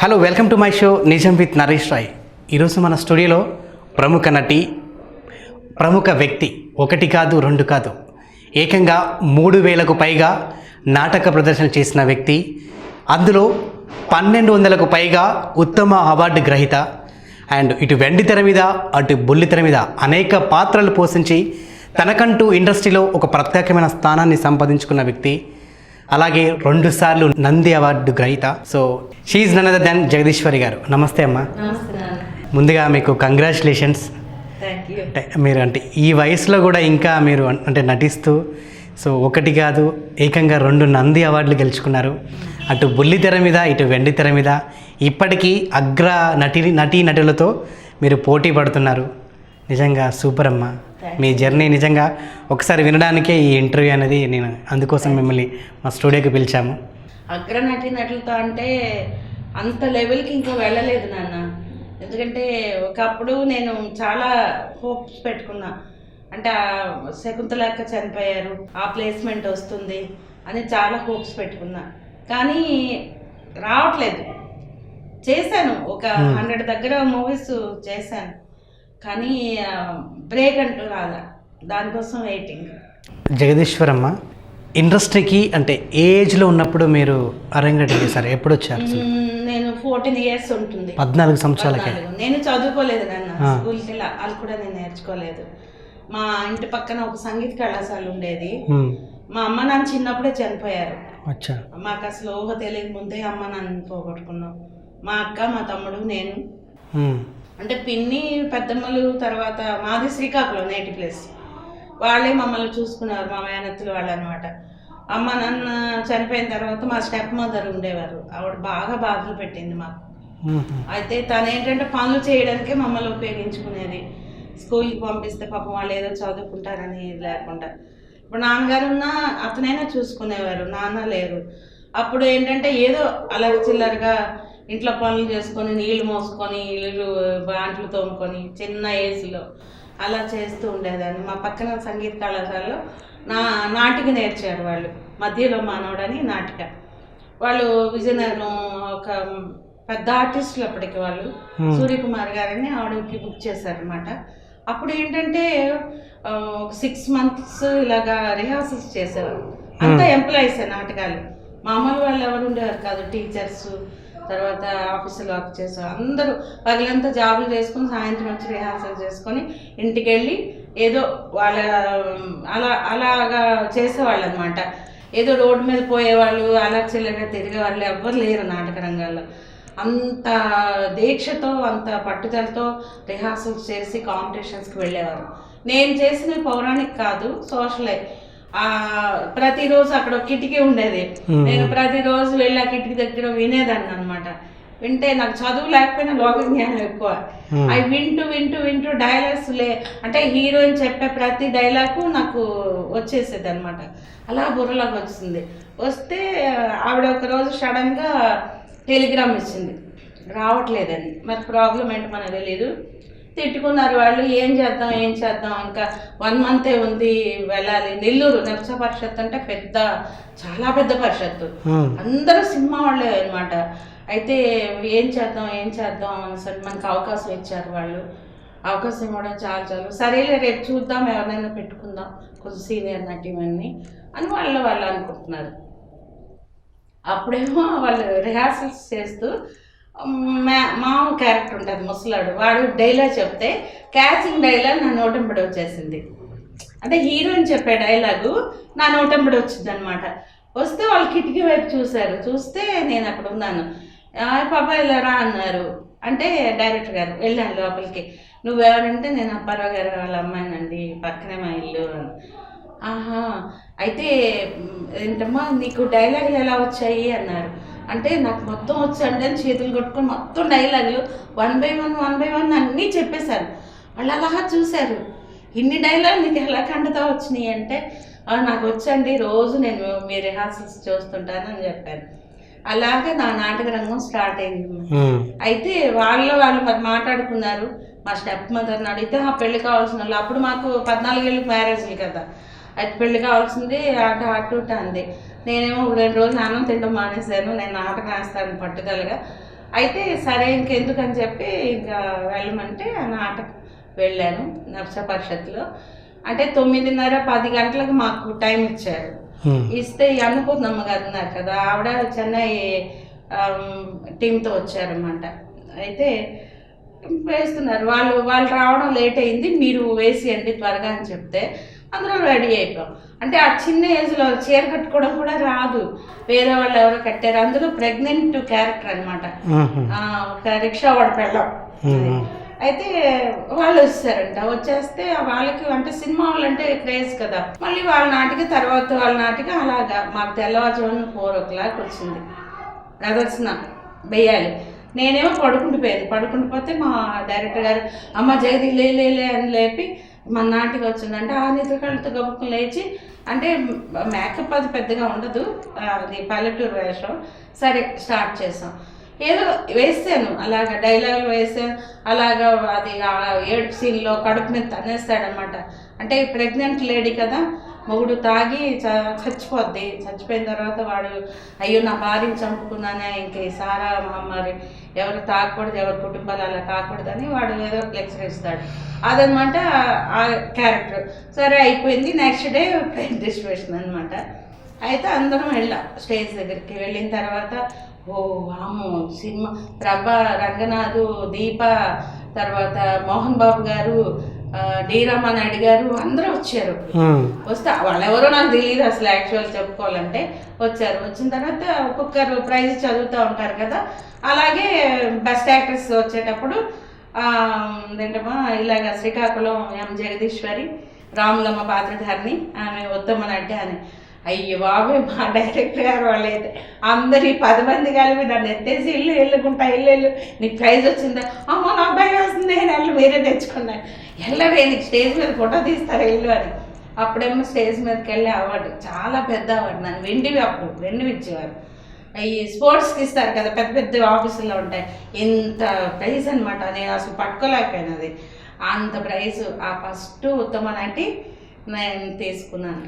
Hello, welcome to my show నిజం with Naresh Roy. ఈరోజు మన స్టూడియోలో ప్రముఖ నటి, ప్రముఖ వ్యక్తి, ఒకటి కాదు రెండు కాదు, ఏకంగా 3000కు పైగా నాటక ప్రదర్శన చేసిన వ్యక్తి, అందులో 1200కు పైగా ఉత్తమ అవార్డు గ్రహీత అండ్ ఇటు వెండి తెర మీద అటు బుల్లి తెర మీద అనేక పాత్రలు పోషించి తనకంటూ ఇండస్ట్రీలో ఒక ప్రత్యేకమైన స్థానాన్ని సంపాదించుకున్న వ్యక్తి, అలాగే 2 సార్లు నంది అవార్డు గ్రహీత. So she none other than Jagadishwari గారు. నమస్తే అమ్మ. ముందుగా మీకు కంగ్రాచులేషన్స్. అంటే మీరు ఈ వయసులో కూడా ఇంకా మీరు నటిస్తూ సో ఒకటి కాదు ఏకంగా 2 నంది అవార్డులు గెలుచుకున్నారు. అటు బుల్లి తెర మీద ఇటు వెండి తెర మీద ఇప్పటికీ అగ్ర నటీనటులతో మీరు పోటీ పడుతున్నారు. నిజంగా సూపర్ అమ్మ. మీ జర్నీ నిజంగా ఒకసారి వినడానికే ఈ ఇంటర్వ్యూ అనేది నేను అందుకోసం మిమ్మల్ని మా స్టూడియోకి పిలిచాము. అగ్ర నటులతో అంటే అంత లెవెల్కి ఇంకా వెళ్ళలేదు నాన్న. ఎందుకంటే ఒకప్పుడు నేను చాలా హోప్స్ పెట్టుకున్నా. అంటే శకుంతలక్క చనిపోయారు, ఆ ప్లేస్మెంట్ వస్తుంది అని చాలా హోప్స్ పెట్టుకున్నా, కానీ రావట్లేదు. చేశాను, ఒక 100 దగ్గర మూవీస్ చేశాను, కానీ బ్రేక్ అంటూ రాదా. దానికోసం వెయిటింగ్. జగదీశ్వరమ్మ, ఇండస్ట్రీకి అంటే ఏజ్లో ఉన్నప్పుడు మీరు అరంగేట్రం చేశారు. ఎప్పుడు వచ్చారు? నేను 14 ఇయర్స్ ఉంటుంది. 14 సంవత్సరాలకే. నేను చదువుకోలేదు నాన్న, స్కూల్కి అది కూడా నేను నేర్చుకోలేదు. మా ఇంటి పక్కన ఒక సంగీత కళాశాల ఉండేది. మా అమ్మ నాన్న చిన్నప్పుడే చనిపోయారు. మాకు అసలు ఊహ తెలియక ముందే అమ్మ నాన్న పోగొట్టుకున్నాం. మా అక్క, మా తమ్ముడు, నేను. అంటే పిన్ని, పెద్దమ్మలు, తర్వాత మాది శ్రీకాకుళం నేటి ప్లేస్. వాళ్ళే మమ్మల్ని చూసుకున్నారు, మా మేనత్తులు వాళ్ళు అనమాట. అమ్మ నాన్న చనిపోయిన తర్వాత మా స్టెప్ మదర్ ఉండేవారు. ఆవిడ బాగా బాధలు పెట్టింది మాకు. అయితే తను ఏంటంటే పనులు చేయడానికే మమ్మల్ని ఉపయోగించుకునేది. స్కూల్కి పంపిస్తే పాపం వాళ్ళు ఏదో చదువుకుంటారని లేకుండా. ఇప్పుడు నాన్నగారు ఉన్నా అతనైనా చూసుకునేవారు, నాన్న లేరు. అప్పుడు ఏంటంటే ఏదో అల్లరి చిల్లరగా ఇంట్లో పనులు చేసుకొని, నీళ్లు మోసుకొని, ఇల్లు బాంట్లు తోముకొని చిన్న ఏజ్లో అలా చేస్తూ ఉండేదాన్ని. మా పక్కన సంగీత కళాశాలలో నాటిక నేర్చారు వాళ్ళు, మధ్యలో మానవుడని నాటిక. వాళ్ళు విజయనగరం ఒక పెద్ద ఆర్టిస్టులు అప్పటికి. వాళ్ళు సూర్యకుమార్ గారని ఆవిడకి బుక్ చేశారనమాట. అప్పుడు ఏంటంటే ఒక 6 months ఇలాగా రిహార్సల్స్ చేసేవారు. అంతా ఎంప్లాయీసే నాటకాలు. మామూలు వాళ్ళు ఎవరు ఉండేవారు కాదు. టీచర్స్, తర్వాత ఆఫీసులో వర్క్ చేసేవారు. అందరూ పగలంతా జాబులు చేసుకుని సాయంత్రం వచ్చి రిహార్సల్ చేసుకొని ఇంటికి వెళ్ళి ఏదో వాళ్ళ అలాగా చేసేవాళ్ళు అనమాట. ఏదో రోడ్డు మీద పోయేవాళ్ళు, అలా చిల్లగా తిరిగేవాళ్ళు ఎవ్వరు లేరు నాటక రంగాల్లో. అంత దీక్షతో, అంత పట్టుదలతో రిహార్సల్స్ చేసి కాంపిటీషన్స్కి వెళ్ళేవారు. నేను చేసిన పౌరాణిక కాదు, సోషలే. ప్రతిరోజు అక్కడ ఒక కిటికీ ఉండేది. నేను ప్రతిరోజు వెళ్ళి ఆ కిటికీ దగ్గర వినేదాన్ని అనమాట. వింటే నాకు చదువు లేకపోయినా లోక జ్ఞానం ఎక్కువ. అవి వింటూ వింటూ వింటూ డైలాగ్స్ అంటే హీరోయిన్ చెప్పే ప్రతి డైలాగు నాకు వచ్చేసేది అనమాట. అలా బుర్రలోకి వచ్చింది. వస్తే ఆవిడ ఒకరోజు సడన్గా టెలిగ్రామ్ ఇచ్చింది, రావట్లేదని. మరి ప్రాబ్లం ఏంటో మనకు తెలియదు. తిట్టుకున్నారు వాళ్ళు. ఏం చేద్దాం ఇంకా 1 month ఉంది, వెళ్ళాలి. నెల్లూరు నర్స పరిషత్ అంటే చాలా పెద్ద పరిషత్తు, అందరూ సినిమా వాళ్ళే అనమాట. అయితే ఏం చేద్దాం అని మనకు అవకాశం ఇచ్చారు వాళ్ళు. అవకాశం ఇవ్వడం చాలు సరేలే, రేపు చూద్దాం, ఎవరినైనా పెట్టుకుందాం కొంచెం సీనియర్ నటీమని అని వాళ్ళు అనుకుంటున్నారు. అప్పుడేమో వాళ్ళు రిహార్సల్స్ చేస్తూ మామ క్యారెక్టర్ ఉంటుంది, ముసలాడు. వాడు డైలాగ్ చెప్తే క్యాచింగ్ డైలాగ్ నా నోటంబడి వచ్చేసింది. అంటే హీరోయిన్ చెప్పే డైలాగు నా నోటంబడి వచ్చింది అనమాట. వస్తే వాళ్ళు కిటికీ వైపు చూస్తే నేను అక్కడ ఉన్నాను. పాపా ఇలా రా అన్నారు. అంటే డైరెక్టర్ గారు వెళ్ళాను లోపలికి. నువ్వెవరంటే నేను అప్పారావు గారు వాళ్ళ అమ్మాయినండి, పక్కనే మా ఇల్లు. ఆహా, అయితే ఏంటమ్మా నీకు డైలాగులు ఎలా వచ్చాయి అన్నారు. అంటే నాకు మొత్తం వచ్చండి అని చేతులు కొట్టుకొని మొత్తం డైలాగులు 1 by 1 అన్నీ చెప్పేశారు. వాళ్ళు అలాగా చూశారు. ఇన్ని డైలాగులు నీకు ఎలా కంటతా వచ్చినాయి అంటే, నాకు వచ్చండి, రోజు నేను మీ రిహార్సల్స్ చూస్తుంటాను అని చెప్పాను. అలాగే నా నాటక రంగం స్టార్ట్ అయింది. అయితే వాళ్ళు మరి మాట్లాడుకున్నారు. మా స్టెప్ మదర్ని అడిగితే ఆ పెళ్లి కావాల్సిన వాళ్ళు, అప్పుడు మాకు 14 ఏళ్ళకి మ్యారేజ్లు కదా, అయితే పెళ్లి కావాల్సింది అటు అంది. నేనేమో 2 రోజులు అన్నం తినడం మానేశాను. నేను నాటకం వేస్తాను పట్టుదలగా. అయితే సరే ఇంకెందుకని చెప్పి ఇంకా వెళ్ళమంటే ఆ నాటకం వెళ్ళాను నర్స పరిషత్లో. అంటే 9:30 10 గంటలకు మాకు టైం ఇచ్చారు. ఇస్తే ఈ అన్నపూర్ణమ్మ గారు ఉన్నారు కదా, ఆవిడ చెన్నై టీంతో వచ్చారన్నమాట. అయితే వేస్తున్నారు, వాళ్ళు రావడం లేట్ అయింది, మీరు వేసేయండి త్వరగా అని చెప్తే అందరం రెడీ అయిపోయాం. అంటే ఆ చిన్న ఏజ్లో చీర కట్టుకోవడం కూడా రాదు, వేరే వాళ్ళు ఎవరో కట్టారు. అందులో ప్రెగ్నెంట్ క్యారెక్టర్ అనమాట, ఒక రిక్షా వాడు పెళ్ళం. అయితే వాళ్ళు వచ్చారంట, వచ్చేస్తే వాళ్ళకి అంటే సినిమా వాళ్ళు అంటే క్రేజ్ కదా, మళ్ళీ వాళ్ళ నాటికి తర్వాత వాళ్ళ నాటికి అలాగా మాకు తెల్లవారుజామున 4 o'clock వచ్చింది ప్రదర్శన వేయాలి. నేనేమో పడుకుండిపోతే మా డైరెక్టర్ గారు అమ్మ జగది లేలే అని లేపి మన నాటికి వచ్చిందంటే ఆ నిద్రకళ్ళతో గబుక్కుని లేచి, అంటే మేకప్ అది పెద్దగా ఉండదు, అది పల్లెటూరు వేషం. సరే స్టార్ట్ చేసాం, ఏదో వేసాను అలాగా డైలాగులు వేసాను. అలాగా అది ఏడు సీన్లో కడుపు మీద తనేస్తాడనమాట. అంటే ప్రెగ్నెంట్ లేడీ కదా, మొగుడు తాగి చచ్చిపోద్ది. చచ్చిపోయిన తర్వాత వాడు అయ్యో నా భార్యని చంపుకున్నానే, ఇంక సారా మరి ఎవరు తాగకూడదు, ఎవరి కుటుంబాలు అలా కాకూడదని వాడు ఏదో లెక్చర్ ఇస్తాడు. అదనమాట ఆ క్యారెక్టర్. సరే అయిపోయింది. నెక్స్ట్ డే ప్రైజ్ డిస్ట్రిబ్యూషన్ అనమాట. అయితే అందరం వెళ్ళాం స్టేజ్ దగ్గరికి. వెళ్ళిన తర్వాత వాము సినిమా ప్రభా, రంగనాథు, దీప, తర్వాత మోహన్ బాబు గారు, డి రామానాయుడు గారు అందరూ వచ్చారు. వస్తే వాళ్ళెవరో నాకు తెలియదు అసలు, యాక్చువల్ చెప్పుకోవాలంటే వచ్చారు. వచ్చిన తర్వాత ఒక్కొక్కరు ప్రైజ్ చదువుతూ ఉంటారు కదా, అలాగే బెస్ట్ యాక్ట్రెస్ వచ్చేటప్పుడు ఏంటమ్మా ఇలాగ శ్రీకాకుళం ఎం జగదీశ్వరి రాములమ్మ పాత్రధారిని, ఆమె ఉత్తమ నటి అని. అయ్యో బాబు, మా డైరెక్టర్ గారు వాళ్ళైతే అందరు ఈ 10 మంది కలిపి నన్ను ఎత్తేసి వెళ్ళుకుంటా వెళ్ళు నీకు ప్రైజ్ వచ్చిందా, అమ్మ నాకు భయం వేస్తుంది, నేను వెళ్ళు మీరే తెచ్చుకున్నాను, వెళ్ళవే నీకు స్టేజ్ మీద ఫోటో తీస్తారు వెళ్ళు అని. అప్పుడేమో స్టేజ్ మీదకి వెళ్ళి అవార్డు, చాలా పెద్ద అవార్డు, నన్ను వెండివి, అప్పుడు వెండివి ఇచ్చేవారు. ఈ స్పోర్ట్స్కి ఇస్తారు కదా, పెద్ద పెద్ద ఆఫీసుల్లో ఉంటాయి, ఇంత ప్రైజ్ అనమాట. నేను అసలు పట్టుకోలేకపోయాను, అది అంత ప్రైజ్. ఆ ఫస్ట్ ఉత్తమ నటి నేను తీసుకున్నాను.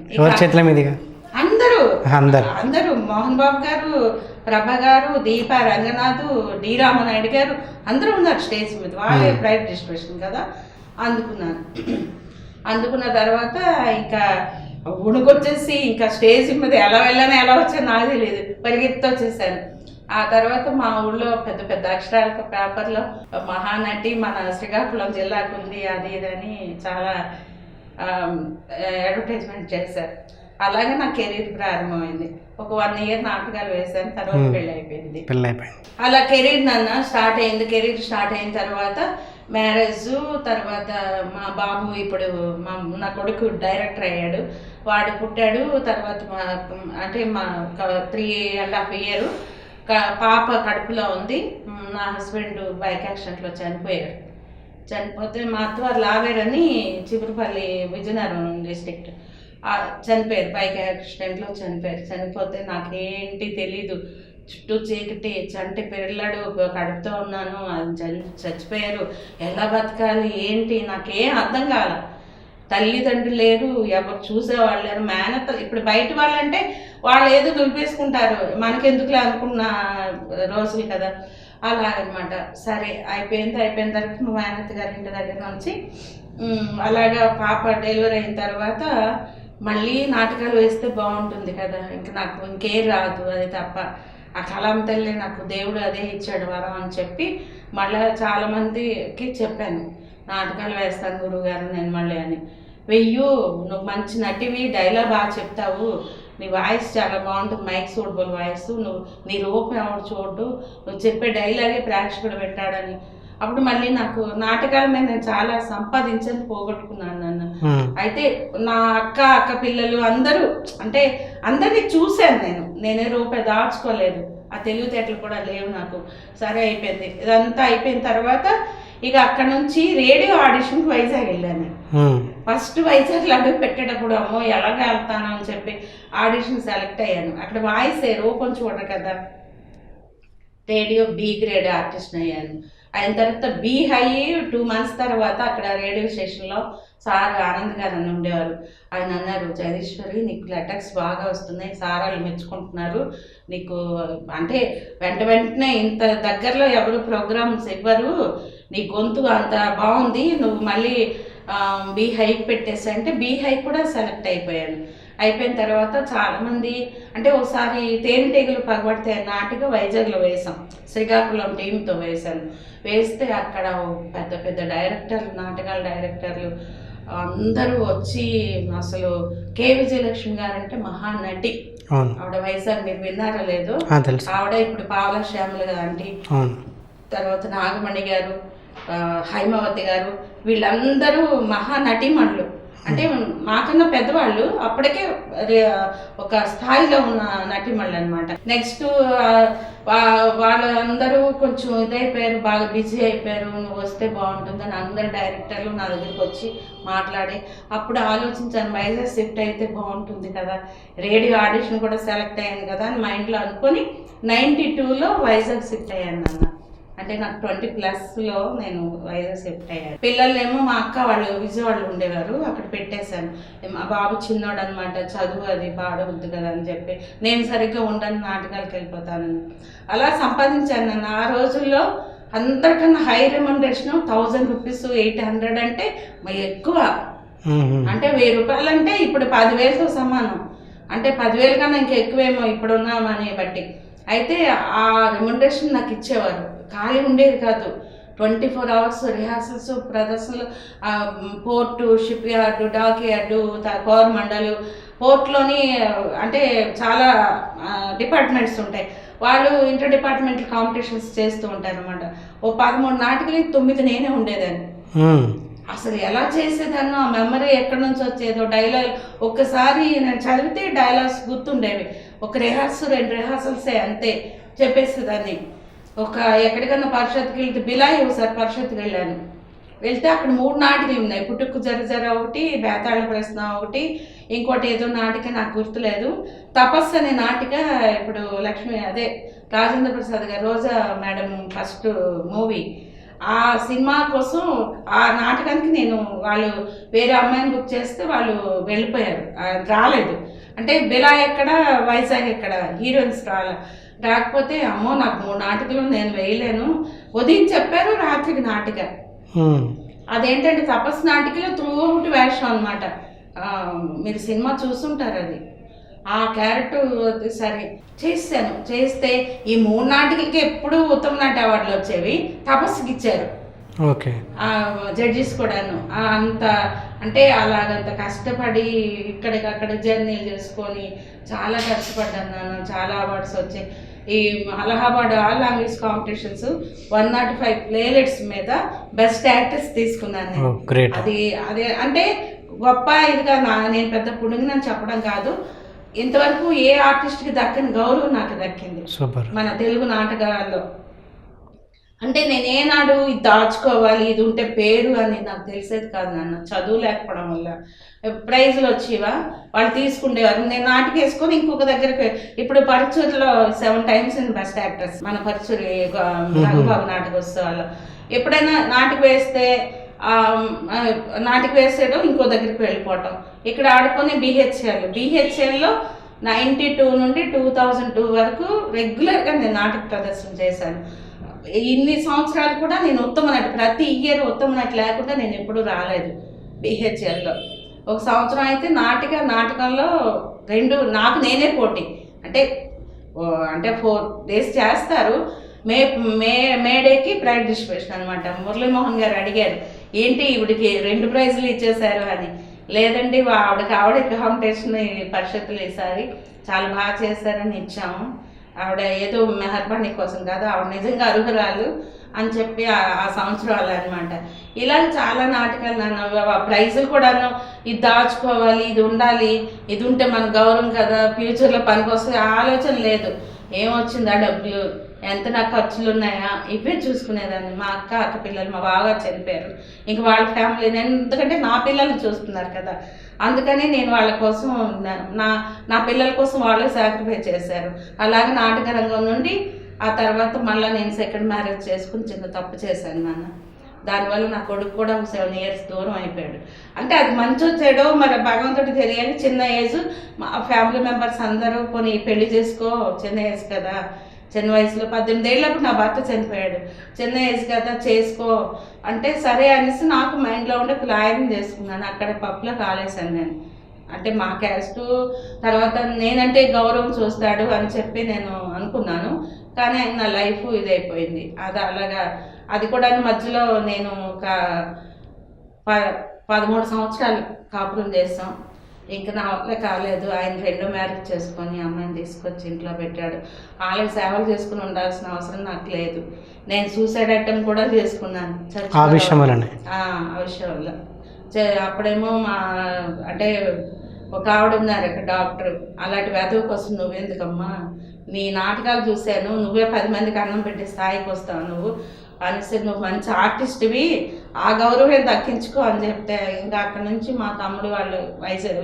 అందరూ మోహన్ బాబు గారు, ప్రభ గారు, దీప, రంగనాథ్, డి రామానాయుడు గారు అందరూ ఉన్నారు స్టేజ్ మీద. వాళ్ళే ప్రైజ్ డిస్ట్రిబ్యూషన్ కదా. అందుకున్న తర్వాత ఇంకా ఉణుకొచ్చేసి ఇంకా స్టేజ్ మీద ఎలా వెళ్ళానో ఎలా వచ్చానో నాకు తెలియదు, పరిగెత్తి వచ్చేసాను. ఆ తర్వాత మా ఊళ్ళో పెద్ద పెద్ద అక్షరాలతో పేపర్లో మహానటి మన శ్రీకాకుళం జిల్లాకు ఉంది అది ఇదని చాలా అడ్వర్టైజ్మెంట్ చేశారు. అలాగే నా కెరీర్ ప్రారంభమైంది. ఒక 1 year నాటకాలు వేసాను, తర్వాత పెళ్ళి అయిపోయింది. అలా కెరీర్ స్టార్ట్ అయింది. కెరీర్ స్టార్ట్ అయిన తర్వాత మ్యారేజ్, తర్వాత మా బాబు ఇప్పుడు నా కొడుకు డైరెక్టర్ అయ్యాడు, వాడు పుట్టాడు. తర్వాత మా 3.5 years పాప కడుపులో ఉంది. నా హస్బెండ్ బైక్ యాక్సిడెంట్లో చనిపోయారు. చనిపోతే మా అత్తవారు లావేరని చిపురుపల్లి విజయనగరం డిస్ట్రిక్ట్ చనిపోయారు, బైక్ యాక్సిడెంట్లో చనిపోయారు. చనిపోతే నాకేంటి తెలీదు, చుట్టూ చీకటి, చంటి పిల్లడు, కడుపుతో ఉన్నాను, చచ్చిపోయారు, ఎలా బతకాలి ఏంటి నాకేం అర్థం కాల. తల్లిదండ్రులు లేరు, ఎవరు చూసేవాళ్ళు లేరు, మేనత్తలు. ఇప్పుడు బయట వాళ్ళంటే వాళ్ళు ఏదో దులిపేసుకుంటారు, మనకెందుకులే అనుకున్న రోజులు కదా, అలాగనమాట. సరే అయిపోయిన తర్వాత మా మేనత్త గారి ఇంటి దగ్గర నుంచి అలాగా పాప డెలివరీ అయిన తర్వాత మళ్ళీ నాటకాలు వేస్తే బాగుంటుంది కదా, నాకు ఇంకేం రాదు, అది తప్ప ఆ కళాం తల్లి నాకు దేవుడు అదే ఇచ్చాడు వరం అని చెప్పి మళ్ళీ చాలామందికి చెప్పాను, నాటకాలు వేస్తాను గురువుగారు నేను మళ్ళీ అని. నువ్వు మంచి నటివి, డైలాగ్ బాగా చెప్తావు, నీ వాయిస్ చాలా బాగుంటుంది, మైక్ సూటబుల్ వాయిస్, నీ రూపం ఎవరు చూడు, నువ్వు చెప్పే డైలాగే ప్రేక్షకుడు పెట్టాడని. అప్పుడు మళ్ళీ నాకు నాటకాల మీద నేను చాలా సంపాదించని పోగొట్టుకున్నాను నన్ను. అయితే నా అక్క పిల్లలు అందరూ, అంటే అందరినీ చూశాను, నేనే రూపాయి దాచుకోలేదు, ఆ తెలివితేటలు కూడా లేవు నాకు. సరే అయిపోయింది. ఇదంతా అయిపోయిన తర్వాత ఇక అక్కడ నుంచి రేడియో ఆడిషన్కి వైజాగ్ వెళ్ళాను. ఫస్ట్ వైజాగ్లో అడుగు పెట్టేటప్పుడు అమ్మో ఎలాగ వెళ్తాను అని చెప్పి ఆడిషన్ సెలెక్ట్ అయ్యాను. అక్కడ వాయిస్ రూపం చూడరు కదా, రేడియో బి గ్రేడ్ ఆర్టిస్ట్ అయ్యాను. అయిన తర్వాత బి హై 2 months తర్వాత అక్కడ రేడియో స్టేషన్లో సార్ ఆనంద్ గారు అని ఉండేవారు. ఆయన అన్నారు, జగదీశ్వరి నీకు లెటర్స్ బాగా వస్తున్నాయి, సార్ వాళ్ళు మెచ్చుకుంటున్నారు, నీకు అంటే వెంటనే ఇంత దగ్గరలో ఎవరు ప్రోగ్రామ్స్ ఇవ్వరు, నీ గొంతు అంత బాగుంది, నువ్వు మళ్ళీ బీ హైకి పెట్టేసి అంటే బీ హై కూడా సెలెక్ట్ అయిపోయాను. అయిపోయిన తర్వాత చాలామంది అంటే ఒకసారి తేనెటీగలు పగబడితే నాటిక వైజాగ్లో వేసాం, శ్రీకాకుళం టీంతో వేశాను. వేస్తే అక్కడ పెద్ద పెద్ద డైరెక్టర్లు, నాటకాల డైరెక్టర్లు అందరూ వచ్చి అసలు కే విజయలక్ష్మి గారు అంటే మహానటి, ఆవిడ వైజాగ్ మీరు విన్నారో లేదో, ఆవిడ ఇప్పుడు పావలా శ్యామల ఆంటీ, తర్వాత నాగమణి గారు, హైమావతి గారు, వీళ్ళందరూ మహానటిమణులు. అంటే మాకన్నా పెద్దవాళ్ళు, అప్పటికే ఒక స్థాయిలో ఉన్న నటిమణులు అనమాట. నెక్స్ట్ వాళ్ళందరూ కొంచెం ఇదైపోయారు, బాగా బిజీ అయిపోయారు, నువ్వు వస్తే బాగుంటుందని అందరు డైరెక్టర్లు నా దగ్గరికి వచ్చి మాట్లాడి అప్పుడు ఆలోచించాను, వైజాగ్ షిఫ్ట్ అయితే బాగుంటుంది కదా, రేడియో ఆడిషన్ కూడా సెలెక్ట్ అయ్యాను కదా అని మైండ్లో అనుకొని 92లో వైజాగ్ షిఫ్ట్ అయ్యాను అన్న. అంటే నాకు 20+లో నేను వైజాగ్ షిఫ్ట్ అయ్యాను. పిల్లలేమో మా అక్క వాళ్ళు విజయవాడలో ఉండేవారు, అక్కడ పెట్టేశాను. మా బాబు చిన్నోడు అనమాట, చదువు అది పాడవద్దు కదా అని చెప్పి నేను సరిగ్గా ఉండను, నాటకాలకు వెళ్ళిపోతానని అలా సంపాదించాను నన్ను. ఆ రోజుల్లో అందరికన్నా హై రెమ్యునరేషన్ 1000 రూపీస్, 800 అంటే ఎక్కువ. అంటే 1000 రూపాయలు అంటే ఇప్పుడు 10,000తో సమానం. అంటే 10,000 కన్నా ఇంకా ఎక్కువేమో ఇప్పుడున్న మనీ బట్టి. అయితే ఆ రెమ్యునరేషన్ నాకు ఇచ్చేవారు, ఖాళీ ఉండేది కాదు. 24 hours రిహార్సల్స్, ప్రదర్శనలు, port, ship yard, dock yard, Coromandel, పోర్ట్లోని అంటే చాలా డిపార్ట్మెంట్స్ ఉంటాయి. వాళ్ళు ఇంటర్ డిపార్ట్మెంటల్ కాంపిటీషన్స్ చేస్తూ ఉంటారు అనమాట. ఓ 13 నాటికలు 9 నేనే ఉండేదాన్ని. అసలు ఎలా చేసేదాన్నో, ఆ మెమరీ ఎక్కడి నుంచి వచ్చేదో, డైలాగ్ ఒక్కసారి నేను చదివితే డైలాగ్స్ గుర్తుండేవి. ఒక రిహార్సల్ 2 రిహార్సల్సే అంతే చెప్పేసేదాన్ని. ఒక ఎక్కడికన్నా పరిషత్కి వెళ్తే బిలాయి ఒకసారి పరిషత్కి వెళ్ళాను. వెళ్తే అక్కడ 3 నాటికలు ఉన్నాయి, పుట్టుకు జర ఒకటి, బేతాళ ప్రశ్న ఒకటి, ఇంకోటి ఏదో నాటిక నాకు గుర్తులేదు. తపస్సు అనే నాటిక ఇప్పుడు లక్ష్మి అదే రాజేంద్ర ప్రసాద్ గారు, రోజా మేడం ఫస్ట్ మూవీ, ఆ సినిమా కోసం ఆ నాటకానికి నేను వాళ్ళు వేరే అమ్మాయిని బుక్ చేస్తే వాళ్ళు వెళ్ళిపోయారు, రాలేదు. అంటే బిలా ఎక్కడ, వైజాగ్ ఎక్కడ, హీరోయిన్స్ రాకపోతే అమ్మో నాకు 3 నాటికలు నేను వేయలేను, ఉదయం చెప్పారు, రాత్రికి నాటిక. అదేంటంటే తపస్సు నాటికలో త్రూఅవుట్ వేషం అనమాట. మీరు సినిమా చూసుంటారు అది. ఆ క్యారెక్టర్ సరే చేశాను. చేస్తే ఈ 3 నాటికలకి ఎప్పుడు ఉత్తమ నటి అవార్డులు వచ్చేవి, తపస్సుకి ఇచ్చారు. ఓకే, జడ్జెస్ కూడాను. అంత అంటే అలాగంత కష్టపడి ఇక్కడికక్కడ జర్నీలు చేసుకొని చాలా కష్టపడ్డాను నేను. చాలా అవార్డ్స్ వచ్చాయి. ఈ Allahabad all language competitions 105 playlets మీద బెస్ట్ యాక్టర్స్ తీసుకున్నాను. అది అదే అంటే గొప్ప ఇదిగా నేను పెద్ద పుణ్యని చెప్పడం కాదు, ఇంతవరకు ఏ ఆర్టిస్ట్కి దక్కని గౌరవం నాకు దక్కింది మన తెలుగు నాటకాల్లో. అంటే నేనేనాడు ఇది దాచుకోవాలి, ఇది ఉంటే పేరు అని నాకు తెలిసేది కాదు నాన్న. చదువు లేకపోవడం వల్ల ప్రైజులు వచ్చేవా, వాళ్ళు తీసుకుండేవారు. నేను నాటిక వేసుకొని ఇంకొక దగ్గరికి, ఇప్పుడు పరుచూరులో 7 times ఇన్ బెస్ట్ యాక్టర్స్, మన పరుచూరి రఘుబాబు నాటకోత్సవాల్లో ఎప్పుడైనా నాటిక వేస్తే నాటిక వేసేయడం, ఇంకో దగ్గరికి వెళ్ళిపోవటం. ఇక్కడ ఆడుకొని బీహెచ్ఎల్లో 92 నుండి 2002 వరకు రెగ్యులర్గా నేను నాటక ప్రదర్శన చేశాను. ఇన్ని సంవత్సరాలు కూడా నేను ఉత్తమ నటి, ప్రతి ఇయర్ ఉత్తమ నటి లేకుండా నేను ఎప్పుడూ రాలేదు బిహెచ్ఎల్లో. ఒక సంవత్సరం అయితే నాటకంలో 2 నాకు నేనే పోటీ. అంటే 4 days చేస్తారు. మేడేకి ప్రైజ్ డిస్ట్రిబ్యూషన్ అనమాట. మురళీమోహన్ గారు అడిగారు, ఏంటి ఇవిడికి 2 ప్రైజులు ఇచ్చేశారు అని. లేదండి, ఆవిడకి కాంపిటీషన్ పరిషత్తులు ఈసారి చాలా బాగా చేశారని ఇచ్చాము. ఆవిడ ఏదో మెహర్బానీ కోసం కాదు, ఆవిడ నిజంగా అర్హురాలు అని చెప్పి ఆ సంవత్సరాలు అనమాట. ఇలా చాలా నాటకాలు నన్ను ప్రైజులు కూడాను, ఇది దాచుకోవాలి, ఇది ఉండాలి, ఇది ఉంటే మన గౌరవం కదా, ఫ్యూచర్లో పనికొస్తే ఆలోచన లేదు. ఏమొచ్చిందా డబ్బులు, ఎంత నాకు ఖర్చులు ఉన్నాయా, ఇవే చూసుకునేదాన్ని. మా అక్క పిల్లలు, మా బాగా చనిపోయారు, ఇంక వాళ్ళ ఫ్యామిలీ, నేను ఎందుకంటే నా పిల్లల్ని చూస్తున్నారు కదా, అందుకని నేను వాళ్ళ కోసం నా పిల్లల కోసం వాళ్ళే సాక్రిఫైస్ చేశారు. అలాగే నాటక రంగం నుండి ఆ తర్వాత మళ్ళీ నేను సెకండ్ మ్యారేజ్ చేసుకుని చిన్న తప్పు చేశాను నాన్న. దానివల్ల నా కొడుకు కూడా 7 years దూరం అయిపోయాడు. అంటే అది మంచి వచ్చాడో మరి భగవంతుడికి తెలియాలి. చిన్న ఏజ్, మా ఫ్యామిలీ మెంబర్స్ అందరూ కొన్ని పెళ్లి చేసుకో, చిన్న ఏజ్ కదా, చిన్న వయసులో 18 ఏళ్ళప్పుడు నా భర్త చనిపోయాడు, చిన్న ఏజ్ కదా చేసుకో అంటే సరే అనేసి నాకు మైండ్లో ఉండే లాయర్ని చేసుకున్నాను. అక్కడ పప్పులో కాలేసాను నేను. అంటే మా క్యాస్టు తర్వాత నేనంటే గౌరవం చూస్తాడు అని చెప్పి నేను అనుకున్నాను. కానీ నా లైఫ్ ఇదైపోయింది. అది అలాగా అది కూడా మధ్యలో నేను ఒక 13 సంవత్సరాలు కాపురం చేస్తాం. ఇంకా నా వల్ల కాలేదు. ఆయన 2వ మ్యారేజ్ చేసుకొని అమ్మాయిని తీసుకొచ్చి ఇంట్లో పెట్టాడు. వాళ్ళకి సేవలు చేసుకుని ఉండాల్సిన అవసరం నాకు లేదు. నేను సూసైడ్ అటెంప్ట్ కూడా చేసుకున్నాను ఆ విషయం వల్ల. అప్పుడేమో మా అంటే ఒక ఆవిడ ఉన్నారు అక్కడ డాక్టర్, అలాంటి వెధవ కోసం నువ్వెందుకమ్మా, నీ నాటకాలు చూశాను, నువ్వే 10 మందికి అన్నం పెట్టే స్థాయికి వస్తావు నువ్వు అనేసి, నువ్వు మంచి ఆర్టిస్ట్వి, ఆ గౌరవం దక్కించుకో అని చెప్తే ఇంకా అక్కడ నుంచి మా తమ్ముడు వాళ్ళు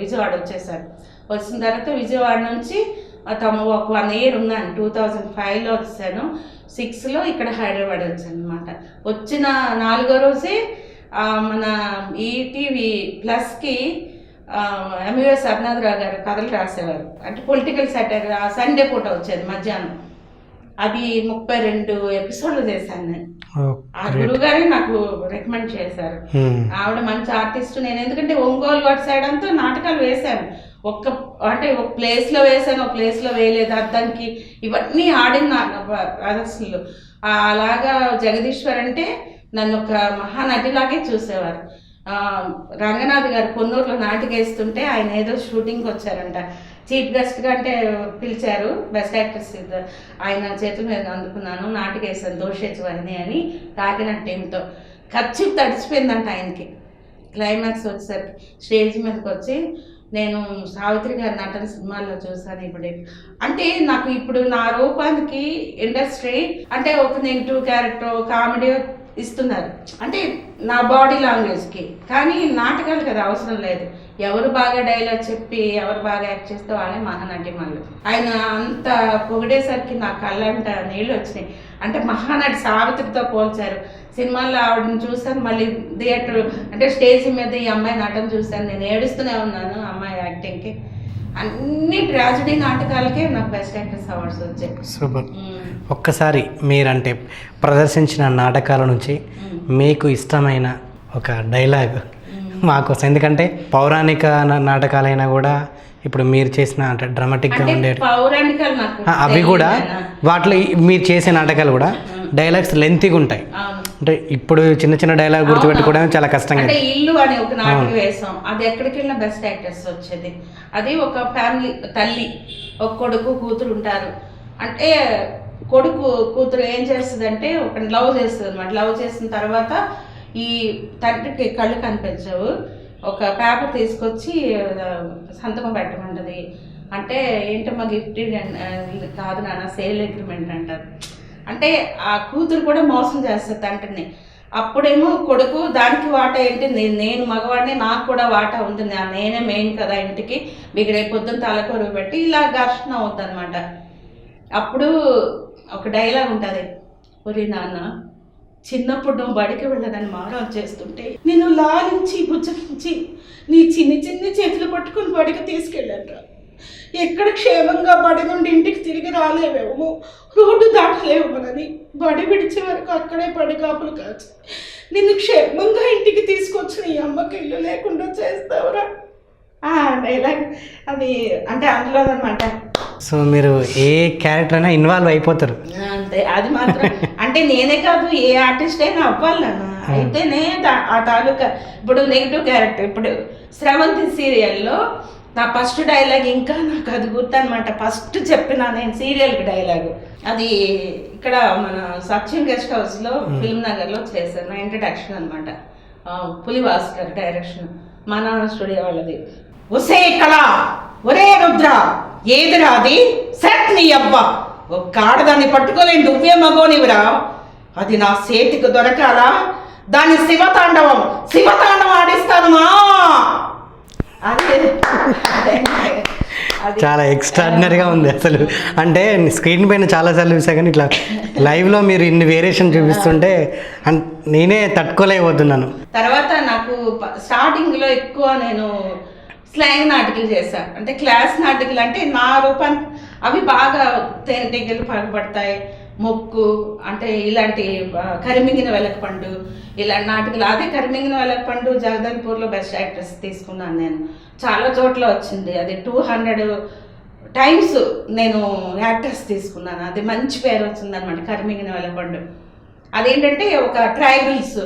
విజయవాడ వచ్చేసారు. వచ్చిన తర్వాత విజయవాడ నుంచి మా తమ్ముడు ఒక 1 year ఉన్నాను. 2005లో వచ్చాను, 6లో ఇక్కడ హైదరాబాద్ వచ్చాను అనమాట. వచ్చిన 4వ రోజే మన ఈటీవీ ప్లస్కి ఎంవిఎస్ అరుణాథరావు గారు కథలు రాసేవారు. అంటే పొలిటికల్ సెటర్ సండే పూట వచ్చేది మధ్యాహ్నం. అది 32 ఎపిసోడ్లు చేశాను నేను. ఆ గురువు గారే నాకు రికమెండ్ చేశారు. ఆవిడ మంచి ఆర్టిస్ట్. నేను ఎందుకంటే ఒంగోలు వాటి సైడ్ అంతా నాటకాలు వేశాను. ఒక ప్లేస్లో వేసాను, ఒక ప్లేస్లో వేయలేదు, అద్దంకి ఇవన్నీ ఆడిన ప్రదర్శనలు. అలాగా జగదీశ్వర్ అంటే నన్ను ఒక మహానటిలాగే చూసేవారు. రంగనాథ్ గారు పొన్నూరులో నాటికేస్తుంటే ఆయన ఏదో షూటింగ్కి వచ్చారంట, చీఫ్ గెస్ట్గా అంటే పిలిచారు. బెస్ట్ యాక్ట్రెస్ ఆయన చేతుల మీద అందుకున్నాను, నాటికేసాను దోషేచ్వని అని కాకినాడ టీంతో. ఖర్చు తడిచిపోయిందంట ఆయనకి. క్లైమాక్స్ వచ్చేసరికి స్టేజ్ మీదకి వచ్చి నేను సావిత్రి గారి నటన సినిమాల్లో చూసాను. ఇప్పుడు అంటే నాకు ఇప్పుడు నా రూపానికి ఇండస్ట్రీ అంటే ఒక నెగిటివ్ క్యారెక్టర్, కామెడీ ఇస్తున్నారు అంటే నా బాడీ లాంగ్వేజ్కి. కానీ నాటకాలు కదా అవసరం లేదు. ఎవరు బాగా డైలాగ్ చెప్పి ఎవరు బాగా యాక్ట్ చేస్తే వాళ్ళే మహానటి మళ్ళీ. ఆయన అంత పొగిడేసరికి నా కళ్ళంట నీళ్ళు వచ్చినాయి. అంటే మహానటి సావిత్రితో పోల్చారు. సినిమాల్లో ఆవిడని చూసాను, మళ్ళీ థియేటర్ అంటే స్టేజ్ మీద ఈ అమ్మాయి నటన చూశాను. నేను ఏడుస్తూనే ఉన్నాను అమ్మాయి యాక్టింగ్కి. అన్ని ట్రాజడీ నాటకాలకే నాకు బెస్ట్ యాక్ట్రెస్ అవార్డ్స్ వచ్చాయి. సూపర్. ఒక్కసారి మీరంటే ప్రదర్శించిన నాటకాల నుంచి మీకు ఇష్టమైన ఒక డైలాగ్ మాకోసం, ఎందుకంటే పౌరాణిక నాటకాలైనా కూడా ఇప్పుడు మీరు చేసిన అంటే డ్రామాటిక్గా ఉండే అవి కూడా వాటిలో మీరు చేసే నాటకాలు కూడా డైలాగ్స్ లెంతీగా ఉంటాయి. అంటే ఇప్పుడు చిన్న చిన్న డైలాగ్ గుర్తుపెట్టుకోవడం చాలా కష్టంగా. అంటే ఇల్లు అని ఒక నాటకం వేసాం, అది ఎక్కడికి వెళ్ళినా బెస్ట్ యాక్టర్స్ వచ్చేది. అది ఒక ఫ్యామిలీ, తల్లి ఒక కొడుకు కూతురు ఉంటారు. అంటే కొడుకు కూతురు ఏం చేస్తుందంటే ఒక లవ్ చేస్తుంది అనమాట. లవ్ చేసిన తర్వాత ఈ తండ్రికి కళ్ళు కనిపించవు, ఒక పేపర్ తీసుకొచ్చి సంతకం పెట్టమంటది. అంటే ఏంటమ్మా గిఫ్ట్ కాదు నాన్న, సేల్ అగ్రిమెంట్ అంటారు. అంటే ఆ కూతురు కూడా మోసం చేస్తుంది తండ్రిని. అప్పుడేమో కొడుకు దానికి వాటా ఏంటి, నేను మగవాడిని, నాకు కూడా వాటా ఉంది, నేనే మెయిన్ కదా ఇంటికి, మీకు రేపు పొద్దున్న తలకొరువు పెట్టి ఇలా ఘర్షణ అవుతుంది అనమాట. అప్పుడు ఒక డైలాగ్ ఉంటుంది, ఒరి నాన్న చిన్నప్పుడు నువ్వు బడికి వెళ్ళదని మారం చేస్తుంటే నిన్ను లాలించి బుజ్జగించి నీ చిన్ని చిన్ని చేతులు పట్టుకుని బడికి తీసుకెళ్ళారా. ఎక్కడ క్షేమంగా బడి నుండి ఇంటికి తిరిగి రాలేవేమో, రోడ్డు దాటలేమోనని బడి విడిచే వరకు అక్కడే బడి కాపులు కాచి నిన్ను క్షేమంగా ఇంటికి తీసుకొచ్చి నీ అమ్మకి ఇల్లు లేకుండా చేస్తావురా. డైలాగ్ అది అంటే అందులో అనమాట. సో మీరు ఏ క్యారెక్టర్ అయినా ఇన్వాల్వ్ అయిపోతారు అంతే. అది మాత్రం అంటే నేనే కాదు, ఏ ఆర్టిస్ట్ అయినా అవ్వాలన్న అయితేనే ఆ తాలూకా. ఇప్పుడు నెగిటివ్ క్యారెక్టర్, ఇప్పుడు శ్రవంతి సీరియల్లో నా ఫస్ట్ డైలాగ్ ఇంకా నాకు అది గుర్తనమాట. ఫస్ట్ చెప్పిన నేను సీరియల్కి డైలాగు అది ఇక్కడ మన సత్యం గెస్ట్ హౌస్లో ఫిల్మ్ నగర్లో చేశాను. నా ఇంట్రడక్షన్ అనమాట. పులివాస్కర్ డైరెక్షన్, మన స్టూడియో వాళ్ళది. ఒసే కళ, ఒరే రుద్ర, ఏదిరా అది సెట్ నీ అబ్బ, ఒక్క ఆడదాన్ని పట్టుకోలేని నువ్వే మగోనివిరా, అది నా చేతికి దొరకాలా, దాని శివతాండవం ఆడిస్తాను మా. చాలా ఎక్స్ట్రాడినరీగా ఉంది అసలు. అంటే స్క్రీన్ పైన చాలాసార్లు చూసా కానీ ఇట్లా లైవ్లో మీరు ఇన్ని వేరియేషన్ చూపిస్తుంటే నేనే తట్టుకోలేకపోతున్నాను. తర్వాత నాకు స్టార్టింగ్లో ఎక్కువ నేను స్లాంగ్ నాటికలు చేశాను. అంటే క్లాస్ నాటికలు అంటే నా రూపానికి అవి బాగా తేనెటీగలు పగబడతాయి, మొక్కు అంటే ఇలాంటి కరిమింగిన వెలకపండు ఇలాంటి నాటకాలు. అదే కరిమింగిన వెలకపండు జగదల్పూర్లో బెస్ట్ యాక్ట్రెస్ తీసుకున్నాను నేను. చాలా చోట్ల వచ్చింది అది. 200 టైమ్స్ నేను యాక్ట్రెస్ తీసుకున్నాను. అది మంచి పేరు వచ్చింది అనమాట కరిమింగిన వెలకపండు. అదేంటంటే ఒక ట్రైబల్స్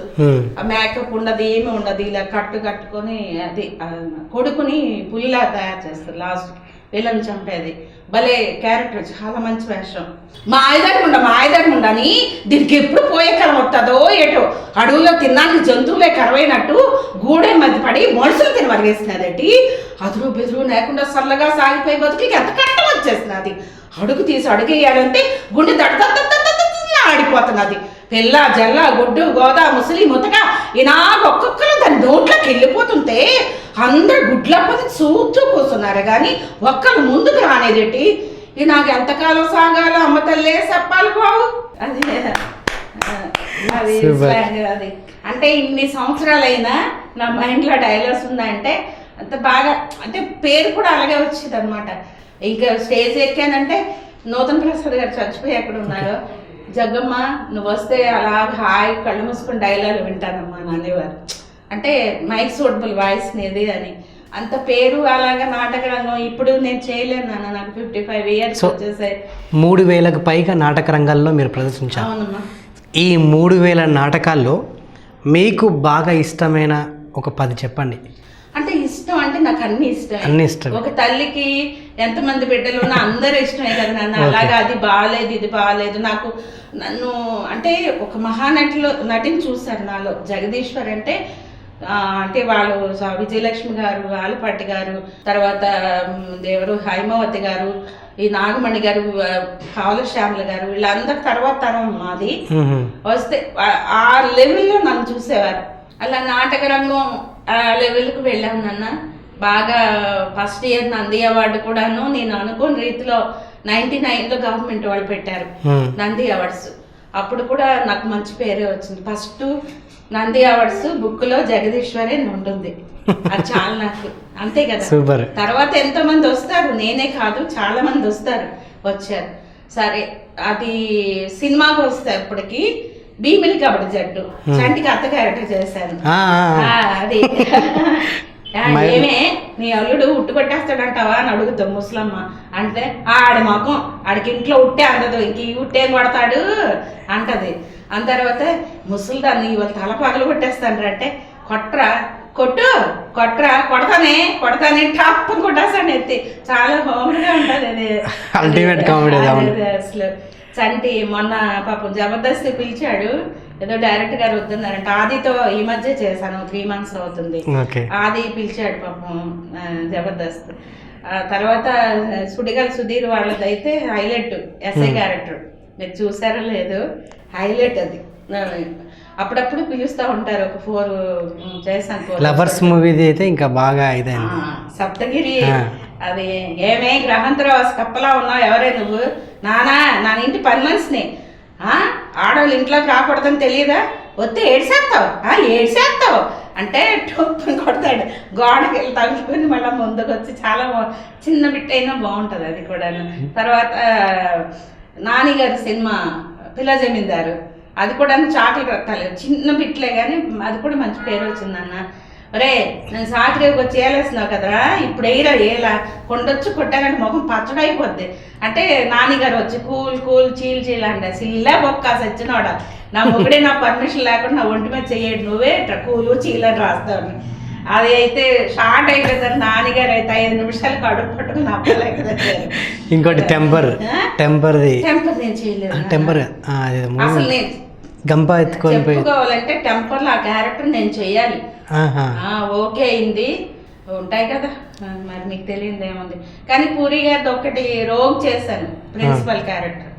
మేకప్ ఉండదు, ఏమి ఉండదు, ఇలా కట్టుకొని అది కొడుకుని పులిలా తయారు చేస్తారు లాస్ట్ వీళ్ళని చంపేది. భలే క్యారెక్టర్, చాలా మంచి వేషం. మా ఆయదడముండ అని దీనికి ఎప్పుడు పోయే కలం వస్తుందో ఏటో, అడవుల్లో తిన్నానికి జంతువులే కరవైనట్టు గూడె మధ్య పడి మనుషులు తిని వరిగేసినదేటి, అదురు బెదురు లేకుండా సల్లగా సాగిపోయి బతుకులకి ఎంత కష్టం వచ్చేసినది. అడుగు తీసి అడుగేయాలంటే గుండె ఆడిపోతున్నది. పిల్ల జల్ల గుడ్డు గోదా ముసలి ముతక ఇనాగ ఒక్కొక్కరు దాని నోట్లోకి వెళ్ళిపోతుంటే అందరు గుడ్లప్పది చూస్తూ కూర్చున్నారు కానీ ఒక్కరు ముందుకు రానేదేటి. ఇది నాకు ఎంతకాలం సాగాలో అమ్మ తల్లే చెప్పాలి బావు. అది అది అంటే ఇన్ని సంవత్సరాలైనా నా మైండ్లో డైలాగ్స్ ఉందంటే అంత బాగా, అంటే పేరు కూడా అలాగే వచ్చింది అనమాట. ఇంకా స్టేజ్ ఎక్కానంటే నూతన్ ప్రసాద్ గారు చచ్చిపోయి ఎక్కడ ఉన్నారో, జగ్గమ్మ నువ్వు వస్తే అలా హాయ్ కళ్ళు మూసుకొని డైలాగులు వింటానమ్మా నానేవారు. అంటే మైక్ సూటబుల్ వాయిస్ నేది అని అంత పేరు. అలాగా నాటక రంగం ఇప్పుడు నేను చేయలేను నాన్న, నాకు 55 ఇయర్స్ వచ్చేసాయి. 3000కు పైగా నాటక రంగాల్లో మీరు ప్రదర్శించారు. అవునమ్మా. ఈ 3000 నాటకాల్లో మీకు బాగా ఇష్టమైన ఒక 10 చెప్పండి. అంటే ఇష్టం అంటే నాకు అన్ని ఇష్టం. ఒక తల్లికి ఎంతమంది బిడ్డలు ఉన్నా అందరూ ఇష్టమే కదా నన్ను. అలాగా అది బాగాలేదు ఇది బాగాలేదు నాకు. నన్ను అంటే ఒక నటిని చూశారు నాలో. జగదీశ్వర్ అంటే అంటే వాళ్ళు విజయలక్ష్మి గారు, ఆలపాటి గారు, తర్వాత దేవరు హైమావతి గారు, ఈ నాగమణి గారు, పావుల శ్యామల గారు, వీళ్ళందరి తర్వాత తరం మాది. వస్తే ఆ లెవెల్లో నన్ను చూసేవారు. అలా నాటక రంగం ఆ లెవెల్కి వెళ్ళాము నాన్న. బాగా ఫస్ట్ ఇయర్ నంది అవార్డు కూడాను నేను అనుకోని రీతిలో 99లో గవర్నమెంట్ వాళ్ళు పెట్టారు నంది అవార్డ్స్. అప్పుడు కూడా నాకు మంచి పేరే వచ్చింది. ఫస్ట్ నంది అవార్డ్స్ బుక్లో జగదీశ్వరే ఉంటుంది. అది చాలా నాకు అంతే కదా. తర్వాత ఎంతో మంది వస్తారు, నేనే కాదు చాలా మంది వచ్చారు. సరే అది సినిమాకి వస్తేప్పటికి భీమిలి కబడ్డీ జట్టు చంటికి అత్త క్యారెక్టర్ చేశాను. అది ఏమే నీ అల్లుడు ఉట్టు కొట్టేస్తాడంటావా అని అడుగుతాం ముసలమ్మ. అంటే ఆడి మొఖం ఆడికి ఇంట్లో ఉట్టే అందదు, ఇంక ఈ ఉట్టేం కొడతాడు అంటది. అన్న తర్వాత ముసలిదాన్ని ఇవాళ తల పగలు కొట్టేస్తాను అంటే కొడతానే టాప్ కొట్టేస్తాను ఎత్తి. చాలా కామెడీగా ఉంటుంది అది. అల్టిమేట్ కామెడీ అసలు. చంటి మొన్న పాపం జబర్దస్త్ పిలిచాడు, ఏదో డైరెక్టర్ గారు వద్దున్నారంట. ఆదితో ఈ మధ్య చేశాను, 3 months అవుతుంది. ఆది పిలిచాడు పాపం జబర్దస్త్. తర్వాత సుడిగల్ సుధీర్ వాళ్ళదైతే హైలైట్ ఎస్ఐ క్యారెక్టర్. మీరు చూసారో లేదు, హైలైట్ అది. అప్పుడప్పుడు పిలుస్తూ ఉంటారు. ఒక 4 చేశాను. లవర్స్ మూవీది అయితే ఇంకా బాగా ఇదైంది. సప్తగిరి అది ఏమే గ్రహాంతరం కప్పలా ఉన్నావు, ఎవరే నువ్వు? నా ఇంటి పని మనిషిని, ఆడవాళ్ళు ఇంట్లోకి రాకూడదని తెలియదా? వస్తే ఏడ్చేస్తావు అంటే టొప్పుని కొడతాడు. గోడకి వెళ్ళి తగులుకొని మళ్ళీ ముందుకు వచ్చి చాలా చిన్న బిట్ అయినా బాగుంటుంది అది కూడా. తర్వాత నానిగారి సినిమా పిల్ల జమీందారు, అది కూడా చాకలి రక్తాలు చిన్న బిట్లే కానీ అది కూడా మంచి పేరు వచ్చిందన్న. ఒరే నేను సాకరేకి వచ్చి ఏలేస్తున్నావు కదరా, ఇప్పుడు ఏలా కొండొచ్చి కొట్టానంటే ముఖం పచ్చడైపోద్ది అంటే నాన్నగారు వచ్చి కూల్ చీల్ అంటే సిల్లా బొక్క సచ్చినోడ నా మొగుడే నా పర్మిషన్ లేకుండా నా ఒంటి మీద చెయ్యడు, నువ్వే కూలు చీలని రాస్తావు. అది అయితే షార్ట్ అయిపోతారు. నాన్నగారు అయితే 5 నిమిషాలకు అడుగు పట్టుకుని నప్పలేకపోతారు. ఇంకోటి టెంపర్ నేను చేయలేదు అసలు. నేను గంప చెప్పుకోవాలంటే టెంపర్లో ఆ క్యారెక్టర్ నేను చెయ్యాలి. ఓకే అయింది, ఉంటాయి కదా మరి మీకు తెలియదు ఏముంది. కానీ పూరి గారిది ఒకటి రోగ్ చేశాను, ప్రిన్సిపల్ క్యారెక్టర్.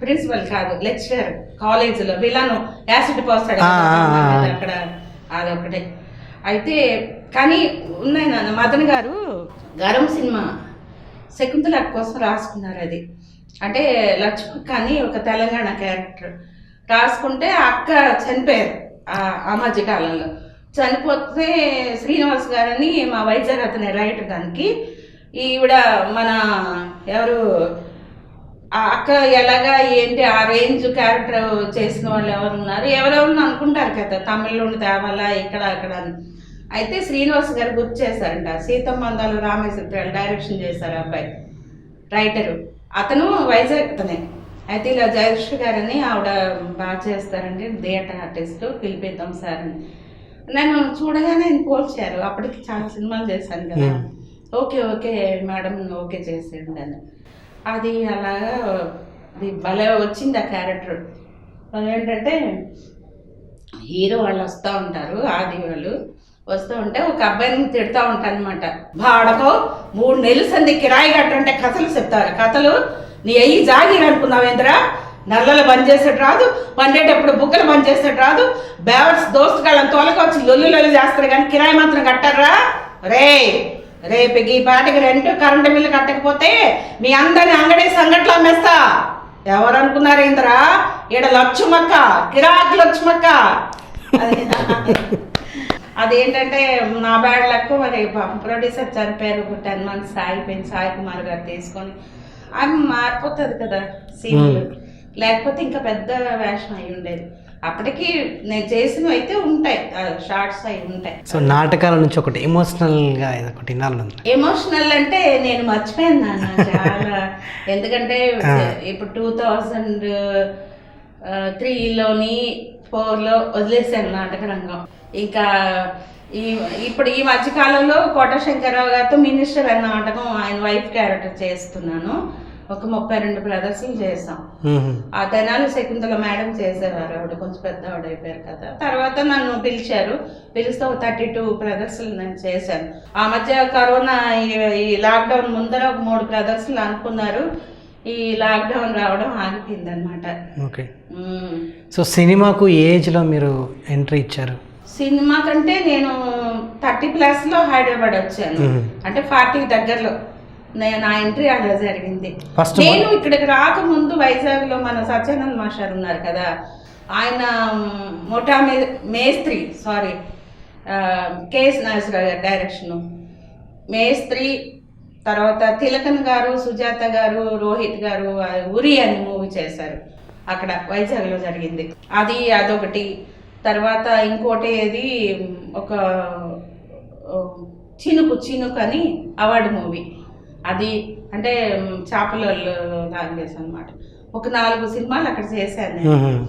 ప్రిన్సిపల్ కాదు, లెక్చరర్ కాలేజీలో విలను యాసిడ్ పోస్తాడు అక్కడ, అదొకటే. అయితే కానీ ఉన్నాయి నాన్న. మదన్ గారు గరం సినిమా శకుంతల కోసం రాసుకున్నారు. అది అంటే లక్ష్మక్క అని ఒక తెలంగాణ క్యారెక్టర్ రాసుకుంటే అక్క చనిపోయారు ఆ మధ్యకాలంలో. చనిపోతే శ్రీనివాస్ గారని మా వైజాగ్ అతని రైటర్ దానికి ఈవిడ మన ఎవరు ఆ అక్క ఎలాగా ఏంటి ఆ రేంజ్ క్యారెక్టర్ చేసిన వాళ్ళు ఎవరు ఉన్నారు, ఎవరెవరు అనుకుంటారు కదా తమిళ తేవాలా ఇక్కడ అక్కడ అని. అయితే శ్రీనివాస్ గారు గుర్తు చేశారంట. సీతమ్మందాలు రామేశ్వర డైరెక్షన్ చేశారు అబ్బాయి రైటరు, అతను వైజాగ్ అతనే. అయితే ఇలా జయశ్రీ గారని ఆవిడ బాగా చేస్తారండి, థియేటర్ ఆర్టిస్ట్, పిలిపిద్దాం సార్ అని. నేను చూడగానే ఆయన పోల్చారు. అప్పటికి చాలా సినిమాలు చేశాను కదా. ఓకే ఓకే మేడం ఓకే చేసేయండి అని. అది అలాగా అది భలే వచ్చింది ఆ క్యారెక్టర్. అదేంటంటే హీరో వాళ్ళు వస్తూ ఉంటారు, ఆది వాళ్ళు వస్తూ ఉంటే ఒక అబ్బాయిని తిడుతూ ఉంటాను అనమాట. బాడకో 3 నెలలు సంది కిరాయి కట్టంటే కథలు చెప్తారు. కథలు నీ అయ్యి జాగీరు అనుకున్నావేంద్రా, నల్లలు బంద్ చేసేట రాదు, వండేటప్పుడు బుక్కలు బంద్ చేసేట రాదు, బేవర్స్ దోస్తుగాళ్ళని తోలకొచ్చి లొల్లు చేస్తారు కానీ కిరాయి మాత్రం కట్టారా రేపు ఈ పాటికి రెంట్ కరెంటు బిల్లు కట్టకపోతే మీ అందరిని అంగడి సంగట్లో అమ్మేస్తా. ఎవరు అనుకున్నారు ఇంద్రా, ఈడ లక్ష్మక్క కిరాకు లక్ష్మక్క. అదేంటంటే నా బ్యాడ్ లక్. మరి ప్రొడ్యూసర్ చనిపోయారు, 10 months ఆగిపోయింది. సాయి కుమార్ గారు తీసుకొని ఆమె మారిపోతుంది కదా సీన్, లేకపోతే ఇంకా పెద్ద వేషం అయి ఉండేది. అప్పటికి నేను చేసినవి అయితే ఉంటాయి, షార్ట్స్ అయి ఉంటాయి. సో నాటకాల నుంచి ఒకటి ఎమోషనల్గా ఒకటి ఎమోషనల్ అంటే నేను మర్చిపోయాను నాన్న చాలా. ఎందుకంటే ఇప్పుడు 2003లోని 4లో వదిలేసాను నాటక రంగం. ఇంకా ఇప్పుడు ఈ మధ్యకాలంలో కోట శంకరరావు గారితో మినిస్టర్ అన్న నాటకం ఆయన వైఫ్ క్యారెక్టర్ చేస్తున్నాను. ఒక 32 ప్రదర్శనలు చేసాం. ఆ తెనాలి శకుంతల మేడం చేసేవారు, ఆవిడ కొంచెం పెద్ద ఆవిడ అయిపోయారు కదా. తర్వాత నన్ను పిలిచారు, పిలిస్తే 32 ప్రదర్శనలు నేను చేశాను. ఆ మధ్య కరోనా ఈ లాక్డౌన్ ముందర ఒక 3 ప్రదర్శనలు అనుకున్నారు. ఈ లాక్డౌన్ రావడం ఆగిపోయింది అనమాట. ఓకే. సో సినిమాకు ఏజ్లో మీరు ఎంట్రీ ఇచ్చారు? సినిమా కంటే నేను 30+ హైదరాబాద్ వచ్చాను, అంటే 40 దగ్గరలో నా ఎంట్రీ అలా జరిగింది. నేను ఇక్కడికి రాకముందు వైజాగ్లో మన సత్యానంద్ మాస్టర్ ఉన్నారు కదా, ఆయన మొఠా మేస్త్రి కేఎస్ నాగేశ్వరరావు గారి డైరెక్షను మేస్త్రి. తర్వాత తిలకన్ గారు, సుజాత గారు, రోహిత్ గారు ఉరి అని మూవీ చేశారు, అక్కడ వైజాగ్లో జరిగింది. అదొకటి. తర్వాత ఇంకోటి ఏది ఒక చినుకు అని అవార్డు మూవీ, అది అంటే చేపల లాంగ్వేజ్ అనమాట. ఒక 4 సినిమాలు అక్కడ చేశాను నేను.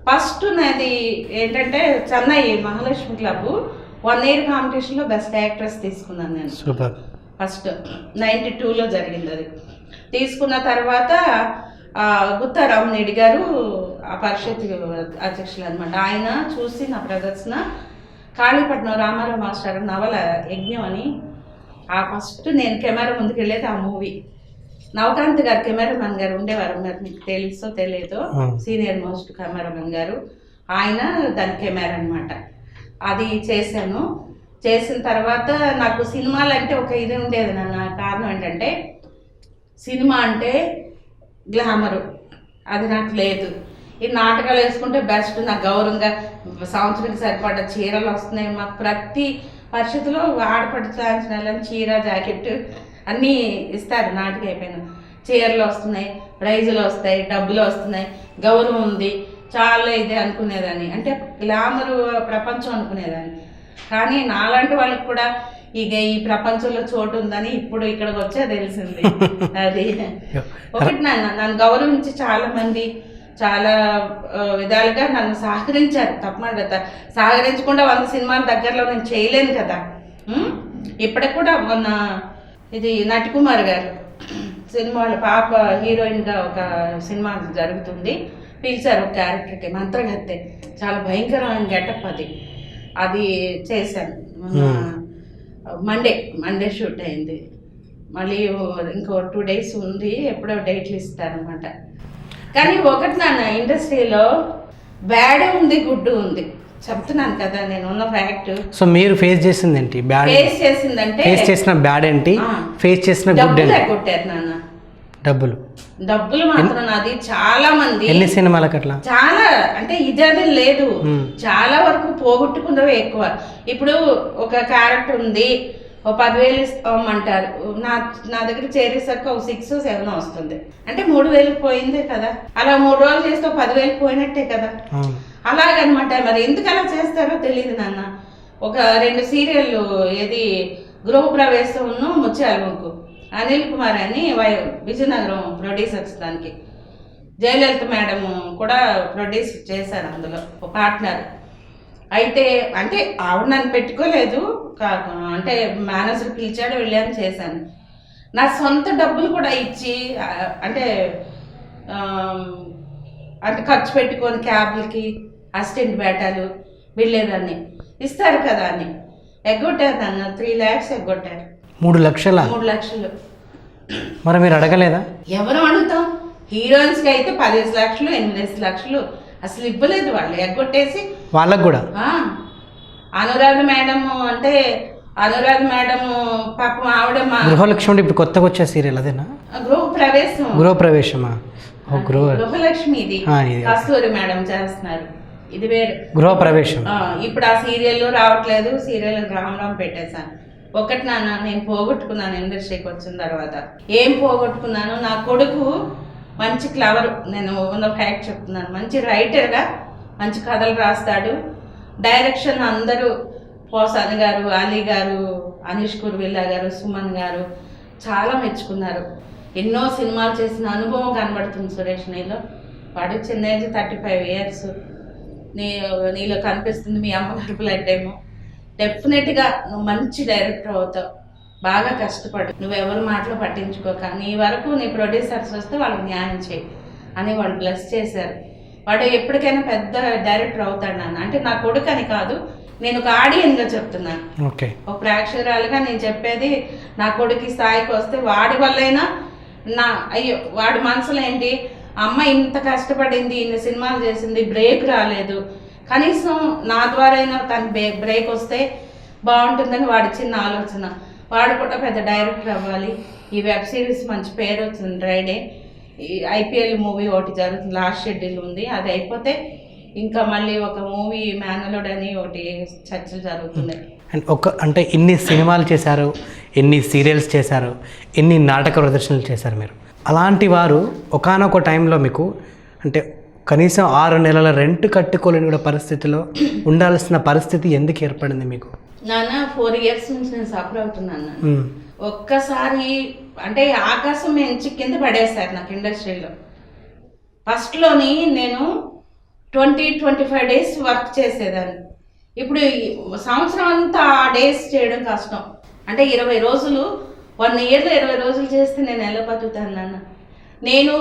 ఫస్ట్ నాది ఏంటంటే చెన్నై మహాలక్ష్మి క్లబ్ 1 year కాంపిటీషన్లో బెస్ట్ యాక్ట్రెస్ తీసుకున్నాను నేను. ఫస్ట్ 92లో జరిగింది అది. తీసుకున్న తర్వాత గుత్తారామరెడ్డి గారు ఆ పరిషత్ అధ్యక్షులు అనమాట, ఆయన చూసి నా ప్రదర్శన కాళీపట్నం రామారావు మాస్టర్ నవల యజ్ఞం అని ఫస్ట్ నేను కెమెరా ముందుకు వెళ్ళేది ఆ మూవీ. నవకాంత్ గారు కెమెరామెన్ గారు ఉండేవారు, మరి మీకు తెలుసో తెలియదో, సీనియర్ మోస్ట్ కెమెరామెన్ గారు, ఆయన దాని కెమెరా అనమాట. అది చేశాను. చేసిన తర్వాత నాకు సినిమాలు అంటే ఒక ఇది ఉండేది నాన్న. కారణం ఏంటంటే సినిమా అంటే గ్లామరు, అది నాకు లేదు. ఈ నాటకాలు వేసుకుంటే బెస్ట్, నాకు గౌరవంగా సంవత్సరానికి సరిపడ్డ చీరలు వస్తున్నాయి. మాకు ప్రతి పరిస్థితిలో ఆడపడుచాల్సిన చీర జాకెట్ అన్నీ ఇస్తారు. నాటకం అయిపోయిన చీరలు వస్తున్నాయి, ప్రైజులు వస్తాయి, డబ్బులు వస్తున్నాయి, గౌరవం ఉంది, చాలా ఇదే అనుకునేదాన్ని. అంటే గ్లామరు ప్రపంచం అనుకునేదాన్ని. కానీ నాలాంటి వాళ్ళకి కూడా ఇక ఈ ప్రపంచంలో చోటు ఉందని ఇప్పుడు ఇక్కడికి వచ్చే తెలిసింది. అది ఒకటి నన్ను గౌరవించి చాలా మంది చాలా విధాలుగా నన్ను సహకరించారు. తప్పకుండా సహకరించకుండా 100 సినిమాల దగ్గరలో నేను చేయలేను కదా. ఇప్పటికి కూడా మొన్న ఇది నటికుమార్ గారు సినిమా వాళ్ళ పాప హీరోయిన్గా ఒక సినిమా జరుగుతుంది, పిలిచారు ఒక క్యారెక్టర్కి, మంత్రగత్తె. చాలా భయంకరమైన గెటప్ అది చేశాను. మండే షూట్ అయింది. మళ్ళీ ఇంకో 2 days ఉంది, ఎప్పుడో డేట్లు ఇస్తారనమాట. కానీ ఒకటి నాన్న, ఇండస్ట్రీలో బ్యాడ్ ఉంది, గుడ్ ఉంది. చెప్తున్నాను కదా నేను ఉన్న ఫ్యాక్ట్. సో మీరు ఫేస్ చేసింది ఏంటి? బ్యాడ్ ఫేస్ చేసిందంటే ఫేస్ చేసిన బ్యాడ్ ఏంటి, ఫేస్ చేసిన గుడ్ డబ్బులు ఏంటి? ఎగ్గొట్టారు నాన్న. డబ్బులు మాత్రం నాది చాలా మంది ఎన్ని సినిమాలకు అట్లా చాలా అంటే ఇదే లేదు, చాలా వరకు పోగొట్టుకున్నవే ఎక్కువ. ఇప్పుడు ఒక క్యారెక్టర్ ఉంది, ఓ 10,000 ఇస్తామంటారు, నా దగ్గర చేరేసరికి ఒక 6-7 వస్తుంది, అంటే 3,000 పోయిందే కదా. అలా 3 రోజులు చేస్తే 10,000 పోయినట్టే కదా. అలాగనమాట. మరి ఎందుకు అలా చేస్తారో తెలియదు నాన్న. ఒక 2 సీరియళ్ళు, ఏది గృహప్రవేశం, ముత్యాల ముగ్గు, అనిల్ కుమార్ అని విజయనగరం ప్రొడ్యూసర్స్, దానికి జయలలిత మేడం కూడా ప్రొడ్యూస్ చేశారు, అందులో ఒక పార్ట్నర్. అయితే అంటే ఆవిడ నన్ను పెట్టుకోలేదు, అంటే మేనేజర్ పిలిచాడు, వెళ్ళాను, చేశాను. నా సొంత డబ్బులు కూడా ఇచ్చి అంటే అంటే ఖర్చు పెట్టుకొని క్యాబ్లకి, అసిస్టెంట్ బేటాలు వెళ్ళేదాన్ని, ఇస్తారు కదా అని ఎగ్గొట్టారు నన్ను. 3 lakhs ఎగ్గొట్టారు. 3 లక్షల? 3 లక్షలు. మరి మీరు అడగలేదా? ఎవరు అడుగుతాం? హీరోయిన్స్కి అయితే 10 లక్షలు 8 లక్షలు అసలు ఇవ్వలేదు, వాళ్ళు ఎగ్గొట్టేసి వాళ్ళకు కూడా. అనురాధ మేడం అంటే అనురాధ మేడం పాపం ఆవిడ గృహలక్ష్మి అంటే ఇప్పుడు కొత్తగా వచ్చే సీరియల్ అదేనా? గృహప్రవేశమా? గృహలక్ష్మి ఇది కస్తూరి మేడం చేస్తున్నారు, ఇది వేరే గృహప్రవేశం. ఇప్పుడు ఆ సీరియల్ రావట్లేదు, సీరియల్ రామ్ పెట్టేశాను. ఒకటి నాన్న, నేను పోగొట్టుకున్నాను ఇండస్ట్రీకి వచ్చిన తర్వాత. ఏం పోగొట్టుకున్నాను? నా కొడుకు మంచి క్లవర్, నేను ఉన్న ఫ్యాక్ట్ చెప్తున్నాను, మంచి రైటర్గా మంచి కథలు రాస్తాడు. డైరెక్షన్ అందరూ పోసాని గారు, అలీ గారు, అనీష్ కుర్విల్లా గారు, సుమన్ గారు చాలా మెచ్చుకున్నారు. ఎన్నో సినిమాలు చేసిన అనుభవం కనబడుతుంది సురేష్ నీలో. వాడు చిన్న ఏజ్ 35 years. నీలో కనిపిస్తుంది మీ అమ్మ గడుపులు అంటేమో. డెఫినెట్గా నువ్వు మంచి డైరెక్టర్ అవుతావు, బాగా కష్టపడు, నువ్వెవరి మాటలు పట్టించుకోక, నీ వరకు నీ ప్రొడ్యూసర్స్ వస్తే వాళ్ళకి న్యాయం చేయి అని వాళ్ళు బ్లెస్ చేశారు. వాడు ఎప్పటికైనా పెద్ద డైరెక్టర్ అవుతాడు నాన్న. అంటే నా కొడుకు అని కాదు, నేను ఒక ఆడియన్గా చెప్తున్నాను, ఒక ప్రేక్షకురాలుగా నేను చెప్పేది. నా కొడుకు స్థాయికి వస్తే వాడి వల్లైనా అయ్యో వాడి మనసులో ఏంటి, అమ్మ ఇంత కష్టపడింది, ఇన్ని సినిమాలు చేసింది, బ్రేక్ రాలేదు, కనీసం నా ద్వారా అయినా తను బ్రేక్ వస్తే బాగుంటుందని వాడి చిన్న ఆలోచన. వాడు కూడా పెద్ద డైరెక్టర్ అవ్వాలి. ఈ వెబ్ సిరీస్ మంచి పేరు వచ్చింది, డ్రైడే. ఈ IPL మూవీ ఒకటి జరుగుతుంది, లాస్ట్ షెడ్యూల్ ఉంది, అది అయిపోతే ఇంకా మళ్ళీ ఒక మూవీ మేనలుడ్ అని ఒకటి చర్చలు జరుగుతున్నాయి. అంటే ఇన్ని సినిమాలు చేశారు, ఎన్ని సీరియల్స్ చేశారు, ఎన్ని నాటక ప్రదర్శనలు చేశారు మీరు. అలాంటి వారు ఒకానొక టైంలో మీకు అంటే కనీసం 6 నెలల రెంట్ కట్టుకోలేని కూడా పరిస్థితిలో ఉండాల్సిన పరిస్థితి ఎందుకు ఏర్పడింది మీకు? నాన్న 4 years నుంచి నేను సఫర్ అవుతున్నాను. ఒక్కసారి అంటే ఆకాశం నుంచి కింద పడేశారు నాకు ఇండస్ట్రీలో. ఫస్ట్లోని నేను 20-25 days వర్క్ చేసేదాన్ని. ఇప్పుడు సంవత్సరం అంతా ఆ డేస్ చేయడం కష్టం. అంటే 20 రోజులు, 1 yearలో 20 రోజులు చేస్తే నేను ఎలా బతుకుతాను నాన్న? నేను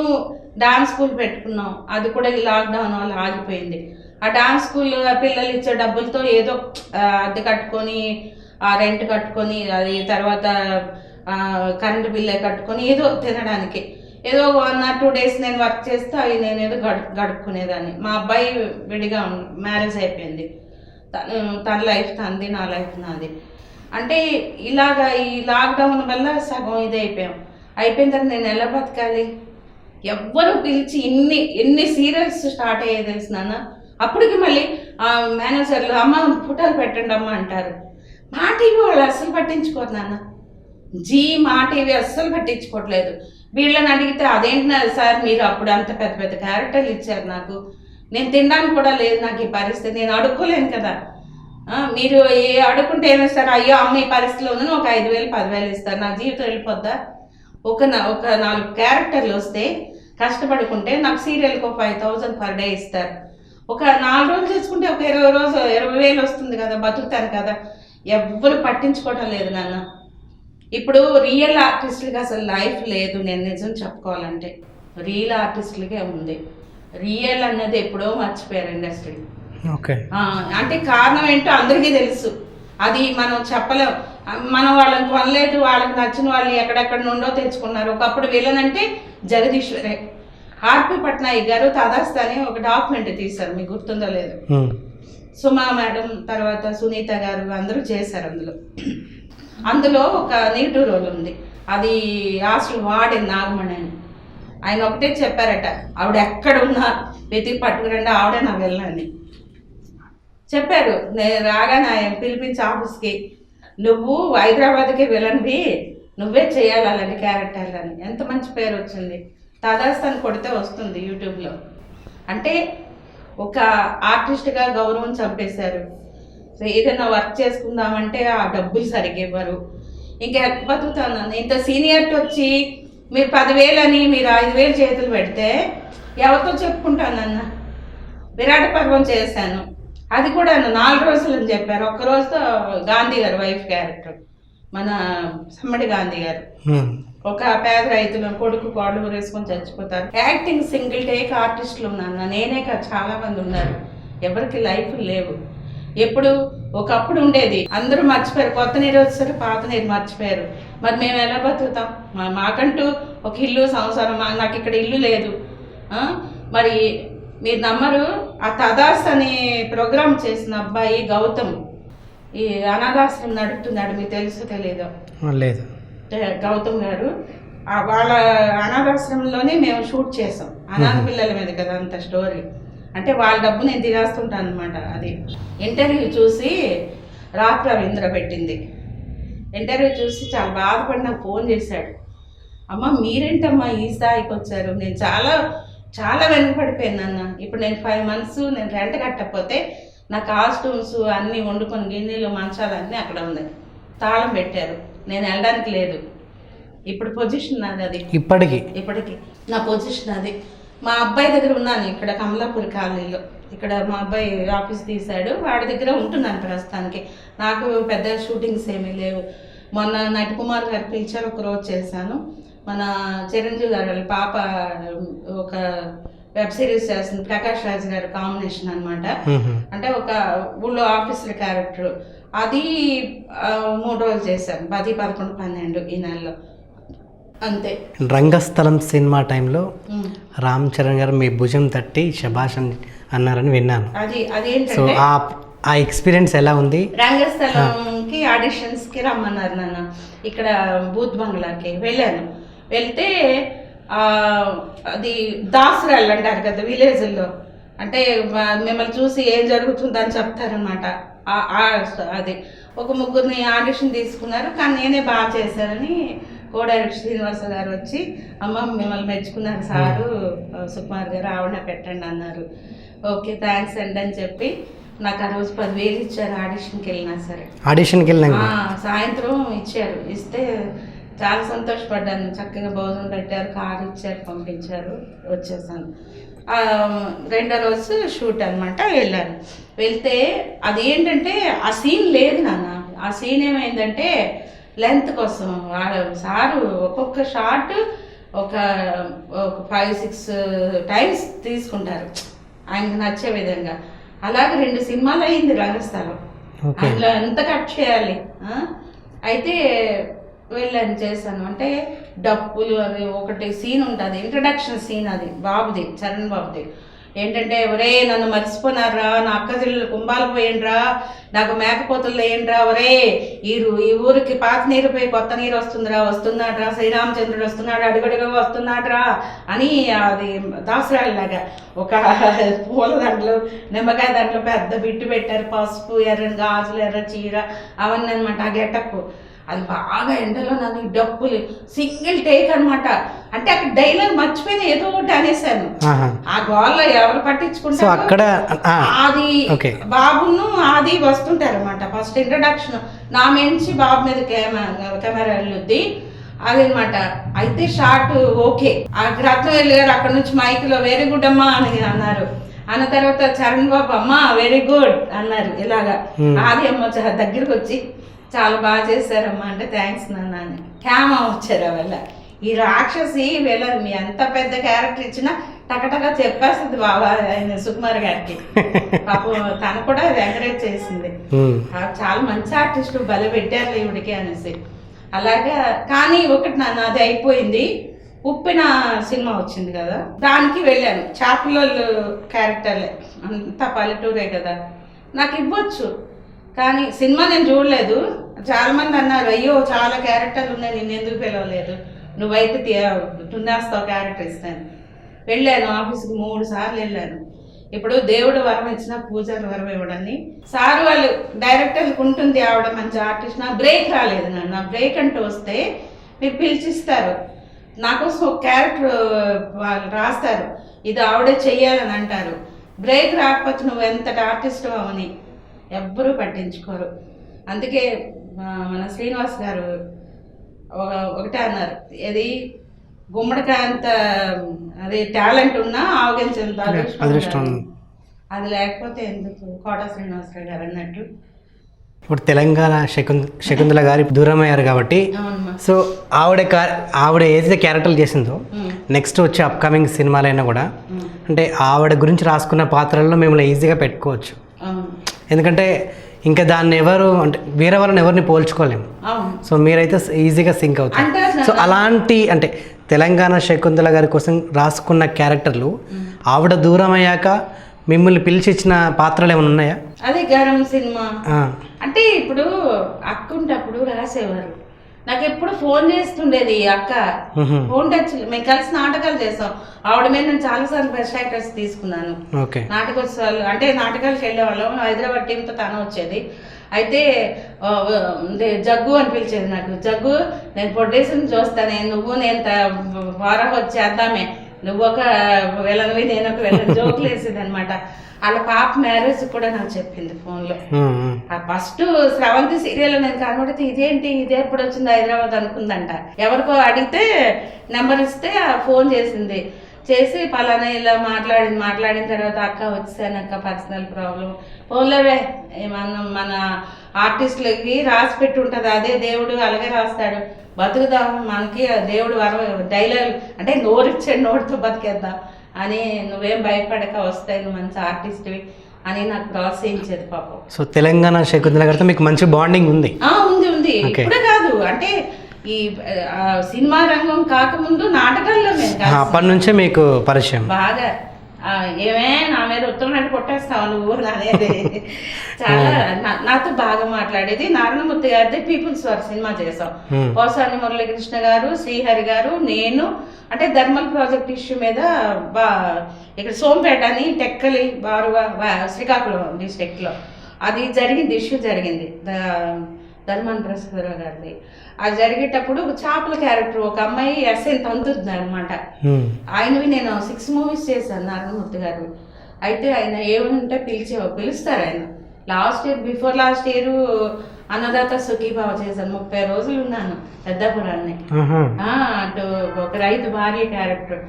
డాన్స్ స్కూల్ పెట్టుకున్నాం, అది కూడా లాక్డౌన్ వల్ల ఆగిపోయింది. ఆ డాన్స్ స్కూల్ పిల్లలు ఇచ్చే డబ్బులతో ఏదో అద్దె కట్టుకొని, ఆ రెంట్ కట్టుకొని, అది తర్వాత కరెంటు బిల్లే కట్టుకొని ఏదో తినడానికి ఏదో 1 or 2 days నేను వర్క్ చేస్తే అవి నేను ఏదో గడుపుకునేదాన్ని. మా అబ్బాయి విడిగా మ్యారేజ్ అయిపోయింది, తన లైఫ్ తనది, నా లైఫ్ నాది. అంటే ఇలాగా ఈ లాక్డౌన్ వల్ల సగం ఇది అయిపోయిన తర్వాత నేను ఎలా బతకాలి? ఎవ్వరు పిలిచి ఎన్ని సీరియల్స్ స్టార్ట్ అయ్యేది తెలిసినాన్న. అప్పటికి మళ్ళీ మేనేజర్లు అమ్మ ఫోటోలు పెట్టండి అమ్మ అంటారు. మా టీవీ వాళ్ళు అస్సలు పట్టించుకోరు నాన్న. మా టీవీ అస్సలు పట్టించుకోవట్లేదు. వీళ్ళని అడిగితే అదేంటి సార్ మీరు అప్పుడు అంత పెద్ద పెద్ద క్యారెక్టర్లు ఇచ్చారు, నాకు నేను తినడానికి కూడా లేదు, నాకు ఈ పరిస్థితి, నేను అడుక్కోలేను కదా. మీరు అడుక్కుంటే ఏమిస్తారు? అయ్యో అమ్మ ఈ పరిస్థితిలో ఉందని ఒక 5,000-10,000 ఇస్తారు, నా జీవితం వెళ్ళిపోద్దా? ఒక 4 క్యారెక్టర్లు వస్తే కష్టపడుకుంటే నాకు సీరియల్కి 5,000 per day ఇస్తారు. ఒక 4 రోజులు చేసుకుంటే ఒక 20,000 వస్తుంది కదా, బతుకుతాను కదా. ఎవ్వరు పట్టించుకోవటం లేదు నాన్న. ఇప్పుడు రియల్ ఆర్టిస్టులకి అసలు లైఫ్ లేదు. నేను నిజం చెప్పుకోవాలంటే రియల్ ఆర్టిస్టులకే ఉంది. రియల్ అన్నది ఎప్పుడో మర్చిపోయారు ఇండస్ట్రీ. అంటే కారణం ఏంటో అందరికీ తెలుసు, అది మనం చెప్పలేం. మనం వాళ్ళని కొనలేదు, వాళ్ళకి నచ్చిన వాళ్ళని ఎక్కడెక్కడ నుండో తెచ్చుకున్నారు. ఒకప్పుడు విలనంటే జగదీశ్వరే. ఆర్పి పట్నాయక్ గారు తదాస్తు అని ఒక డాక్యుమెంటరీ తీశారు, మీకు గుర్తుందో లేదు. సుమా మేడం, తర్వాత సునీత గారు అందరూ చేశారు అందులో ఒక నెగిటివ్ రోల్ ఉంది. అది హాస్టల్ వార్డెన్ నాగమణి అని. ఆయన ఒకటే చెప్పారట, ఆవిడ ఎక్కడ ఉన్నా వెతికి పట్టుకురండి, ఆవిడే నా వెళ్ళని చెప్పారు. నేను రాగానే ఆయన పిలిపించి ఆఫీస్కి, నువ్వు హైదరాబాద్కి వెళ్ళనివి, నువ్వే చేయాలి అలాంటి క్యారెక్టర్లని. ఎంత మంచి పేరు వచ్చింది. తాదాస్తాన్ని కొడితే వస్తుంది యూట్యూబ్లో. అంటే ఒక ఆర్టిస్ట్గా గౌరవం చంపేశారు. సో ఏదైనా వర్క్ చేసుకుందామంటే ఆ డబ్బులు సరిగ్గా ఇవ్వరు. ఇంకా బతుకుతాను. ఇంత సీనియర్టీ వచ్చి మీరు 10,000 అని మీరు 5,000 చేతులు పెడితే ఎవరితో చెప్పుకుంటానన్న. విరాట పర్వం చేశాను, అది కూడా 4 రోజులు అని చెప్పారు. ఒక్క రోజుతో గాంధీ గారు వైఫ్ క్యారెక్టర్, మన సమ్మడి గాంధీ గారు, ఒక పేద రైతులు కొడుకు కోడలు వేసుకొని చచ్చిపోతారు. యాక్టింగ్ సింగిల్ టేక్ ఆర్టిస్టులు ఉన్నాను, నేనే కాదు చాలా మంది ఉన్నారు. ఎవరికి లైఫ్ లేవు. ఎప్పుడు ఒకప్పుడు ఉండేది, అందరూ మర్చిపోయారు. కొత్త నీరు వచ్చారు, పాత నీరు మర్చిపోయారు. మరి మేము ఎలా బతుకుతాం? మాకంటూ ఒక ఇల్లు సంసారం, నాకు ఇక్కడ ఇల్లు లేదు. మరి మీరు నమ్మరు, ఆ తదాస్ అనే ప్రోగ్రామ్ చేసిన అబ్బాయి గౌతమ్ ఈ అనాథాశ్రమం నడుపుతున్నాడు, మీకు తెలుసో తెలీదో? లేదు. గౌతమ్ గారు వాళ్ళ అనాథాశ్రమంలోనే మేము షూట్ చేసాం. అనాథ పిల్లల మీద కదా అంత స్టోరీ. అంటే వాళ్ళ డబ్బు నేను తినేస్తుంటాను అనమాట. అది ఇంటర్వ్యూ చూసి రాక్ రవీంద్ర పెట్టింది. ఇంటర్వ్యూ చూసి చాలా బాధపడి నాకు ఫోన్ చేశాడు, అమ్మ మీరేంటమ్మా ఈ స్థాయికి వచ్చారు? నేను చాలా చాలా వెనుకపడిపోయాను అన్న. ఇప్పుడు నేను 5 months నేను రెంట్ కట్టకపోతే నా కాస్ట్యూమ్స్ అన్నీ వండుకొని గిన్నెలు మంచాలు అన్నీ అక్కడ ఉన్నాయి, తాళం పెట్టారు, నేను వెళ్ళడానికి లేదు. ఇప్పుడు పొజిషన్ నాది అది. ఇప్పటికి నా పొజిషన్ అది. మా అబ్బాయి దగ్గర ఉన్నాను ఇక్కడ కమలాపూర్ కాలనీలో. ఇక్కడ మా అబ్బాయి ఆఫీస్ తీశాడు, వాడి దగ్గర ఉంటున్నాను ప్రస్తుతానికి. నాకు పెద్ద షూటింగ్స్ ఏమీ లేవు. మొన్న నటికుమార్ గారు పిలిచారు, ఒక రోజు చేశాను. మన చిరంజీవి గారు వాళ్ళ పాప ఒక వెబ్ సిరీస్ చేస్తుంది, ప్రకాష్ రాజ్ గారు కాంబినేషన్ అనమాట. అంటే ఒక ఊళ్ళో ఆఫీసర్ క్యారెక్టర్, అది 3 రోజులు చేశాను. 10, 11, 12 ఈ నెలలో అంతే. రంగస్థలం సినిమా టైంలో రామ్ చరణ్ గారు మీ భుజం తట్టి శభాష్ అన్నారని విన్నాను. సో ఆ ఎక్స్పీరియన్స్ ఎలా ఉంది? రంగస్థలంకి ఆడిషన్స్కి రమ్మన్నారు నన్ను. ఇక్కడ బూత్ బంగ్లాకి వెళ్ళాను. వెళ్తే అది దాసరాళ్ళు అంటారు కదా విలేజ్లో, అంటే మిమ్మల్ని చూసి ఏం జరుగుతుందని చెప్తారనమాట. అది ఒక 3 ఆడిషన్ తీసుకున్నారు, కానీ నేనే బాగా చేశానని కోడైరెక్టర్ శ్రీనివాస గారు వచ్చి, అమ్మ మిమ్మల్ని మెచ్చుకున్నారు సారు సుకుమార్ గారు, ఆవిడ పెట్టండి అన్నారు. ఓకే థ్యాంక్స్ అండి అని చెప్పి నాకు ఆ రోజు 10,000 ఇచ్చారు. ఆడిషన్కి వెళ్ళినా సరే, సాయంత్రం ఇచ్చారు. ఇస్తే చాలా సంతోషపడ్డాను. చక్కగా భోజనం పెట్టారు, కారు ఇచ్చారు, పంపించారు, వచ్చేసాను. 2వ రోజు షూట్ అనమాట. వెళ్ళాను. వెళ్తే అది ఏంటంటే ఆ సీన్ లేదు నాన్న. ఆ సీన్ ఏమైందంటే లెంత్ కోసం సారు ఒక్కొక్క షాట్ ఒక 5-6 times తీసుకుంటారు ఆయనకు నచ్చే విధంగా. అలాగే 2 సినిమాలు అయింది రంగస్థలం. అందులో ఎంత కట్ చేయాలి. అయితే వెళ్ళాను, చేశాను. అంటే డప్పులు అవి ఒకటి సీన్ ఉంటుంది, ఇంట్రడక్షన్ సీన్, అది బాబుది, చరణ్ బాబుది. ఏంటంటే ఒరే నన్ను మర్చిపోనారా, నా అక్క చెల్లెలు కుంభాలు పోయిండ్రా, నాకు మేకపోతులు వేయండిరా, ఒరే ఈ ఊరికి పాత నీరు పోయి కొత్త నీరు వస్తున్నాడ్రా, శ్రీరామచంద్రుడు వస్తున్నాడు, అడుగడుగా వస్తున్నాడ్రా అని అది దాసరాళ్ళలాగా ఒక పూల దాంట్లో నిమ్మకాయ దాంట్లో పెద్ద బిట్టు పెట్టారు, పసుపు, ఎర్ర గాజులు, ఎర్ర చీర అవన్నీ అనమాట. ఆ గెటప్ అది బాగా ఎండలో నన్ను డప్పులు సింగిల్ టేక్ అనమాట. అంటే అక్కడ డైలాగ్ మర్చిపోయిన ఏదో ఒకటి అనేసాను. ఆ గోల్లో ఎవరు పట్టించుకుంటారు. అది బాబును అది వస్తుంటారు అనమాట. ఫస్ట్ ఇంట్రడక్షన్ నా మంచి బాబు మీద కెమెరా వెళ్ళొద్ది అదనమాట. అయితే షార్ట్ ఓకే. ఆ రత్నవేలు గారు అక్కడ నుంచి మైక్లో వెరీ గుడ్ అమ్మా అని అన్నారు. అన్న తర్వాత చరణ్ బాబు అమ్మ వెరీ గుడ్ అన్నారు. ఇలాగా ఆది అమ్మ దగ్గరకు వచ్చి చాలా బాగా చేశారమ్మా అంటే థ్యాంక్స్ నాన్న అని హ్యామ వచ్చారు. వల్ల ఈ రాక్షసి వెళ్ళరు, మీ ఎంత పెద్ద క్యారెక్టర్ ఇచ్చినా టకటగా చెప్పేస్తుంది బాబా ఆయన సుకుమార్ గారికి. పాపం తను కూడా ఎంకరేజ్ చేసింది, చాలా మంచి ఆర్టిస్ట్ బలి పెట్టారు ఈవిడికి అనేసి. అలాగా కానీ ఒకటి నాన్న అది అయిపోయింది. ఉప్పిన సినిమా వచ్చింది కదా, దానికి వెళ్ళాను. చేపల క్యారెక్టర్లే, అంతా పల్లెటూరే కదా. నాకు ఇవ్వచ్చు. కానీ సినిమా నేను చూడలేదు. చాలామంది అన్నారు, అయ్యో చాలా క్యారెక్టర్లు ఉన్నాయి, నిన్ను ఎందుకు పిలవలేదు, నువ్వైతే తుందేస్తావు క్యారెక్టర్ ఇస్తాను. వెళ్ళాను ఆఫీస్కి 3 సార్లు వెళ్ళాను. ఇప్పుడు దేవుడు వరం ఇచ్చిన పూజారి వరం ఇవ్వడాన్ని సార్ వాళ్ళు డైరెక్టర్లకు ఉంటుంది, ఆవిడ మంచి ఆర్టిస్ట్. నా బ్రేక్ రాలేదు. నా బ్రేక్ అంటూ వస్తే మీరు పిలిచిస్తారు, నాకోసం ఒక క్యారెక్టర్ వాళ్ళు రాస్తారు, ఇది ఆవిడే చెయ్యాలని అంటారు. బ్రేక్ రాకపోతే నువ్వు ఎంతటి ఆర్టిస్ట్ అవని ఎవ్వరూ పట్టించుకోరు. అందుకే మన శ్రీనివాస్ గారు ఒకటే అన్నారు, ఏది గుమ్మడికాయ అంత అది టాలెంట్ ఉన్నా ఆవగించేంత అదృష్టం, అది లేకపోతే ఎందుకు, కోట శ్రీనివాసరావు గారు అన్నట్టు. ఇప్పుడు తెలంగాణ శకుంతల గారి దూరం అయ్యారు కాబట్టి, సో ఆవిడ ఏదైతే క్యారెక్టర్లు చేసిందో నెక్స్ట్ వచ్చే అప్కమింగ్ సినిమాలైనా కూడా అంటే ఆవిడ గురించి రాసుకున్న పాత్రల్లో మిమ్మల్ని ఈజీగా పెట్టుకోవచ్చు. ఎందుకంటే ఇంకా దాన్ని ఎవరు అంటే వేరే వాళ్ళని ఎవరిని పోల్చుకోలేము. సో మీరైతే ఈజీగా సింక్ అవుతారు. సో అలాంటి అంటే తెలంగాణ శకుంతల గారి కోసం రాసుకున్న క్యారెక్టర్లు ఆవిడ దూరం అయ్యాక మిమ్మల్ని పిలిచి ఇచ్చిన పాత్రలు ఏమైనా ఉన్నాయా? అదే గరం సినిమా అంటే ఇప్పుడు అక్క ఉంటప్పుడు రాసేవారు, నాకు ఎప్పుడు ఫోన్ చేస్తుండేది అక్క. ఫోన్ టచ్, మేము కలిసి నాటకాలు చేస్తాం. ఆవిడ మీద నేను చాలాసార్లు బెస్ట్ యాక్టర్స్ తీసుకున్నాను. నాటకోత్సవాలు అంటే నాటకాలకు వెళ్ళేవాళ్ళం. హైదరాబాద్ టీంతో తను వచ్చేది. అయితే జగ్గు అని పిలిచేది నాకు. జగ్గు, నేను ప్రొడ్యూసర్ని చూస్తానే, నువ్వు నేను వారం వచ్చేద్దామే, నువ్వు ఒక వెళ్ళనివి నేను ఒక వెళ్ళని జోకులు వేసేది అనమాట. వాళ్ళ పాప మ్యారేజ్ కూడా నాకు చెప్పింది ఫోన్లో. ఫస్ట్ స్రవంతి సీరియల్ నేను కనబడితే ఇదేంటి, ఇదే ఎప్పుడు వచ్చింది హైదరాబాద్ అనుకుందంట. ఎవరికో అడిగితే నెంబర్ ఇస్తే ఫోన్ చేసింది. చేసి పలానా ఇలా మాట్లాడిన తర్వాత అక్క వచ్చాను అక్క, పర్సనల్ ప్రాబ్లం, ఫోన్లోవే ఏమన్నా మన ఆర్టిస్టులకి రాసి పెట్టి ఉంటుంది, అదే దేవుడు అలాగే రాస్తాడు, బతుకుదాం, మనకి దేవుడు వరం డైలాగ్ అంటే నోరిచ్చాడు, నోటితో బతికేద్దాం అని, నువ్వేం భయపడక వస్తాయి, నువ్వు మంచి ఆర్టిస్ట్వి అని నాకు ప్రోత్సహించేది పాపం. సో తెలంగాణ శకుంతల గారితో మీకు మంచి బాండింగ్ ఉంది? ఉంది. ఇప్పుడే కాదు, అంటే ఈ సినిమా రంగం కాకముందు నాటకాల్లో అప్పటి నుంచే మీకు పరిచయం బాగా. ఏమే నా మీద ఉత్తమనాడు కొట్టేస్తావు నువ్వు అనేది చాలా నాతో బాగా మాట్లాడేది. నారాయణమూర్తి గారిది పీపుల్స్ వార్ సినిమా చేసాం. పోసాని మురళీకృష్ణ గారు, శ్రీహరి గారు, నేను. అంటే థర్మల్ ప్రాజెక్ట్ ఇష్యూ మీద ఇక్కడ సోంపేట అని టెక్కలి బారుగా శ్రీకాకుళం డిస్ట్రిక్ట్లో అది జరిగింది, ఇష్యూ జరిగింది ధర్మాన ప్రసాదరావు గారిది. అది జరిగేటప్పుడు చేపల క్యారెక్టర్ ఒక అమ్మాయి ఎస్ఐ తంతుంది అనమాట. ఆయనవి నేను 6 మూవీస్ చేశాను నారాయణమూర్తి గారు. అయితే ఆయన ఏమంటే పిలుస్తారు. ఆయన before last year Annadata Sukhibhava చేశాను. 30 రోజులు ఉన్నాను పెద్దాపురాన్ని. అటు ఒక రైతు భార్య క్యారెక్టర్.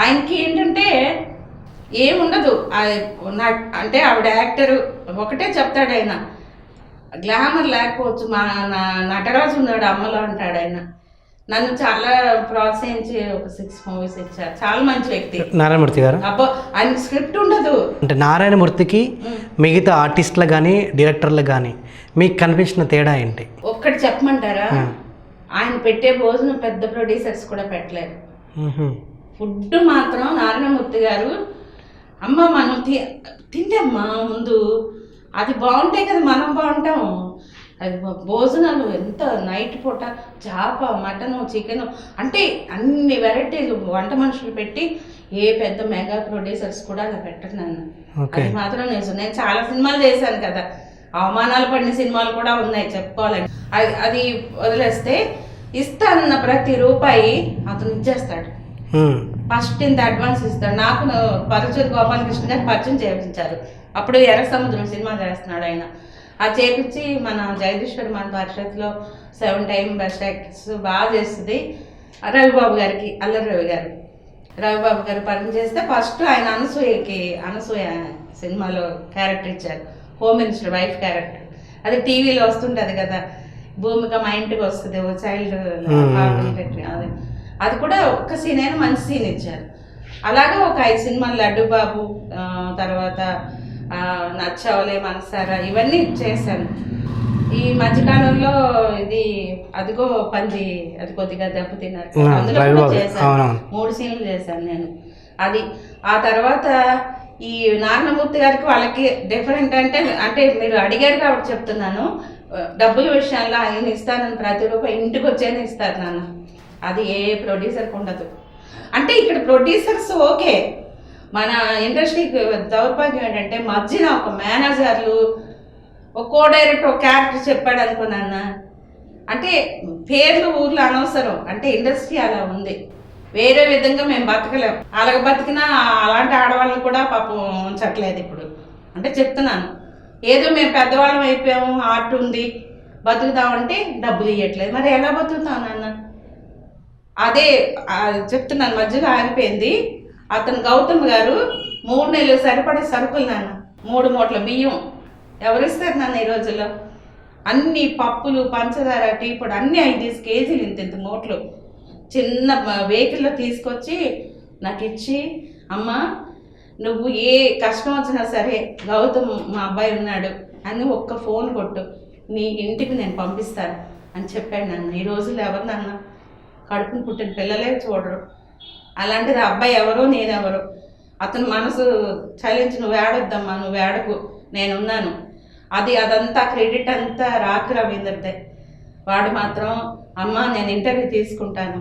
ఆయనకి ఏంటంటే ఏముండదు, అంటే ఆవిడ యాక్టర్ ఒకటే చెప్తాడు, ఆయన గ్లామర్ లేకపోవచ్చు, మా నటరాజు ఉన్నాడు అమ్మలో అంటాడు. ఆయన నన్ను చాలా ప్రోత్సహించి ఒక 6 మూవీస్ ఇచ్చారు. చాలా మంచి వ్యక్తి నారాయణమూర్తి గారు. అబ్బో, ఆయన స్క్రిప్ట్ ఉండదు. అంటే నారాయణమూర్తికి మిగతా ఆర్టిస్టులు కానీ డైరెక్టర్లు కానీ మీకు కనిపించిన తేడా ఏంటి? ఒక్కటి చెప్పమంటారా? ఆయన పెట్టే భోజనం పెద్ద ప్రొడ్యూసర్స్ కూడా పెట్టలేరు. ఫుడ్ మాత్రం నారాయణమూర్తి గారు, అమ్మ మనం తింటమ్మా ముందు, అది బాగుంటాయి కదా మనం బాగుంటాం. అది భోజనాలు ఎంత నైట్ పూట చేప, మటను, చికెను, అంటే అన్ని వెరైటీలు వంట మనుషులు పెట్టి ఏ పెద్ద మెగా ప్రొడ్యూసర్స్ కూడా అలా పెట్టరు నన్ను. అది మాత్రం నేను చాలా సినిమాలు చేశాను కదా, అవమానాలు పడిన సినిమాలు కూడా ఉన్నాయి చెప్పుకోవాలని. అది వదిలేస్తే ఇస్తానన్న ప్రతి రూపాయి అతను ఇచ్చేస్తాడు. ఫస్ట్ ఇంత అడ్వాన్స్ ఇస్తాడు. నాకు పరచూరు గోపాలకృష్ణ గారు పరిచయం చేయించారు. అప్పుడు ఎర్ర సముద్రం సినిమా చేస్తున్నాడు ఆయన. అది చేపించి మన జగదీశ్వరి మన పరిషత్లో 7 టైమ్ బెస్ట్ యాక్టర్స్ బాగా చేస్తుంది రవిబాబు గారికి, అల్లరి రవిబాబు గారు పరిచయం చేస్తే ఫస్ట్ ఆయన అనసూయ సినిమాలో క్యారెక్టర్ ఇచ్చారు, హోమ్ మినిస్టర్ వైఫ్ క్యారెక్టర్. అది టీవీలో వస్తుంటుంది కదా, భూమిక మా ఇంటికి వస్తుంది, ఓ చైల్డ్ అది కూడా ఒక్క సీన్ అయినా మంచి సీన్ ఇచ్చారు. అలాగే ఒక 5 సినిమాలు, లడ్డు బాబు, తర్వాత నచ్చవలే, మనసారా, ఇవన్నీ చేశాను. ఈ మధ్యకాలంలో ఇది అదిగో పంది, అది కొద్దిగా దెబ్బతిన్నారు, అందులో కూడా చేశాను. 3 సీన్లు చేశాను నేను. అది ఆ తర్వాత ఈ నారాయణమూర్తి గారికి వాళ్ళకి డిఫరెంట్ అంటే అంటే మీరు అడిగారు కాబట్టి చెప్తున్నాను. డబ్బుల విషయాల్లో ఆయన ఇస్తానని ప్రతి రూపాయి ఇంటికి వచ్చేనే ఇస్తారు నాన్న. అది ఏ ప్రొడ్యూసర్కి ఉండదు. అంటే ఇక్కడ ప్రొడ్యూసర్స్ ఓకే, మన ఇండస్ట్రీకి దౌర్భాగ్యం ఏంటంటే మధ్యన ఒక మేనేజర్లు ఒక్కో డైరెక్టర్ ఒక క్యారెక్టర్ చెప్పాడు అనుకున్నాన్న. అంటే పేర్లు ఊర్లు అనవసరం, అంటే ఇండస్ట్రీ అలా ఉంది. వేరే విధంగా మేము బతకలేం. అలాగ బతికినా అలాంటి ఆడవాళ్ళని కూడా పాపం ఉంచట్లేదు ఇప్పుడు. అంటే చెప్తున్నాను, ఏదో మేము పెద్దవాళ్ళం అయిపోయాము, ఆర్ట్ ఉంది బతుకుదామంటే డబ్బులు ఇవ్వట్లేదు. మరి ఎలా బతుకుతాం నాన్న? అదే చెప్తున్నాను, మధ్యలో ఆగిపోయింది. అతను గౌతమ్ గారు 3 నెలలు సరిపడే సరుకులు నాన్న, 3 మూటల బియ్యం ఎవరిస్తారు నాన్న ఈ రోజుల్లో? అన్ని పప్పులు, పంచదార, టీ పొడి అన్నీ 5 కేజీలు ఇంత మూటలు చిన్న వెహికల్లో తీసుకొచ్చి నాకు ఇచ్చి, అమ్మ నువ్వు ఏ కష్టం వచ్చినా సరే గౌతమ్ మా అబ్బాయి ఉన్నాడు అని ఒక్క ఫోన్ కొట్టు, నీ ఇంటికి నేను పంపిస్తాను అని చెప్పాడు నాన్న. ఈ రోజుల్లో ఎవరు నాన్న కడుపుని పుట్టిన పిల్లలే చూడరు. అలాంటిది అబ్బాయి ఎవరో నేనెవరో. అతను మనసు చలించి నువ్వు ఏడొద్దమ్మా, నువ్వు ఏడకు, నేనున్నాను. అదంతా క్రెడిట్ అంతా రాక్ రవీందర్దే. వాడు మాత్రం అమ్మ నేను ఇంటర్వ్యూ తీసుకుంటాను,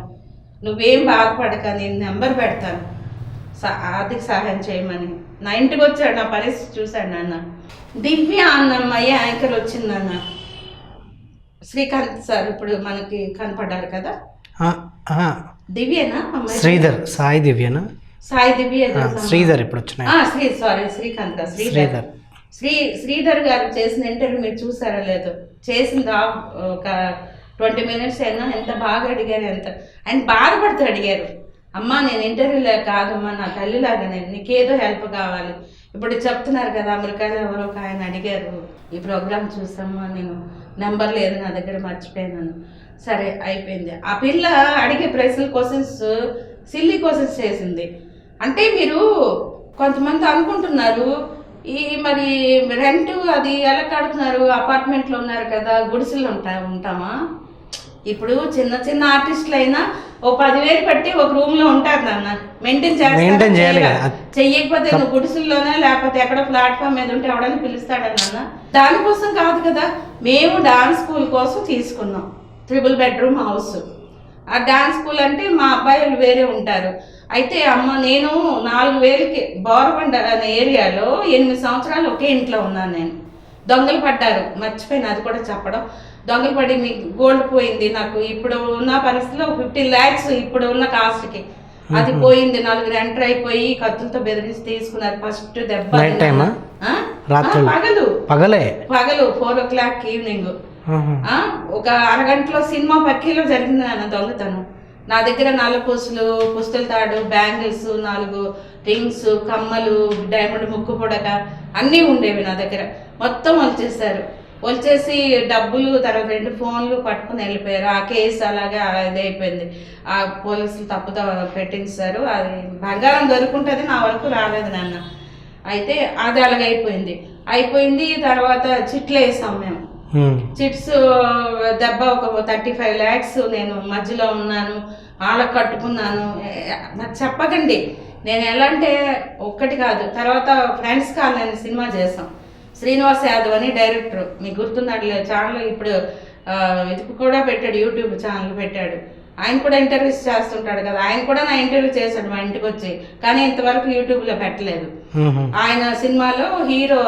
నువ్వేం బాధపడక, నేను నెంబర్ పెడతాను, ఆర్థిక సహాయం చేయమని నా ఇంటికి వచ్చాడు. నా పరిస్థితి చూశాడు నాన్న. దివ్య అన్నమ్మయ్య యాంకర్ వచ్చిందన్న, శ్రీకాంత్ సార్ ఇప్పుడు మనకి కనపడ్డారు కదా. దివ్యనా? శ్రీధర్, సాయి దివ్యనా? సాయి దివ్య, శ్రీధర్ ఇప్పుడు వచ్చినాయి. శ్రీకాంత్ శ్రీధర్. శ్రీధర్ గారు చేసిన ఇంటర్వ్యూ మీరు చూసారా లేదు? చేసింది ఒక 20 మినిట్స్ అయినా ఎంత బాగా అడిగారు, ఎంత ఆయన బాధపడుతూ అడిగారు. అమ్మ నేను ఇంటర్వ్యూలో కాదమ్మా, నా తల్లిలాగా నేను నీకేదో హెల్ప్ కావాలి. ఇప్పుడు చెప్తున్నారు కదా, అమెరికాలో ఎవరో ఒక ఆయన అడిగారు, ఈ ప్రోగ్రామ్ చూసామ్మా, నేను నెంబర్ లేదు నా దగ్గర, మర్చిపోయినాను. సరే అయిపోయింది. ఆ పిల్ల అడిగే ప్రశ్నల క్వశ్చన్స్ సిల్లీ క్వశ్చన్స్ చేసింది. అంటే మీరు కొంతమంది అనుకుంటున్నారు ఈ మరి రెంట్ అది ఎలా కడుతున్నారు, అపార్ట్మెంట్లో ఉన్నారు కదా, గుడిసెలు ఉంటామా? ఇప్పుడు చిన్న చిన్న ఆర్టిస్టులు అయినా ఓ 10,000 పెట్టి ఒక రూమ్ లో ఉంటారు నాన్న, మెయింటైన్ చేయాలి. చెయ్యకపోతే నువ్వు గుడిసెల్లోనే లేకపోతే ఎక్కడ ప్లాట్ఫామ్ మీద ఉంటే ఎవడని పిలుస్తాడని నాన్న. దానికోసం కాదు కదా, మేము డాన్స్ స్కూల్ కోసం తీసుకున్నాం 3 బెడ్రూమ్ హౌస్. ఆ డాన్స్ స్కూల్ అంటే మా అబ్బాయిలు వేరే ఉంటారు. అయితే అమ్మ నేను 4,000కి బోరబండ అనే ఏరియాలో 8 సంవత్సరాలు ఒకే ఇంట్లో ఉన్నాను నేను. దొంగలు పడ్డారు, మర్చిపోయిన అది కూడా చెప్పడం. దొంగలు పడి మీకు గోల్డ్ పోయింది. నాకు ఇప్పుడు ఉన్న పరిస్థితిలో 15 lakhs ఇప్పుడు ఉన్న కాస్ట్కి అది పోయింది. 4 ఎంటర్ అయిపోయి కత్తులతో బెదిరించి తీసుకున్నారు. ఫస్ట్ దెబ్బ పగలు 4 o'clock ఈవినింగ్. ఒక అరగంటలో సినిమా పక్కీలో జరిగింది నాన్న దొంగతనం. నా దగ్గర 4 పుస్తల తాడు, బ్యాంగిల్స్, 4 రింగ్స్, కమ్మలు, డైమండ్ ముక్కు పొడక అన్నీ ఉండేవి నా దగ్గర. మొత్తం వచ్చేసి డబ్బులు, తర్వాత 2 ఫోన్లు పట్టుకుని వెళ్ళిపోయారు. ఆ కేసు అలాగే ఇది అయిపోయింది. ఆ పోలీసులు తప్పుతో పెట్టించారు. అది బంగారం దొరుకుంటుంది, నా వరకు రాలేదు నాన్న. అయితే అది అయిపోయింది. తర్వాత చిట్లు వేసాం మేము. చిట్స్ దెబ్బ ఒక 35 lakhs నేను మధ్యలో ఉన్నాను, వాళ్ళకి కట్టుకున్నాను. నాకు చెప్పకండి, నేను ఎలా అంటే ఒక్కటి కాదు. తర్వాత ఫ్రెండ్స్ కాలనీ సినిమా చేసాం. శ్రీనివాస్ యాదవ్ అని డైరెక్టర్, మీకు గుర్తున్నాడు ఛానల్, ఇప్పుడు ఇది కూడా పెట్టాడు, యూట్యూబ్ ఛానల్ పెట్టాడు. ఆయన కూడా ఇంటర్వ్యూస్ చేస్తుంటాడు కదా, ఆయన కూడా నా ఇంటర్వ్యూ చేశాడు మా ఇంటికి వచ్చి, కానీ ఇంతవరకు యూట్యూబ్లో పెట్టలేదు. ఆయన సినిమాలో హీరో,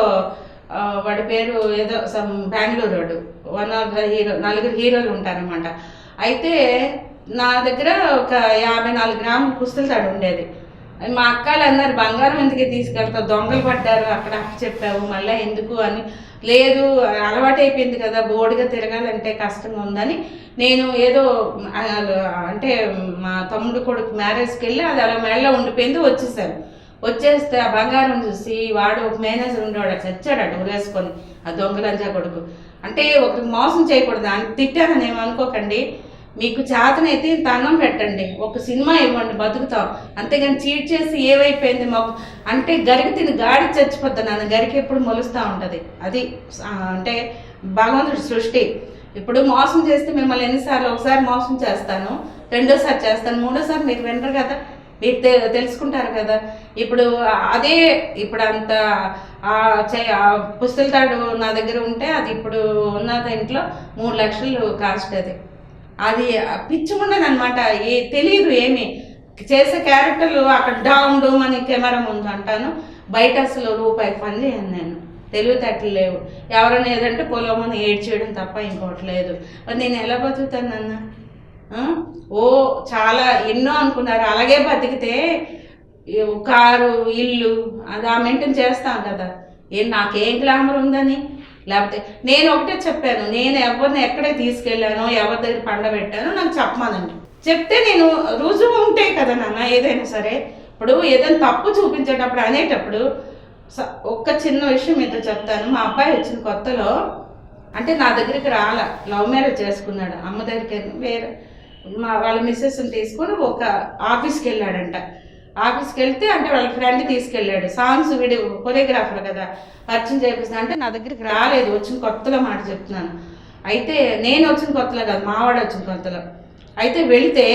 వాడి పేరు ఏదో బెంగళూరు వాడు, 1 of the హీరో, 4 హీరోలు ఉంటారనమాట. అయితే నా దగ్గర ఒక 54 గ్రాముల పుస్తల తాడు ఉండేది. మా అక్కలు అన్నారు, బంగారం ఎందుకు తీసుకెళ్తావు, దొంగలు పడ్డారు అక్కడ చెప్పావు మళ్ళీ ఎందుకు అని. లేదు అలవాటు అయిపోయింది కదా, బోర్డుగా తిరగాలంటే కష్టంగా ఉందని నేను ఏదో అంటే మా తమ్ముడు కొడుకు మ్యారేజ్కి వెళ్ళి అది అలా మెడలో ఉండిపోయింది. వచ్చేస్తే ఆ బంగారం చూసి వాడు ఒక మేనేజర్ ఉండేవాడు, చచ్చాడు అటు ఉరేసుకొని, ఆ దొంగలంజా కొడుకు. అంటే ఒకరికి మోసం చేయకూడదు అని తిట్టానని ఏమనుకోకండి. మీకు చేతనైతే అన్నం పెట్టండి, ఒక సినిమా ఇవ్వండి, బతుకుతాం. అంతేగాని చీట్ చేసి ఏవైపోయింది మాకు అంటే గరికి తిని గాడి చచ్చిపోద్ది నాన్న, గరికి ఎప్పుడు మొలుస్తూ ఉంటుంది. అది అంటే భగవంతుడి సృష్టి. ఇప్పుడు మోసం చేస్తే మిమ్మల్ని ఎన్నిసార్లు, ఒకసారి మోసం చేస్తాను, రెండోసారి చేస్తాను, మూడోసారి మీరు వినరు కదా. మీరు తెలుసుకుంటారు కదా. ఇప్పుడు అదే ఇప్పుడు అంత పుస్తల తాడు నా దగ్గర ఉంటే అది ఇప్పుడు ఉన్న దాంట్లో 3 లక్షలు కాస్ట్. అది పిచ్చి ఉండదు అనమాట. తెలియదు ఏమి చేసే క్యారెక్టర్లు అక్కడ డౌన్ డూమ్ అని కెమెరా ముందు అంటాను, బయట అసలు రూపాయి పని చేయను నేను. తెలివితేటలు లేవు. ఎవరైనా ఏదంటే పొలమని ఏడ్చేయడం తప్ప ఇంకోటి లేదు. మరి నేను ఎలా బతుకుతానన్నా? చాలా ఎన్నో అనుకున్నారు. అలాగే బతికితే కారు ఇల్లు అది మెయింటైన్ చేస్తాం కదా. నాకేం గ్లామర్ ఉందని. లేకపోతే నేను ఒకటే చెప్పాను, నేను ఎవరిని ఎక్కడికి తీసుకెళ్ళానో ఎవరి దగ్గర పండబెట్టానో నాకు చెప్పమానండి. చెప్తే నేను రుజువు ఉంటాయి కదా నాన్న. ఏదైనా సరే ఇప్పుడు ఏదైనా తప్పు చూపించేటప్పుడు అనేటప్పుడు ఒక్క చిన్న విషయం మీతో చెప్తాను. మా అబ్బాయి వచ్చిన కొత్తలో అంటే నా దగ్గరికి రాలా, లవ్ మ్యారేజ్ చేసుకున్నాడు. అమ్మ దగ్గరికి వేరే వాళ్ళ మిస్సెస్ని తీసుకొని ఒక ఆఫీస్కి వెళ్ళాడంట. ఆఫీస్కి వెళ్తే అంటే వాళ్ళ ఫ్రెండ్ తీసుకెళ్ళాడు. సాంగ్స్ వీడియో కొరియోగ్రాఫర్ కదా, పరిచయం చేపిస్తా అంటే నా దగ్గరికి రాలేదు. వచ్చిన కొత్తలో మాట చెప్తున్నాను. అయితే నేను వచ్చిన కొత్తలో కాదు, మావాడు వచ్చిన కొత్తలో. అయితే వెళితే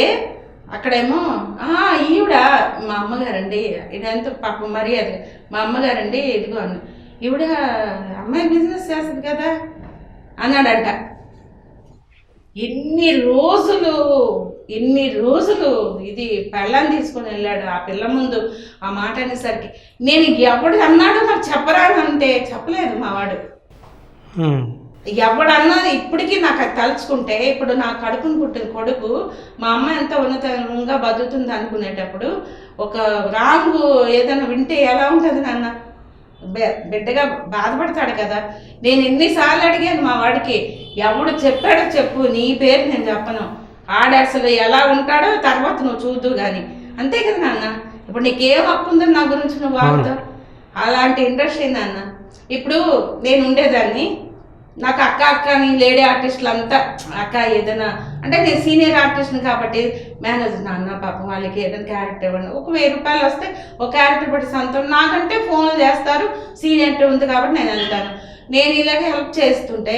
అక్కడేమో ఈవిడ మా అమ్మగారండి, ఇదంతా పాపం మర్యాద, మా అమ్మగారండి ఇదిగో అన్న, ఈవిడ అమ్మాయి బిజినెస్ చేస్తుంది కదా అన్నాడంట. ఎన్ని రోజులు ఇది పెళ్ళాన్ని తీసుకొని వెళ్ళాడు. ఆ పిల్ల ముందు ఆ మాట అనేసరికి నేను ఎవడు అన్నాడో నాకు చెప్పరానంటే చెప్పలేదు మావాడు. ఎవడన్నా ఇప్పటికీ నాకు అది తలుచుకుంటే, ఇప్పుడు నా కడుపును పుట్టిన కొడుకు మా అమ్మ ఎంత ఉన్నతంగా బతుకుతుంది అనుకునేటప్పుడు ఒక రాంగు ఏదైనా వింటే ఎలా ఉంటుంది నాన్న? బిడ్డగా బాధపడతాడు కదా. నేను ఎన్నిసార్లు అడిగాను మా వాడికి, ఎవడు చెప్పాడో చెప్పు, నీ పేరు నేను చెప్పను, ఆడ అసలు ఎలా ఉంటాడో తర్వాత నువ్వు చూద్దు కానీ, అంతే కదా నాన్న. ఇప్పుడు నీకేం హక్కు ఉందని నా గురించి నువ్వు వాడుతావు? అలాంటి ఇంట్రెస్ట్ ఏంది నాన్న. ఇప్పుడు నేను ఉండేదాన్ని, నాకు అక్క అని లేడీ ఆర్టిస్టులు అంతా అక్క ఏదైనా అంటే నేను సీనియర్ ఆర్టిస్ట్ని కాబట్టి మేనేజర్ నాన్న పాపం వాళ్ళకి ఏదైనా క్యారెక్టర్ ఇవ్వండి, ఒక 1000 రూపాయలు వస్తే ఒక క్యారెక్టర్ పెట్టి సంతం. నాకంటే ఫోన్లు చేస్తారు, సీనియర్ ఉంది కాబట్టి నేను వెళ్తాను. నేను ఇలాగే హెల్ప్ చేస్తుంటే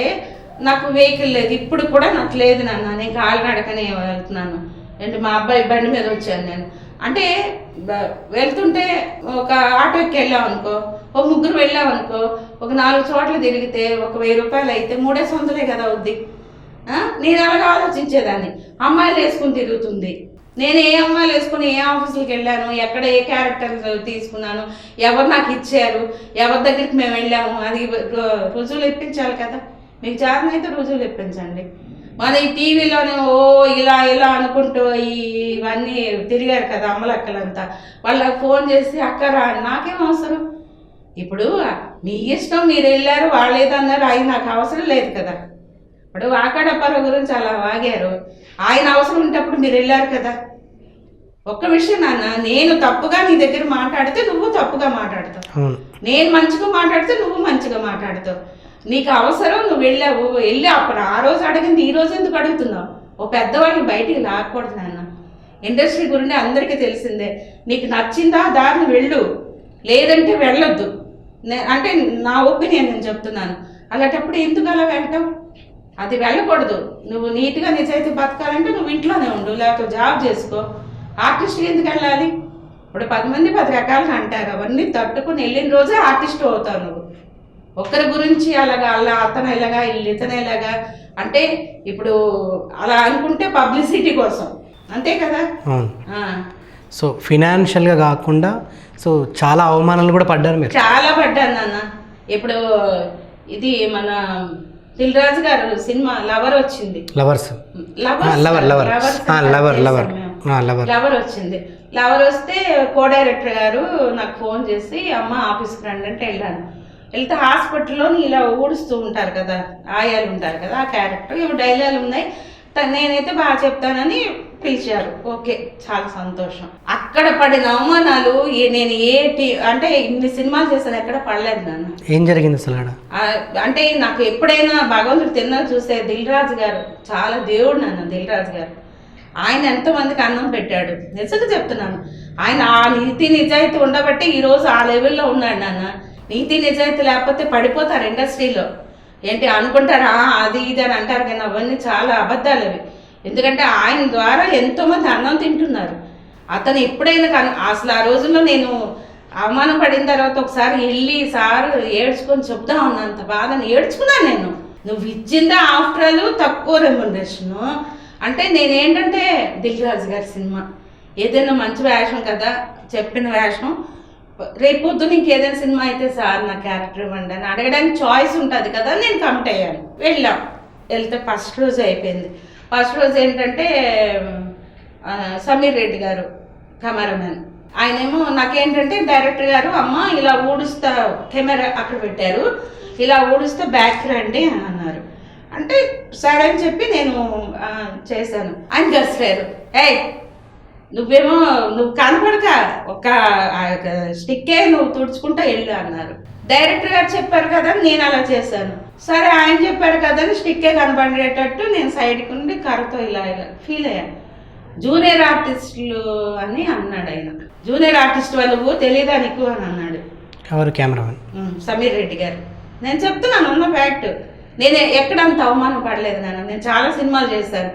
నాకు వెహికల్ లేదు, ఇప్పుడు కూడా నాకు లేదు నాన్న. నేను కాలినడకనే వెళ్తున్నాను. అంటే మా అబ్బాయి బండి మీద వచ్చాను నేను. అంటే వెళ్తుంటే ఒక ఆటోకి వెళ్ళాం అనుకో, ఒక 3 వెళ్ళాం అనుకో, ఒక 4 చోట్ల తిరిగితే ఒక 1000 రూపాయలు అయితే 300 కదా అవుద్ది. నేను అలాగే ఆలోచించేదాన్ని. అమ్మాయిలు వేసుకుని తిరుగుతుంది, నేను ఏ అమ్మాయిలు వేసుకుని ఏ ఆఫీసులకు వెళ్ళాను, ఎక్కడ ఏ క్యారెక్టర్ తీసుకున్నాను, ఎవరు నాకు ఇచ్చారు, ఎవరి దగ్గరికి మేము వెళ్ళాము, అది రుజువులు ఇప్పించాలి కదా. మీకు చేతనైతే రుజువులు ఇప్పించండి. మన ఈ టీవీలోనే ఇలా అనుకుంటూ ఇవన్నీ తిరిగారు కదా అమ్మలక్కలంతా. వాళ్ళకి ఫోన్ చేసి అక్క రా, నాకేం అవసరం? ఇప్పుడు మీ ఇష్టం, మీరు వెళ్ళారు, వాళ్ళు ఏదన్నారు, అవి నాకు అవసరం లేదు కదా. ఇప్పుడు వాకాడప్పాల గురించి అలా వాగారు, ఆయన అవసరం ఉంటప్పుడు మీరు వెళ్ళారు కదా. ఒక్క విషయం నాన్న, నేను తప్పుగా నీ దగ్గర మాట్లాడితే నువ్వు తప్పుగా మాట్లాడతావు, నేను మంచిగా మాట్లాడితే నువ్వు మంచిగా మాట్లాడతావు. నీకు అవసరం, నువ్వు వెళ్ళి అప్పుడు ఆ రోజు అడిగింది ఈ రోజు ఎందుకు అడుగుతున్నావు? ఓ పెద్దవాళ్ళని బయటికి లాక్కూడదు నాన్న. ఇండస్ట్రీ గురించి అందరికీ తెలిసిందే. నీకు నచ్చిందా దాన్ని వెళ్ళు, లేదంటే వెళ్ళొద్దు. అంటే నా ఒపీనియన్ నేను చెప్తున్నాను. అలాంటప్పుడు ఎందుకు అలా వెళ్తావు? అది వెళ్ళకూడదు. నువ్వు నీట్గా నిజాయితీ బతకాలంటే నువ్వు ఇంట్లోనే ఉండు, లేకపోతే జాబ్ చేసుకో. ఆర్టిస్ట్కి ఎందుకు వెళ్ళాలి? ఇప్పుడు 10 మంది 10 రకాలుగా అంటారు. అవన్నీ తట్టుకుని వెళ్ళిన రోజే ఆర్టిస్ట్ అవుతావు నువ్వు. ఒకరి గురించి అలాగా అతను ఎలాగా ఇతను ఎలాగా అంటే ఇప్పుడు అలా అనుకుంటే పబ్లిసిటీ కోసం, అంతే కదా. సో ఫినాన్షియల్గా కాకుండా సో చాలా అవమానాలు కూడా పడ్డారు మీరు? చాలా పడ్డాను నాన్న. ఇప్పుడు ఇది మన దిల్ రాజు గారు సినిమా లవర్ వచ్చింది, లవర్ వచ్చింది. లవర్ వస్తే కో డైరెక్టర్ గారు నాకు ఫోన్ చేసి అమ్మ ఆఫీస్కి రండి అంటే వెళ్ళాను. వెళ్తే హాస్పిటల్లో ఇలా ఊడుస్తూ ఉంటారు కదా, ఆయాలు ఉంటారు కదా, ఆ క్యారెక్టర్ ఇవి డైలాగులు ఉన్నాయి. నేనైతే బాగా చెప్తానని పిలిచారు. ఓకే, చాలా సంతోషం. అక్కడ పడిన అవమానాలు నేను అంటే ఇన్ని సినిమాలు చేశాను, ఎక్కడ పడలేదు నాన్న. ఏం జరిగింది అసలు? అంటే నాకు ఎప్పుడైనా భగవంతుడు తిన్నా చూస్తే దిల్ రాజు గారు చాలా దేవుడు నాన్న. దిల్ రాజు గారు ఆయన ఎంతోమందికి అన్నం పెట్టాడు, నిజంగా చెప్తున్నాను. ఆయన ఆ నీతి నిజాయితీ ఉండబట్టి ఈరోజు ఆ లెవెల్లో ఉన్నాడు నాన్న. నీతి నిజాయితీ లేకపోతే పడిపోతారు ఇండస్ట్రీలో. ఏంటి అనుకుంటారా అది ఇది అని అంటారు కానీ అవన్నీ చాలా అబద్ధాలు అవి. ఎందుకంటే ఆయన ద్వారా ఎంతోమంది అన్నం తింటున్నారు. అతను ఎప్పుడైనా అసలు ఆ రోజుల్లో నేను అవమానం పడిన తర్వాత ఒకసారి వెళ్ళి సార్ ఏడ్చుకొని చెప్తా ఉన్నంత బాధని ఏడ్చుకున్నాను నేను. నువ్వు ఇచ్చిందా ఆఫ్టర్ ఆల్ తక్కువ రెమ్యునరేషన్ అంటే నేనేంటంటే దిల్ రాజు గారి సినిమా ఏదైనా మంచి వేషం కదా, చెప్పిన వేషం, రేపు పొద్దున ఇంకేదైనా సినిమా అయితే సార్ నా క్యారెక్టర్ ఇవ్వండి అని అడగడానికి చాయిస్ ఉంటుంది కదా, నేను కమిట్ అయ్యాను. వెళ్తే ఫస్ట్ రోజు అయిపోయింది. ఫస్ట్ రోజు ఏంటంటే సమీర్ రెడ్డి గారు కెమెరామెన్, ఆయనేమో నాకేంటంటే డైరెక్టర్ గారు అమ్మ ఇలా ఊడుస్తా, కెమెరా అక్కడ పెట్టారు, ఇలా ఊడిస్తే బ్యాక్ రండి అని అన్నారు. అంటే సరే అని చెప్పి నేను చేశాను. ఆయన గసిరారు, నువ్వు కనపడక ఒక స్టిక్కే నువ్వు తుడుచుకుంటా వెళ్ళు అన్నారు. డైరెక్టర్ గారు చెప్పారు కదా నేను అలా చేశాను. సరే ఆయన చెప్పారు కదా అని స్టిక్కే కనపడేటట్టు నేను సైడ్కి ఉండి కర్రతో ఇలా ఫీల్ అయ్యాను. జూనియర్ ఆర్టిస్టులు అని అన్నాడు ఆయన. జూనియర్ ఆర్టిస్ట్ వాళ్ళు తెలియదా నీకు అని అన్నాడు. ఎవరు? కెమెరామెన్ సమీర్ రెడ్డి గారు. నేను చెప్తున్నాను ఉన్న ఫ్యాక్ట్. నేను ఎక్కడంత అవమానం పడలేదు నేను చాలా సినిమాలు చేశాను.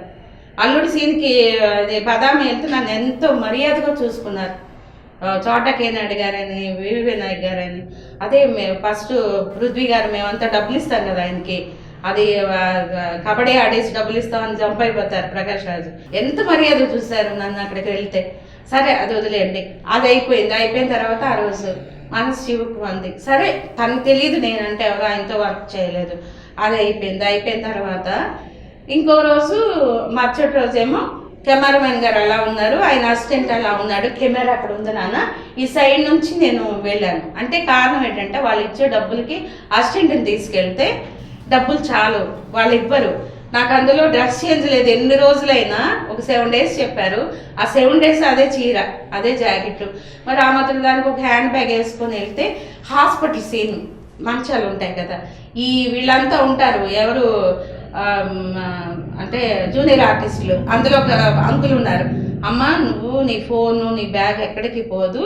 అల్లుడి సీన్కి అదే బదామి వెళ్తే నన్ను ఎంతో మర్యాదగా చూసుకున్నారు. చోటా కేనాయుడు గారని, వివి వినాయక్ గారని, అదే ఫస్ట్ పృథ్వీ గారు మేమంతా డబ్బులు ఇస్తాం కదా ఆయనకి, అది కబడ్డీ ఆడేసి డబ్బులు ఇస్తామని జంప్ అయిపోతారు ప్రకాష్ రాజు. ఎంత మర్యాద చూశారు నన్ను అక్కడికి వెళ్తే. సరే అది వదిలేయండి, అది అయిపోయిన తర్వాత ఆ రోజు మనసు శివుకు అంది. సరే తనకు తెలియదు నేనంటే ఎవరు, ఆయనతో వర్క్ చేయలేదు. అది అయిపోయిన తర్వాత ఇంకో రోజు మరుసటి రోజేమో కెమెరామెన్ గారు అలా ఉన్నారు, ఆయన అసిస్టెంట్ అలా ఉన్నాడు, కెమెరా అక్కడ ఉంది నాన్న, ఈ సైడ్ నుంచి నేను వెళ్ళాను. అంటే కారణం ఏంటంటే వాళ్ళు ఇచ్చే డబ్బులకి అసిస్టెంట్ని తీసుకెళ్తే డబ్బులు చాలు, వాళ్ళు ఇవ్వరు. నాకు అందులో డ్రెస్ చేంజ్ లేదు, ఎన్ని రోజులైనా ఒక 7 days చెప్పారు. ఆ 7 days అదే చీర, అదే జాకెట్. మరి ఆ మాత్రం దానికి ఒక హ్యాండ్ బ్యాగ్ వేసుకొని వెళ్తే హాస్పిటల్ సీన్ మంచాలు ఉంటాయి కదా, వీళ్ళంతా ఉంటారు ఎవరు అంటే జూనియర్ ఆర్టిస్టులు. అందులో ఒక అంకుల్ ఉన్నారు, అమ్మ నువ్వు నీ ఫోను నీ బ్యాగ్ ఎక్కడికి పోదు,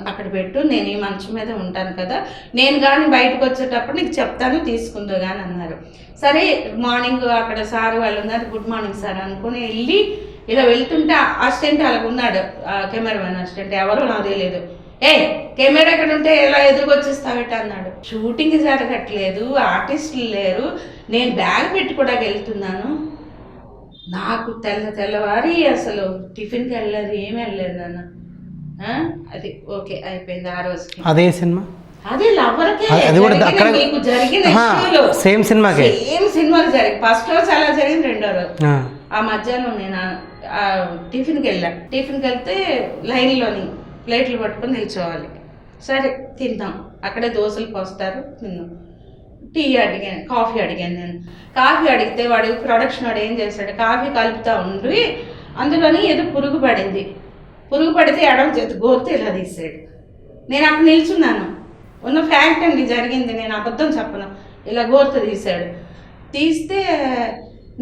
అక్కడ పెట్టు, నేను ఈ మంచం మీద ఉంటాను కదా, నేను కానీ బయటకు వచ్చేటప్పుడు నీకు చెప్తాను తీసుకుందో కానీ అన్నారు. సరే మార్నింగ్ అక్కడ సార్ వాళ్ళు ఉన్నారు, గుడ్ మార్నింగ్ సార్ అనుకుని వెళ్ళి ఇలా వెళ్తుంటే అసిస్టెంట్ అలాగ ఉన్నాడు, కెమెరామెన్ అసిస్టెంట్, ఎవరో నాకు తెలియదు. కెమెరా ఎక్కడ ఉంటే ఎలా ఎదురుకొచ్చేస్తావేట అన్నాడు. షూటింగ్ జరగట్లేదు, ఆర్టిస్టులు లేరు, నేను బ్యాగ్ పెట్టుకోవడానికి వెళ్తున్నాను. నాకు తెల్లవారి అసలు టిఫిన్కి వెళ్ళలేదు, ఏమి వెళ్ళలేదు నాన్న. అది ఓకే అయిపోయింది ఆ రోజు. అదే సినిమా, అదే లవ్వర్కే మీకు జరిగిన సేమ్ సినిమాలు జరిగి ఫస్ట్ రోజు అలా జరిగింది. రెండో రోజు ఆ మధ్యాహ్నం నేను టిఫిన్కి వెళ్ళాను. టిఫిన్కి వెళ్తే లైన్లోని ప్లేట్లు పట్టుకొని నిల్చోవాలి. సరే తిందాం, అక్కడే దోశలు పోస్తారు, తిన్నాం. టీ అడిగాను, కాఫీ అడిగాను. నేను కాఫీ అడిగితే వాడు ప్రొడక్షన్ వాడు ఏం చేశాడు, కాఫీ కలుపుతూ ఉండి అందులోని ఏదో పురుగు పడింది. పురుగు పడితే ఎడమ చేతి గోరితే ఇలా తీసాడు. నేను అక్కడ నిల్చున్నాను, ఉన్న ఫ్యాక్ట్ అండి జరిగింది, నేను అబద్ధం చెప్పను. ఇలా గోరిత తీసాడు. తీస్తే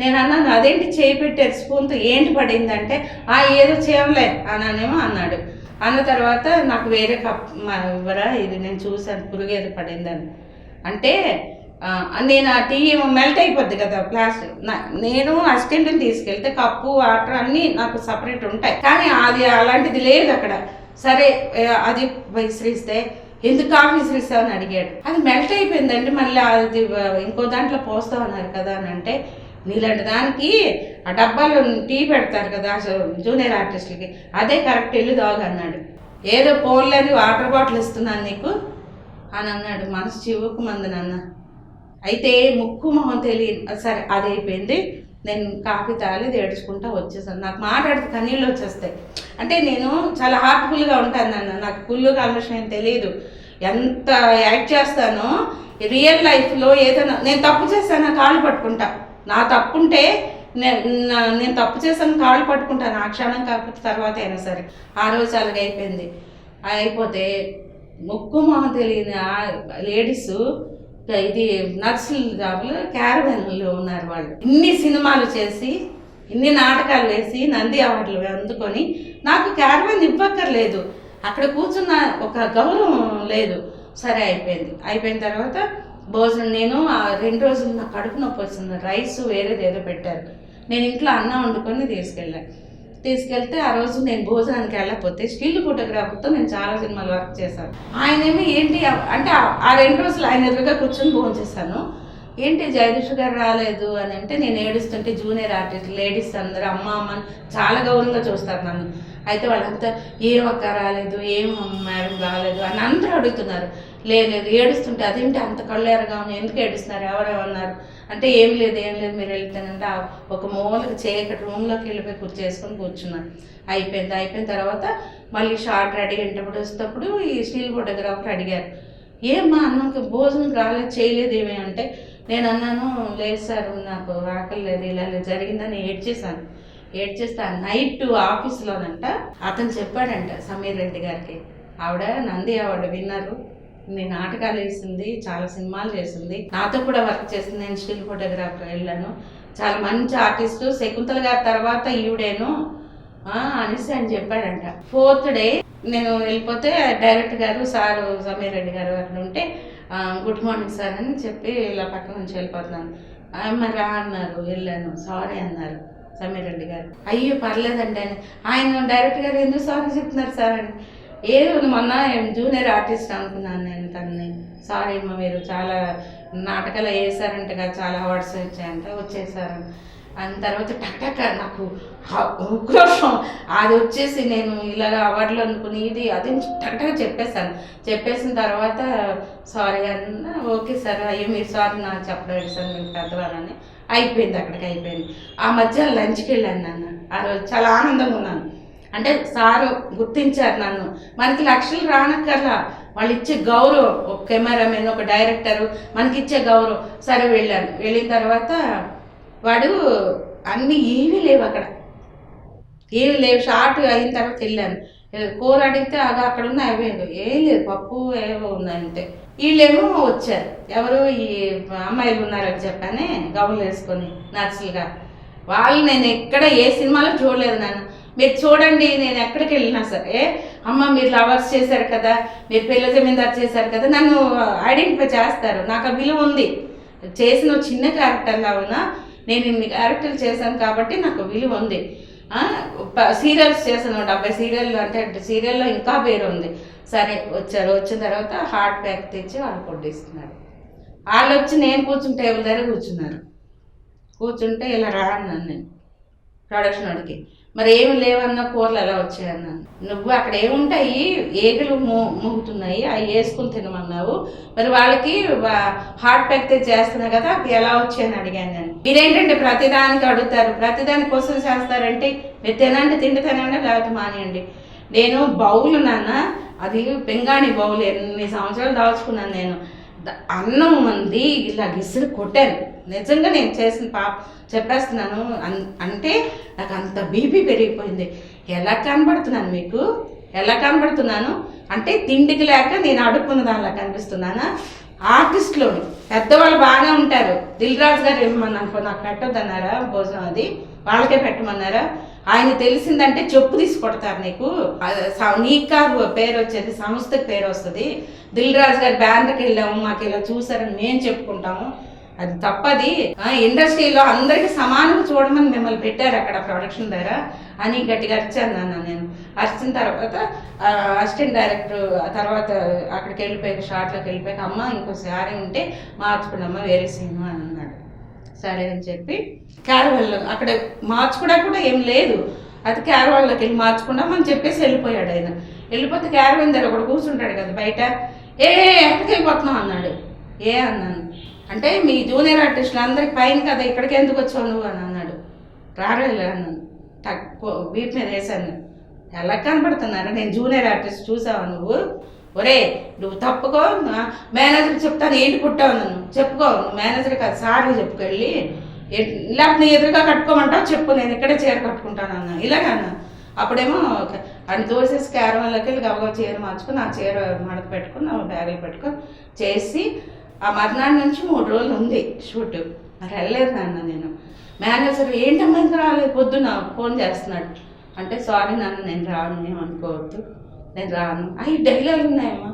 నేను అన్నాను అదేంటి చేయి పెట్టారు స్పూన్తో, ఏంటి పడిందంటే ఏదో చేయలే అన్నానేమో అన్నాడు. అన్న తర్వాత నాకు వేరే కప్ ఇవ్వరా, ఇది నేను చూసాను పురుగు ఏదో పడిందని అంటే నేను ఆ టీ మెల్ట్ అయిపోద్ది కదా ప్లాస్టిక్. నేను అసిస్టెంట్ని తీసుకెళ్తే కప్పు వాటర్ అన్నీ నాకు సపరేట్ ఉంటాయి, కానీ అది అలాంటిది లేదు అక్కడ. సరే అది విసిరిస్తే ఎందుకు కాఫీ విసిరిస్తామని అడిగాడు. అది మెల్ట్ అయిపోయిందండి, మళ్ళీ అది ఇంకో దాంట్లో పోస్తామన్నారు కదా అని అంటే, నీలాంటి దానికి ఆ డబ్బాలో టీ పెడతారు కదా జూనియర్ ఆర్టిస్టులకి, అదే కరెక్ట్ వెళ్ళి తాగు అన్నాడు. ఏదో పోన్లేని వాటర్ బాటిల్ ఇస్తున్నాను నీకు అని అన్నాడు. మనసు చివుకు మంది నాన్న. అయితే ముక్కు మొహం తెలియదు. సరే అది అయిపోయింది, నేను కాఫీ తాగలేదు, ఏడ్చుకుంటా వచ్చేసాను. నాకు మాట్లాడితే కన్నీళ్ళు వచ్చేస్తాయి. అంటే నేను చాలా హార్ట్ఫుల్గా ఉంటాను నాన్న, నాకు కుళ్ళు కల్మషం ఏం తెలియదు. ఎంత యాక్ట్ చేస్తానో రియల్ లైఫ్లో ఏదైనా నేను తప్పు చేస్తాను కాళ్ళు పట్టుకుంటా, నా తప్పుంటే నేను తప్పు చేశాను కాళ్ళు పట్టుకుంటాను, ఆ క్షణం కాకపోతే తర్వాత అయినా సరే. ఆ రోజు అలాగే అయిపోయింది. అయిపోతే ముక్కు మొహం తెలియని లేడీస్ ఇది నర్సులు జాబులు క్యారవాన్లో ఉన్నారు. వాళ్ళు ఇన్ని సినిమాలు చేసి ఇన్ని నాటకాలు వేసి నంది అవార్డులు అందుకొని నాకు క్యారవాన్ ఇవ్వక్కర్లేదు, అక్కడ కూర్చున్న ఒక గౌరవం లేదు. సరే అయిపోయిన తర్వాత భోజనం నేను 2 రోజులు నా కడుపు నొప్పి వచ్చింది, రైస్ వేరేది ఏదో పెట్టారు, నేను ఇంట్లో అన్నం వండుకొని తీసుకెళ్ళాను. తీసుకెళ్తే ఆ రోజు నేను భోజనానికి వెళ్ళకపోతే స్టిల్ ఫోటోగ్రాఫర్తో నేను చాలా సినిమాలు వర్క్ చేశాను. ఆయనేమి ఏంటి అంటే ఆ 2 రోజులు ఆయన ఎదురుగా కూర్చొని భోజనం చేశాను. ఏంటి జగదీష్ గారు రాలేదు అని అంటే నేను ఏడుస్తుంటే జూనియర్ ఆర్టిస్ట్ లేడీస్ అందరూ అమ్మ అమ్మ చాలా గౌరవంగా చూస్తారు నన్ను. అయితే వాళ్ళంతా ఏం అక్క రాలేదు, ఏం మేడం రాలేదు అని అందరూ అడుగుతున్నారు. లేదు ఏడుస్తుంటే అదేంటి అంత కళ్ళేరగా ఉంది, ఎందుకు ఏడుస్తున్నారు, ఎవరేమన్నారు అంటే ఏం లేదు మీరు వెళ్తానంటే ఒక మూలకి చీకటి రూమ్లోకి వెళ్ళిపోయి కూర్చేసుకొని కూర్చున్నాను. అయిపోయిన తర్వాత మళ్ళీ షార్ట్ రెడీ అయినప్పుడు వస్తేప్పుడు ఈ స్టిల్ ఫోటోగ్రాఫర్ అడిగారు, ఏమ్మా అన్నకి భోజనం రాలేదు చేయలేదు ఏమి అంటే నేను అన్నాను, లేదు సార్ నాకు ఆకలి లేదు, ఇలా జరిగిందని ఏడ్చేస్తే నైట్ ఆఫీస్లోనంట అతను చెప్పాడంట సమీర్ రెడ్డి గారికి, ఆవిడ నంది అవార్డు విన్నరు, నీ నాటకాలు వేసింది, చాలా సినిమాలు చేసింది, నాతో కూడా వర్క్ చేసింది, నేను స్టిల్ ఫోటోగ్రాఫర్ వెళ్ళాను, చాలా మంచి ఆర్టిస్టు, శకుంతల గారి తర్వాత ఈవిడేను అనేసి అని చెప్పాడంట. 4th డే నేను వెళ్ళిపోతే డైరెక్టర్ గారు సారు సమీర్ రెడ్డి గారు అక్కడ ఉంటే గుడ్ మార్నింగ్ సార్ అని చెప్పి ఇలా పక్కన నుంచి వెళ్ళిపోతున్నాను. మరి రా అన్నారు, వెళ్ళాను, సారీ అన్నారు సమీర్ రెడ్డి గారు. అయ్యో పర్లేదండి అని. ఆయన డైరెక్టర్ గారు ఎందుకు సారీ చెప్తున్నారు సార్ అని, ఏదో మొన్న జూనియర్ ఆర్టిస్ట్ అనుకున్నాను నేను తనని, సారీ అమ్మ మీరు చాలా నాటకాలు వేసారంట కదా, చాలా అవార్డ్స్ వచ్చేసారు అని. తర్వాత టక్ నాకు ఉక్రోషం అది వచ్చేసి నేను ఇలాగ అవార్డులు అనుకుని ఇది అది టక్ చెప్పేసిన తర్వాత సారీ అన్న, ఓకే సార్ అయ్యో మీరు సారీ నాకు చెప్పలేదు సార్ మీరు పెద్దవాళ్ళని అయిపోయింది, అక్కడికి అయిపోయింది. ఆ మధ్య లంచ్కి వెళ్ళాను నన్ను, ఆ రోజు చాలా ఆనందంగా ఉన్నాను. అంటే సారు గుర్తించారు నన్ను, మనకి లక్షలు రానక్కర్లా, వాళ్ళు ఇచ్చే గౌరవం, ఒక కెమెరామెన్ ఒక డైరెక్టరు మనకి ఇచ్చే గౌరవం. సరే వెళ్ళిన తర్వాత వాడు అన్నీ ఏమీ లేవు అక్కడ, ఏమి లేవు. షార్ట్ అయిన తర్వాత వెళ్ళాను, కూర అడిగితే అక్కడ ఉన్నాయి, అవి ఏం లేదు, పప్పు ఏవో ఉన్నాయి అంతే. వీళ్ళేమో వచ్చారు, ఎవరు ఈ అమ్మాయిలు ఉన్నారని చెప్పానే గౌన్లు వేసుకొని నర్సులుగా, వాళ్ళు నేను ఎక్కడ ఏ సినిమాలో చూడలేదు నాన్న, మీరు చూడండి నేను ఎక్కడికి వెళ్ళినా సరే అమ్మ మీరు లవర్స్ చేశారు కదా, మీరు పిల్ల జమీందారు చేశారు కదా, నన్ను ఐడెంటిఫై చేస్తారు, నాకు ఆ విలువ ఉంది. చేసిన చిన్న క్యారెక్టర్లా ఉన్నా నేను ఇన్ని క్యారెక్టర్లు చేశాను కాబట్టి నాకు విలువ ఉంది. సీరియల్స్ చేశాను 70 సీరియల్, అంటే సీరియల్లో ఇంకా పేరు ఉంది. సరే వచ్చారు, వచ్చిన తర్వాత హార్ట్ ప్యాక్ తెచ్చి వాళ్ళు కొట్టిస్తున్నారు. వాళ్ళు వచ్చి నేను కూర్చుని టేబుల్ దగ్గర కూర్చుంటే ఇలా రా అన్నాను నేను ప్రొడక్షన్ వాడికి, మరి ఏమి లేవన్నా కూరలు ఎలా వచ్చాయన్నాను. నువ్వు అక్కడ ఏముంటాయి ఏగులు మూగుతున్నాయి అవి వేసుకుని తినమన్నావు, మరి వాళ్ళకి హార్ట్ ప్యాక్ తెచ్చి చేస్తున్నావు కదా అవి ఎలా వచ్చాయని అడిగాను నేను. మీరేంటంటే ప్రతిదానికి అడుగుతారు, ప్రతిదానికి క్వశ్చన్ చేస్తారంటే మీరు తినండి, తినండి లేకపోతే మానేయండి. నేను బౌలు నాన్న, అది పింగాణి బౌలు, ఎన్ని సంవత్సరాలు దాచుకున్నాను నేను. అన్నం మంది ఇలా గిసురు కొట్టాను, నిజంగా నేను చేసిన చెప్పేస్తున్నాను. అంటే నాకు అంత బీపీ పెరిగిపోయింది. ఎలా కనబడుతున్నాను మీకు, ఎలా కనబడుతున్నాను అంటే తిండికి లేక నేను అడుక్కున్న దానిలా కనిపిస్తున్నానా? ఆర్టిస్టులు పెద్దవాళ్ళు బాగానే ఉంటారు, దిల్ రాజు గారు ఇవ్వమన్నాను, నాకు పెట్టొద్దన్నారా భోజనం, అది వాళ్ళకే పెట్టమన్నారా? ఆయన తెలిసిందంటే చెప్పు తీసి కొడతారు నీకు, నీకా పేరు వచ్చేది, సంస్థకి పేరు వస్తుంది. దిల్ రాజు గారి బ్యానర్కి వెళ్ళాము, మాకు ఇలా చూసారని మేము చెప్పుకుంటాము, అది తప్పది. ఇండస్ట్రీలో అందరికీ సమానంగా చూడమని మిమ్మల్ని పెట్టారు అక్కడ ప్రొడక్షన్ దగ్గర అని గట్టిగా అరిచాను నాన్న నేను. అరిచిన తర్వాత అసిస్టెంట్ డైరెక్టర్ తర్వాత అక్కడికి వెళ్ళిపోయాక షార్ట్లోకి వెళ్ళిపోయాక, అమ్మ ఇంకో సారీ ఉంటే మార్చుకున్నమ్మ వేరే సినిమా అని అన్నాడు. సరే అని చెప్పి క్యారవాన్లో అక్కడ మార్చుకోవడానికి కూడా ఏం లేదు, అది క్యారవాన్లోకి వెళ్ళి మార్చుకున్నామని చెప్పేసి వెళ్ళిపోయాడు ఆయన. వెళ్ళిపోతే క్యారవాన్ దగ్గర ఒకడు కూర్చుంటాడు కదా బయట, ఎక్కడికి వెళ్ళిపోతున్నాం అన్నాడు. అన్నాను అంటే మీ జూనియర్ ఆర్టిస్టులు అందరికి పైన కదా, ఇక్కడికి ఎందుకు వచ్చావు నువ్వు అని అన్నాడు. రారేలే అన్నాను, తక్కువ వీటి మీద వేసాను. ఎలా కనపడుతున్నారా, నేను జూనియర్ ఆర్టిస్ట్ చూసావా నువ్వు, ఒరే నువ్వు తప్పుకో, మేనేజర్కి చెప్తాను ఏంటి కుట్టావు నన్ను, చెప్పుకో నువ్వు మేనేజర్ కాదు సార్లు చెప్పుకెళ్ళి, లేకపోతే నీ ఎదురుగా కట్టుకోమంటావు చెప్పు, నేను ఇక్కడే చీర కట్టుకుంటాను అన్నా. ఇలాగన్నా అప్పుడేమో అని తోసేసి క్యారవాన్లోకి వెళ్ళి గబగబా చీర మార్చుకొని ఆ చీర మడత పెట్టుకుని బ్యాగులు పెట్టుకొని చేసి ఆ మర్నాడు నుంచి 3 రోజులు ఉంది షూట్. మరి వెళ్ళలేదు నాన్న నేను. మేనేజర్ ఏంటమ్మా ఇంకా రాలేదు, పొద్దున్న ఫోన్ చేస్తున్నాడు అంటే సారీ నాన్న నేను రాను, ఏమనుకోవద్దు నేను రాను. అవి డైలాగులు ఉన్నాయమ్మా,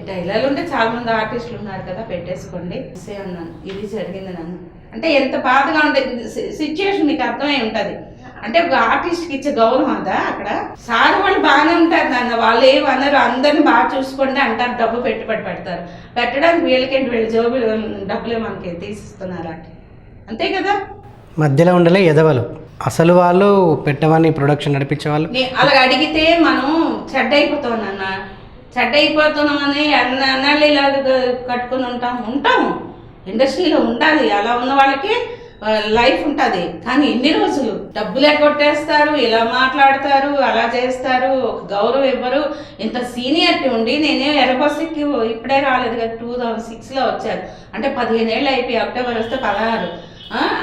డైలాగులు ఉంటే చాలామంది ఆర్టిస్టులు ఉన్నారు కదా పెట్టేసుకోండి అన్నాను. ఇది జరిగింది నన్ను అంటే ఎంత బాధగా ఉండే సిచ్యుయేషన్ మీకు అర్థమై ఉంటుంది. అంటే ఒక ఆర్టిస్ట్కి ఇచ్చే గౌరవం అదా అక్కడ? సార్ వాళ్ళు బాగానే ఉంటారు నాన్న, వాళ్ళు ఏమన్నారు, అందరిని బాగా చూసుకోండి అంటారు, డబ్బు పెట్టుబడి పెడతారు. పెట్టడానికి వీళ్ళకేంటి, వీళ్ళ జోబులు డబ్బులే మనకి తీసిస్తున్నారు అంతే కదా. మధ్యలో ఉండలే ఎదవలు, అసలు వాళ్ళు పెట్టవని ప్రొడక్షన్ నడిపించే వాళ్ళు. అలా అడిగితే మనం చెడ్డ అయిపోతాం నాన్న, చెడ్డ అయిపోతున్నామని అన్నాళ్ళు ఇలాగ కట్టుకుని ఉంటాము. ఇండస్ట్రీలో ఉండాలి, అలా ఉన్న వాళ్ళకి లైఫ్ ఉంటుంది. కానీ ఎన్ని రోజులు డబ్బులు ఎగ్గొట్టేస్తారు, ఇలా మాట్లాడతారు, అలా చేస్తారు, ఒక గౌరవం ఇవ్వరు. ఇంత సీనియర్టీ ఉండి నేనే ఎర్రబస్సుకి ఇప్పుడే రాలేదు కదా, 2006లో వచ్చాను అంటే 15 ఏళ్ళు అయిపోయి, అక్టోబర్ వస్తే 16.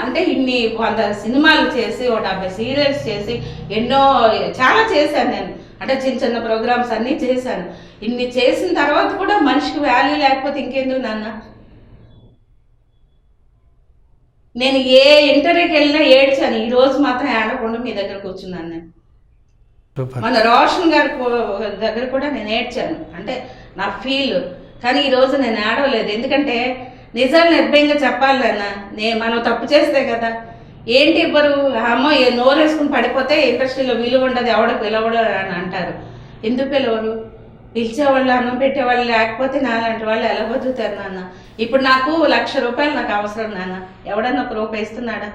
అంటే ఇన్ని 100 సినిమాలు చేసి, 70 సీరియల్స్ చేసి, చాలా చేశాను నేను. అంటే చిన్న చిన్న ప్రోగ్రామ్స్ అన్నీ చేశాను. ఇన్ని చేసిన తర్వాత కూడా మనిషికి వాల్యూ లేకపోతే ఇంకెందుకు నాన్న? నేను ఏ ఇంటర్వ్యూకి వెళ్ళినా ఏడ్చాను, ఈ రోజు మాత్రం ఏడకుండా మీ దగ్గర కూర్చున్నాను నేను. మన రోషన్ గారి దగ్గర కూడా నేను ఏడ్చాను, అంటే నా ఫీల్. కానీ ఈరోజు నేను ఏడవలేదు, ఎందుకంటే నిజాలు నిర్భయంగా చెప్పాలి నాన్న. మనం తప్పు చేస్తే కదా, ఏంటి ఇవ్వరు, అమ్మో నోరు వేసుకుని పడిపోతే ఇండస్ట్రీలో విలువ ఉండదు, ఎవడకు పిలవడు అని అంటారు. ఎందుకు పిలవరు? పిలిచేవాళ్ళు, అన్నం పెట్టేవాళ్ళు లేకపోతే నాలాంటి వాళ్ళు ఎలా బతుకుతారు నాన్న? ఇప్పుడు నాకు ₹1,00,000 నాకు అవసరం నాన్న, ఎవడన్నా ₹1 ఇస్తున్నాడా?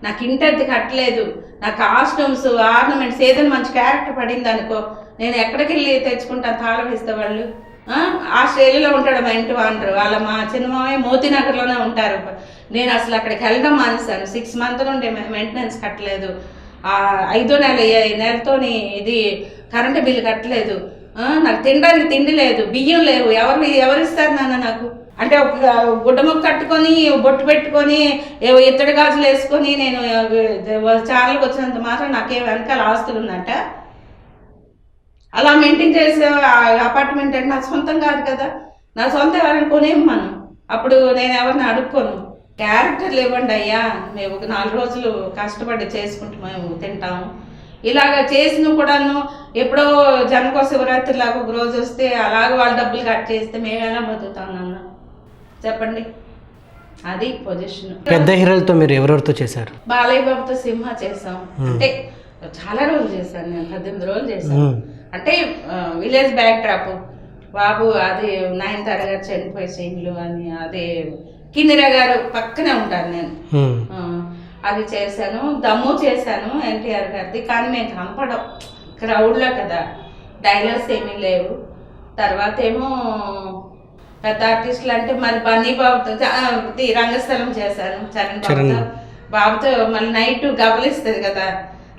నాకు ఇంటద్ది కట్టలేదు, నా కాస్ట్యూమ్స్, ఆర్నమెంట్స్ ఏదైనా మంచి క్యారెక్టర్ పడింది అనుకో, నేను ఎక్కడికి వెళ్ళి తెచ్చుకుంటాను? తాళం ఇస్తే వాళ్ళు. ఆస్ట్రేలియాలో ఉంటాడు మా ఇంటి వాండరు, వాళ్ళ మా చిన్నమావయ్య మోతీనగర్లోనే ఉంటారు. నేను అసలు అక్కడికి వెళ్ళడం మానేశాను. 6 months నుండి మెయింటెనెన్స్ కట్టలేదు, 5వ నెలతో ఇది కరెంటు బిల్లు కట్టలేదు, నాకు తినడానికి తిండి లేదు, బియ్యం లేవు. ఎవరిస్తారు నాన్న నాకు? అంటే ఒక గుడ్డ ముక్క కట్టుకొని, బొట్టు పెట్టుకొని, ఇత్తడి గాజులు వేసుకొని నేను ఛానల్కి వచ్చినంత మాత్రం నాకే వెనకాల ఆస్తులు ఉన్నట్ట? అలా మెయింటైన్ చేసే అపార్ట్మెంట్ అంటే నాకు సొంతం కాదు కదా. నా సొంతం ఎవరైనా కొనేమ్మను, అప్పుడు నేను ఎవరిని అడుక్కోను. క్యారెక్టర్లు ఇవ్వండి అయ్యా, మేము ఒక 4 రోజులు కష్టపడి చేసుకుంటూ మేము తింటాము. ఇలాగ చేసిన కూడాను ఎప్పుడో జన్మకో శివరాత్రి లాగా ఒక రోజు వస్తే అలాగ వాళ్ళ డబ్బులు కట్ చేస్తే మేము ఎలా బతుకుతాం నాన్న చెప్పండి? అది పొజిషన్. పెద్ద హీరోలతో మీరు ఎవరెవరితో చేశారు? బాలయ్య బాబుతో సింహ చేసాం, అంటే చాలా రోజులు చేశాను నేను, 18 రోజులు చేశాను. అంటే విలేజ్ బ్యాక్ డ్రాప్ బాబు, అది 9th తరగతి చనిపోయే సీన్లు అని, అదే కిన్నెర గారు పక్కనే ఉంటాను నేను, అది చేశాను. దమ్ము చేశాను ఎన్టీఆర్ గారిది, కానీ మేము కనపడం క్రౌడ్లో కదా, డైలాగ్స్ ఏమీ లేవు. తర్వాత ఏమో పెద్ద ఆర్టిస్టులు అంటే మరి బన్నీ బాబుతో రంగస్థలం చేశాను, చరణ్ బాబుతో. మళ్ళీ నైట్ గబలిస్తుంది కదా,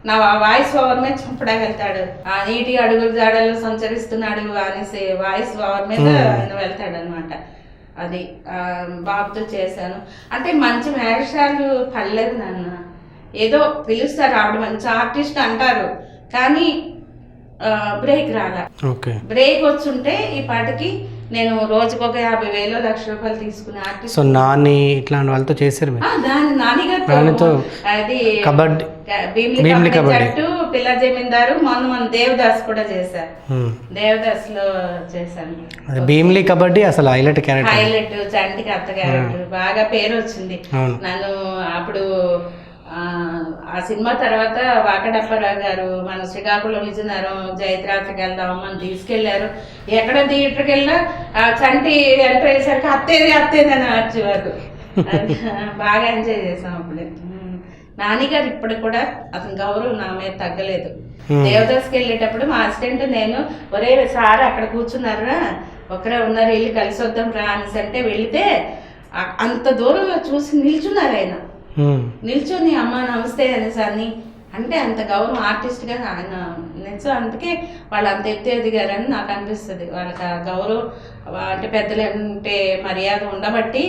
నా వాయిస్ ఓవర్ మీద చంపడగలుగుతాడు, ఆ నీటి అడుగులు జాడల్లో సంచరిస్తున్నాడు అనేసి వాయిస్ ఓవర్ మీద ఆయన వెళ్తాడు అనమాట. అది బాబుతో చేశాను. అంటే మంచి వేషాలు పడలేదు నాన్న, ఏదో పిలుస్తారు, ఆవిడ మంచి ఆర్టిస్ట్ అంటారు, కానీ బ్రేక్ రాలా. బ్రేక్ వచ్చుంటే ఈ పాటికి నేను రోజుకు ఒక 50,000 ₹1,00,000 తీసుకునే ఆర్టిస్ట్. సో నాని ఇట్లాంటి వాళ్ళతో చేశారు నాని గారితో, అది భీమిలి జట్టు, పిల్ల జమీందారు, మొన్న దేవదాస్ కూడా చేశారు, దేవదాస్ లో చేశాను. భీమిలి కబడ్డీ అసలు హైలైట్ చంటికి అత్త క్యారెక్టర్ బాగా పేరు వచ్చింది. నన్ను అప్పుడు ఆ సినిమా తర్వాత వాకడప్పారావు గారు మన శ్రీకాకుళం విజయనగరం జయత్రాత్రికి వెళ్దాం మనం తీసుకెళ్లారు. ఎక్కడ థియేటర్కి వెళ్ళినా చంటి ఎంటర్ అయ్యేసరికి అత్తేది అని వచ్చేవారు. బాగా ఎంజాయ్ చేసాం అప్పుడు. నానిగారు ఇప్పుడు కూడా అతని గౌరవం నా మీద తగ్గలేదు. దేవదాస్కి వెళ్ళేటప్పుడు మా అసిస్టెంట్ నేను, ఒరే సార్ అక్కడ కూర్చున్నారా, ఒకరే ఉన్నారు, వెళ్ళి కలిసి వద్దాం రా అనేసి అంటే వెళితే అంత దూరంలో చూసి నిల్చున్నారు. ఆయన నిల్చొని అమ్మ నమస్తే అనేసారి, అంటే అంత గౌరవం ఆర్టిస్ట్గా ఆయన నిల్చో. అందుకే వాళ్ళు అంత ఎత్తు ఎదిగారని నాకు అనిపిస్తుంది. వాళ్ళకి ఆ గౌరవం అంటే పెద్దలు అంటే మర్యాద ఉండబట్టి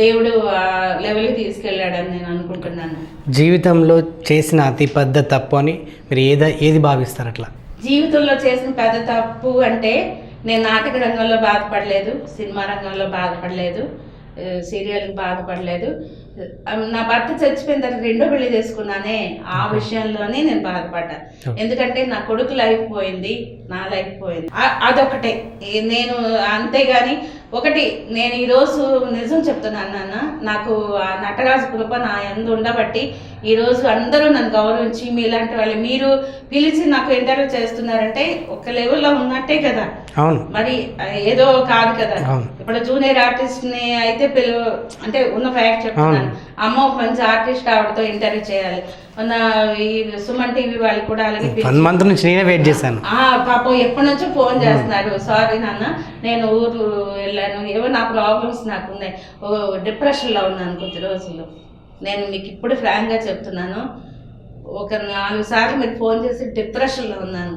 దేవుడు ఆ లెవెల్కి తీసుకెళ్ళాడని నేను అనుకుంటున్నాను. జీవితంలో చేసిన అతి పెద్ద తప్పు అని మీరు ఏది భావిస్తారు? అట్లా జీవితంలో చేసిన పెద్ద తప్పు అంటే, నేను నాటక రంగంలో బాధపడలేదు, సినిమా రంగంలో బాధపడలేదు, సీరియల్కి బాధపడలేదు. నా భర్త చచ్చిపోయిన తర్వాత 2వ పెళ్లి చేసుకున్నానే, ఆ విషయంలోనే నేను బాధపడ్డా. ఎందుకంటే నా కొడుకు లైఫ్ పోయింది, నా లైఫ్ పోయింది, అదొకటే. నేను అంతేగాని ఒకటి, నేను ఈరోజు నిజం చెప్తున్నాను నాన్న, నాకు ఆ నటరాజు కృప నా యందు ఉండబట్టి ఈరోజు అందరూ నన్ను గౌరవించి మీలాంటి వాళ్ళు మీరు పిలిచి నాకు ఇంటర్వ్యూ చేస్తున్నారంటే ఒక లెవెల్లో ఉన్నట్టే కదా. అవును, మరి ఏదో కాదు కదా. ఇప్పుడు జూనియర్ ఆర్టిస్ట్ ని అయితే అంటే ఉన్న ఫ్యాక్ట్ చెప్తున్నాను, అమ్మ ఒక మంచి ఆర్టిస్ట్ ఆవిడతో ఇంటర్వ్యూ చేయాలి. మొన్న ఈ సుమన్ టీవీ వాళ్ళు కూడా అలాగే 1 month నుంచి నేనే వెయిట్ చేశాను. పాపం ఎప్పటి నుంచో ఫోన్ చేస్తున్నారు, సారీ నాన్న నేను ఊరు వెళ్ళాను, ఏవో నా ప్రాబ్లమ్స్ నాకు ఉన్నాయి, డిప్రెషన్లో ఉన్నాను కొద్ది రోజులు. నేను మీకు ఇప్పుడు ఫ్రాంక్గా చెప్తున్నాను, ఒక 4 సార్లు మీరు ఫోన్ చేసి డిప్రెషన్లో ఉన్నాను,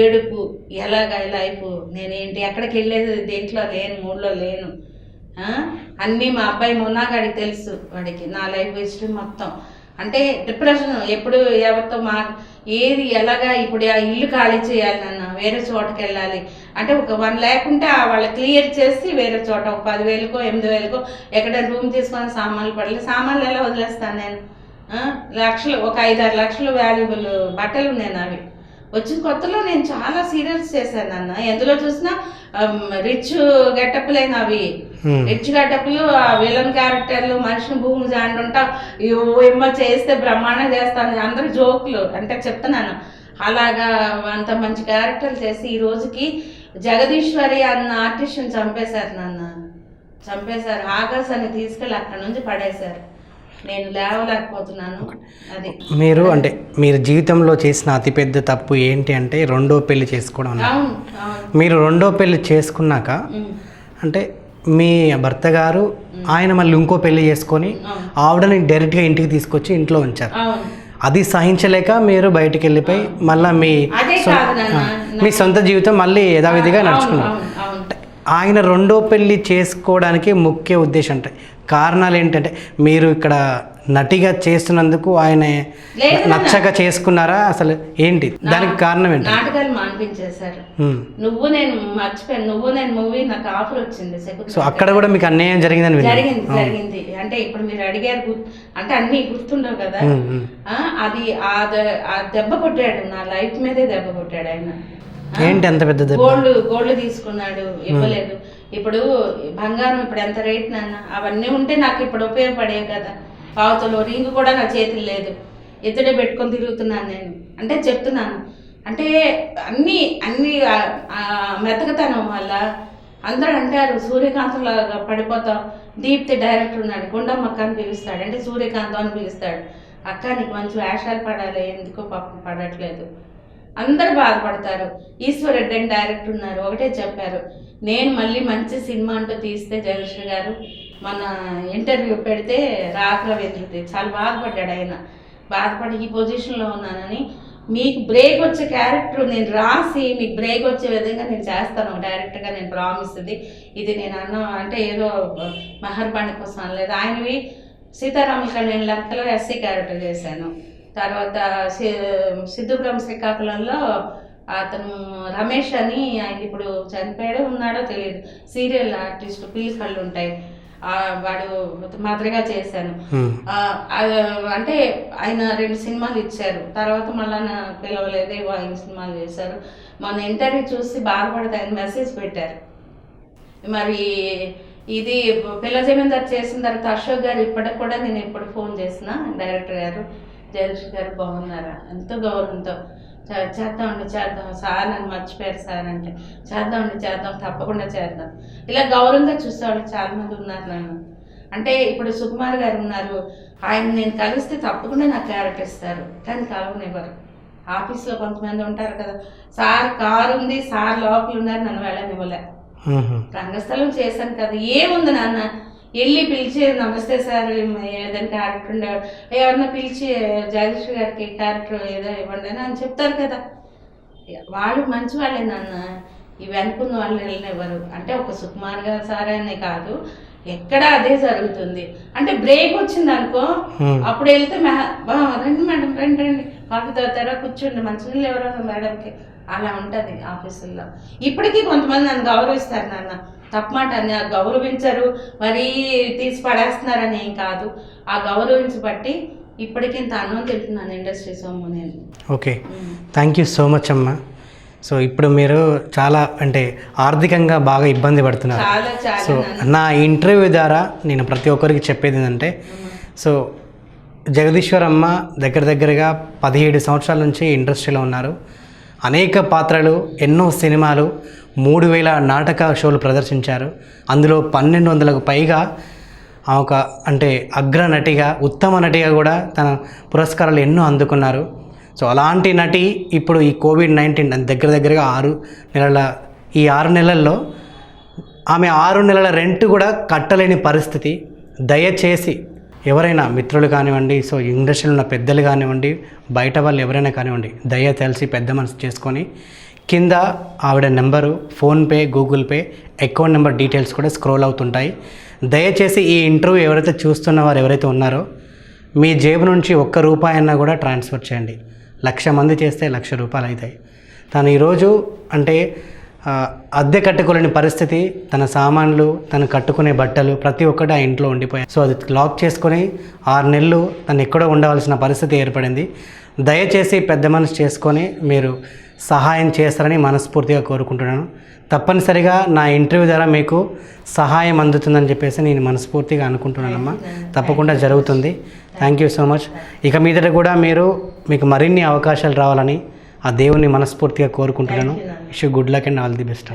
ఏడుపు, ఎలాగా లైఫ్, నేనేంటి ఎక్కడికి వెళ్ళేది దేంట్లో లేను, మూడ్లో లేను. అన్నీ మా అబ్బాయి మున్నాగాడికి తెలుసు, వాడికి నా లైఫ్ హిస్టరీ మొత్తం. అంటే డిప్రెషన్ ఎప్పుడు ఎవరితో ఏది ఎలాగా ఇప్పుడు ఆ ఇల్లు ఖాళీ చేయాలి నాన్న, వేరే చోటకి వెళ్ళాలి అంటే ఒక 1 lakh ఉంటే వాళ్ళు క్లియర్ చేసి వేరే చోట ఒక 10,000కో 8,000కో ఎక్కడ రూమ్ తీసుకొని సామాన్లు పడలేదు. సామాన్లు ఎలా వదిలేస్తాను నేను? లక్షలు, ఒక 5-6 లక్షలు వాల్యుబుల్ బట్టలు ఉన్నాయి అవి. వచ్చిన కొత్తలో నేను చాలా సీరియల్స్ చేశాను అన్న, ఎందులో చూసినా రిచ్ గెటప్లేని అవి, రిచ్ గెటప్లు, విలన్ క్యారెక్టర్లు, మనిషిని భూమి జాండుంటా ఏమో చేస్తే బ్రహ్మాండం చేస్తాను, అందరూ జోకులు అంటే చెప్తున్నాను. అలాగా అంత మంచి క్యారెక్టర్లు చేసి ఈ రోజుకి జగదీశ్వరి అన్న ఆర్టిస్ట్ని చంపేశారు నాన్న, చంపేశారు. ఆకాశాన్ని తీసుకెళ్ళి అక్కడ నుంచి పడేశారు, నేను లేవలేకపోతున్నాను. అది మీరు జీవితంలో చేసిన అతిపెద్ద తప్పు ఏంటి అంటే 2వ పెళ్లి చేసుకోవడం. మీరు 2వ పెళ్లి చేసుకున్నాక అంటే మీ భర్త గారు ఆయన మళ్ళీ ఇంకో పెళ్లి చేసుకొని ఆవిడని డైరెక్ట్గా ఇంటికి తీసుకొచ్చి ఇంట్లో ఉంచారు. అది సహించలేక మీరు బయటికి వెళ్ళిపోయి మళ్ళీ మీ సొంత జీవితం మళ్ళీ యథావిధిగా నడుచుకున్నారు. ఆయన 2వ పెళ్లి చేసుకోవడానికి ముఖ్య ఉద్దేశం అంటే కారణాలు ఏంటంటే మీరు ఇక్కడ నటిగా చేస్తున్నందుకు ఆయన నచ్చక చేసుకున్నారా, అసలు ఏంటి దానికి కారణం ఏంటి? నాటకాలు మానిపించేశారు. నువ్వు నేను మర్చిపోయాను, నువ్వు నేను మూవీ నాకు ఆఫర్ వచ్చింది. సో అక్కడ కూడా మీకు అన్యాయం జరిగిందని జరిగింది. అంటే ఇప్పుడు మీరు అడిగారు అంటే అన్ని గుర్తుండవు కదా. అది ఆ దెబ్బ కొట్టాడు, నా లైఫ్ మీదే దెబ్బ కొట్టాడు ఆయన. ఏంటి అంత పెద్ద దెబ్బ? గోల్డ్ తీసుకున్నాడు, ఇవ్వలేదు. ఇప్పుడు బంగారం ఇప్పుడు ఎంత రేట్ నాన్న, అవన్నీ ఉంటే నాకు ఇప్పుడు ఉపయోగపడేవి కదా. పావుతలో రింగ్ కూడా నా చేతులు లేదు, ఎత్తుడే పెట్టుకొని తిరుగుతున్నాను నేను. అంటే చెప్తున్నాను అంటే అన్నీ మెతకతనం వల్ల అందరూ అంటారు సూర్యకాంతంలాగా పడిపోతాం. దీప్తి డైరెక్టర్ ఉన్నాడు, గుండమ్మ అని పిలుస్తాడు, అంటే సూర్యకాంతం అని పిలుస్తాడు. అక్క నీకు మంచి వేషాలు పడాలి, ఎందుకో పాపం పడట్లేదు. అందరు బాధపడతారు. ఈశ్వరెడ్డి అని డైరెక్టర్ ఉన్నారు, ఒకటే చెప్పారు, నేను మళ్ళీ మంచి సినిమా అంటూ తీస్తే జగదీశ్వరి గారు మన ఇంటర్వ్యూ పెడితే రవీంద్రది చాలా బాధపడ్డాడు ఆయన. బాధపడి ఈ పొజిషన్లో ఉన్నానని, మీకు బ్రేక్ వచ్చే క్యారెక్టర్ నేను రాసి మీకు బ్రేక్ వచ్చే విధంగా నేను చేస్తాను డైరెక్ట్గా, నేను ప్రామిస్. ఇది నేను అంటే ఏదో మెహర్బాణి కోసం అనలేదు. ఆయనవి సీతారామ కళ్యాణ్ లెక్కలో ఎస్సీ క్యారెక్టర్ చేశాను. తర్వాత సిద్ధుపురం శ్రీకాకుళంలో అతను రమేష్ అని, ఆయన ఇప్పుడు చనిపోయాడో ఉన్నాడో తెలియదు, సీరియల్ ఆర్టిస్ట్, పిల్లి కళ్ళు ఉంటాయి, వాడు మాదిరిగా చేశాను. అంటే ఆయన 2 సినిమాలు ఇచ్చారు, తర్వాత మళ్ళీ నాకు పిలవలేదే, 5 సినిమాలు చేశారు. మన ఇంటర్వ్యూ చూసి బాధపడితే ఆయన మెసేజ్ పెట్టారు. మరి ఇది పిల్ల జమీందార్ చేసిన తర్వాత అశోక్ గారు ఇప్పటికి కూడా నేను ఎప్పుడు ఫోన్ చేసిన, డైరెక్టర్ గారు జగదీష్ గారు బాగున్నారా, ఎంతో గౌరవంతో చేద్దామండి సార్ నన్ను మర్చిపోయారు సార్ అంటే చేద్దాం తప్పకుండా చేద్దాం. ఇలా గౌరవంగా చూసేవాళ్ళు చాలామంది ఉన్నారు నన్ను. అంటే ఇప్పుడు సుకుమార్ గారు ఉన్నారు, ఆయన నేను కలిస్తే తప్పకుండా నాకు క్యారెక్టర్ ఇస్తారు, కానీ కలవనివ్వరు. ఆఫీస్లో కొంతమంది ఉంటారు కదా, సార్ కారు ఉంది, సార్ లోపల ఉన్నారు, నన్ను వెళ్ళనివ్వలే. రంగస్థలం చేశాను కదా, ఏముంది నాన్న, వెళ్ళి పిలిచి నమస్తే సార్ ఏదైనా క్యారెక్టర్ ఉండేవాడు, ఎవరన్నా పిలిచి జగదీష్ గారికి క్యారెక్టర్ ఏదో ఇవ్వండి అని చెప్తారు కదా. వాళ్ళు మంచి వాళ్ళే నాన్న, ఇవి అనుకున్న వాళ్ళు వెళ్ళనివ్వరు. అంటే ఒక సుకుమార్ గారు సార్ అనే కాదు, ఎక్కడ అదే జరుగుతుంది. అంటే బ్రేక్ వచ్చింది అనుకో, అప్పుడు వెళ్తే రండి మేడం రండి కాఫీ తాగుతారా, కూర్చోండి, మంచినీళ్ళు ఎవరన్నా మేడంకి, అలా ఉంటుంది ఆఫీసుల్లో. ఇప్పటికీ కొంతమంది నన్ను గౌరవిస్తారు నాన్న, తప్పమాట అని గౌరవించరు, మరీ తీసి పడేస్తున్నారని ఏం కాదు, ఆ గౌరవించబట్టి ఇప్పటికీ ఇంత అన్నం తింటున్నాను ఇండస్ట్రీ సొమ్ము నేను. Okay, thank you so much అమ్మా. సో ఇప్పుడు మీరు చాలా అంటే ఆర్థికంగా బాగా ఇబ్బంది పడుతున్నారు. సో నా ఇంటర్వ్యూ ద్వారా నేను ప్రతి ఒక్కరికి చెప్పేది ఏంటంటే, సో జగదీశ్వరమ్మ దగ్గరగా 17 సంవత్సరాల నుంచి ఇండస్ట్రీలో ఉన్నారు. అనేక పాత్రలు, ఎన్నో సినిమాలు, 3000 నాటక షోలు ప్రదర్శించారు. అందులో 1200కు పైగా ఒక అంటే అగ్రనటిగా, ఉత్తమ నటిగా కూడా తన పురస్కారాలు ఎన్నో అందుకున్నారు. సో అలాంటి నటి ఇప్పుడు ఈ కోవిడ్-19 దగ్గరగా 6 నెలల, ఈ 6 నెలల్లో ఆమె 6 నెలల రెంట్ కూడా కట్టలేని పరిస్థితి. దయచేసి ఎవరైనా మిత్రులు కానివ్వండి, సో ఇండస్ట్రీలో ఉన్న పెద్దలు కానివ్వండి, బయట వాళ్ళు ఎవరైనా కానివ్వండి, దయ తెలిసి పెద్ద మనసు చేసుకొని కింద ఆవిడ number, PhonePe, Google pay account number details కూడా స్క్రోల్ అవుతుంటాయి. దయచేసి ఈ ఇంటర్వ్యూ ఎవరైతే చూస్తున్న వారు ఎవరైతే ఉన్నారో మీ జేబు నుంచి ₹1 అన్నా కూడా ట్రాన్స్ఫర్ చేయండి. 1,00,000 మంది చేస్తే ₹1,00,000 అవుతాయి. తను ఈరోజు అంటే అద్దె కట్టుకోలేని పరిస్థితి, తన సామాన్లు, తను కట్టుకునే బట్టలు ప్రతి ఒక్కటి ఆ ఇంట్లో ఉండిపోయాయి. సో అది లాక్ చేసుకొని 6 నెలలు తను ఎక్కడో ఉండవలసిన పరిస్థితి ఏర్పడింది. దయచేసి పెద్ద మనసు చేసుకొని మీరు సహాయం చేస్తారని మనస్ఫూర్తిగా కోరుకుంటున్నాను. తప్పనిసరిగా నా ఇంటర్వ్యూ ద్వారా మీకు సహాయం అందుతుందని చెప్పేసి నేను మనస్ఫూర్తిగా అనుకుంటున్నానమ్మా. తప్పకుండా జరుగుతుంది. Thank you so much. ఇక మీదట కూడా మీకు మరిన్ని అవకాశాలు రావాలని ఆ దేవుని మనస్ఫూర్తిగా కోరుకుంటున్నాను. Wish you good luck and all the best.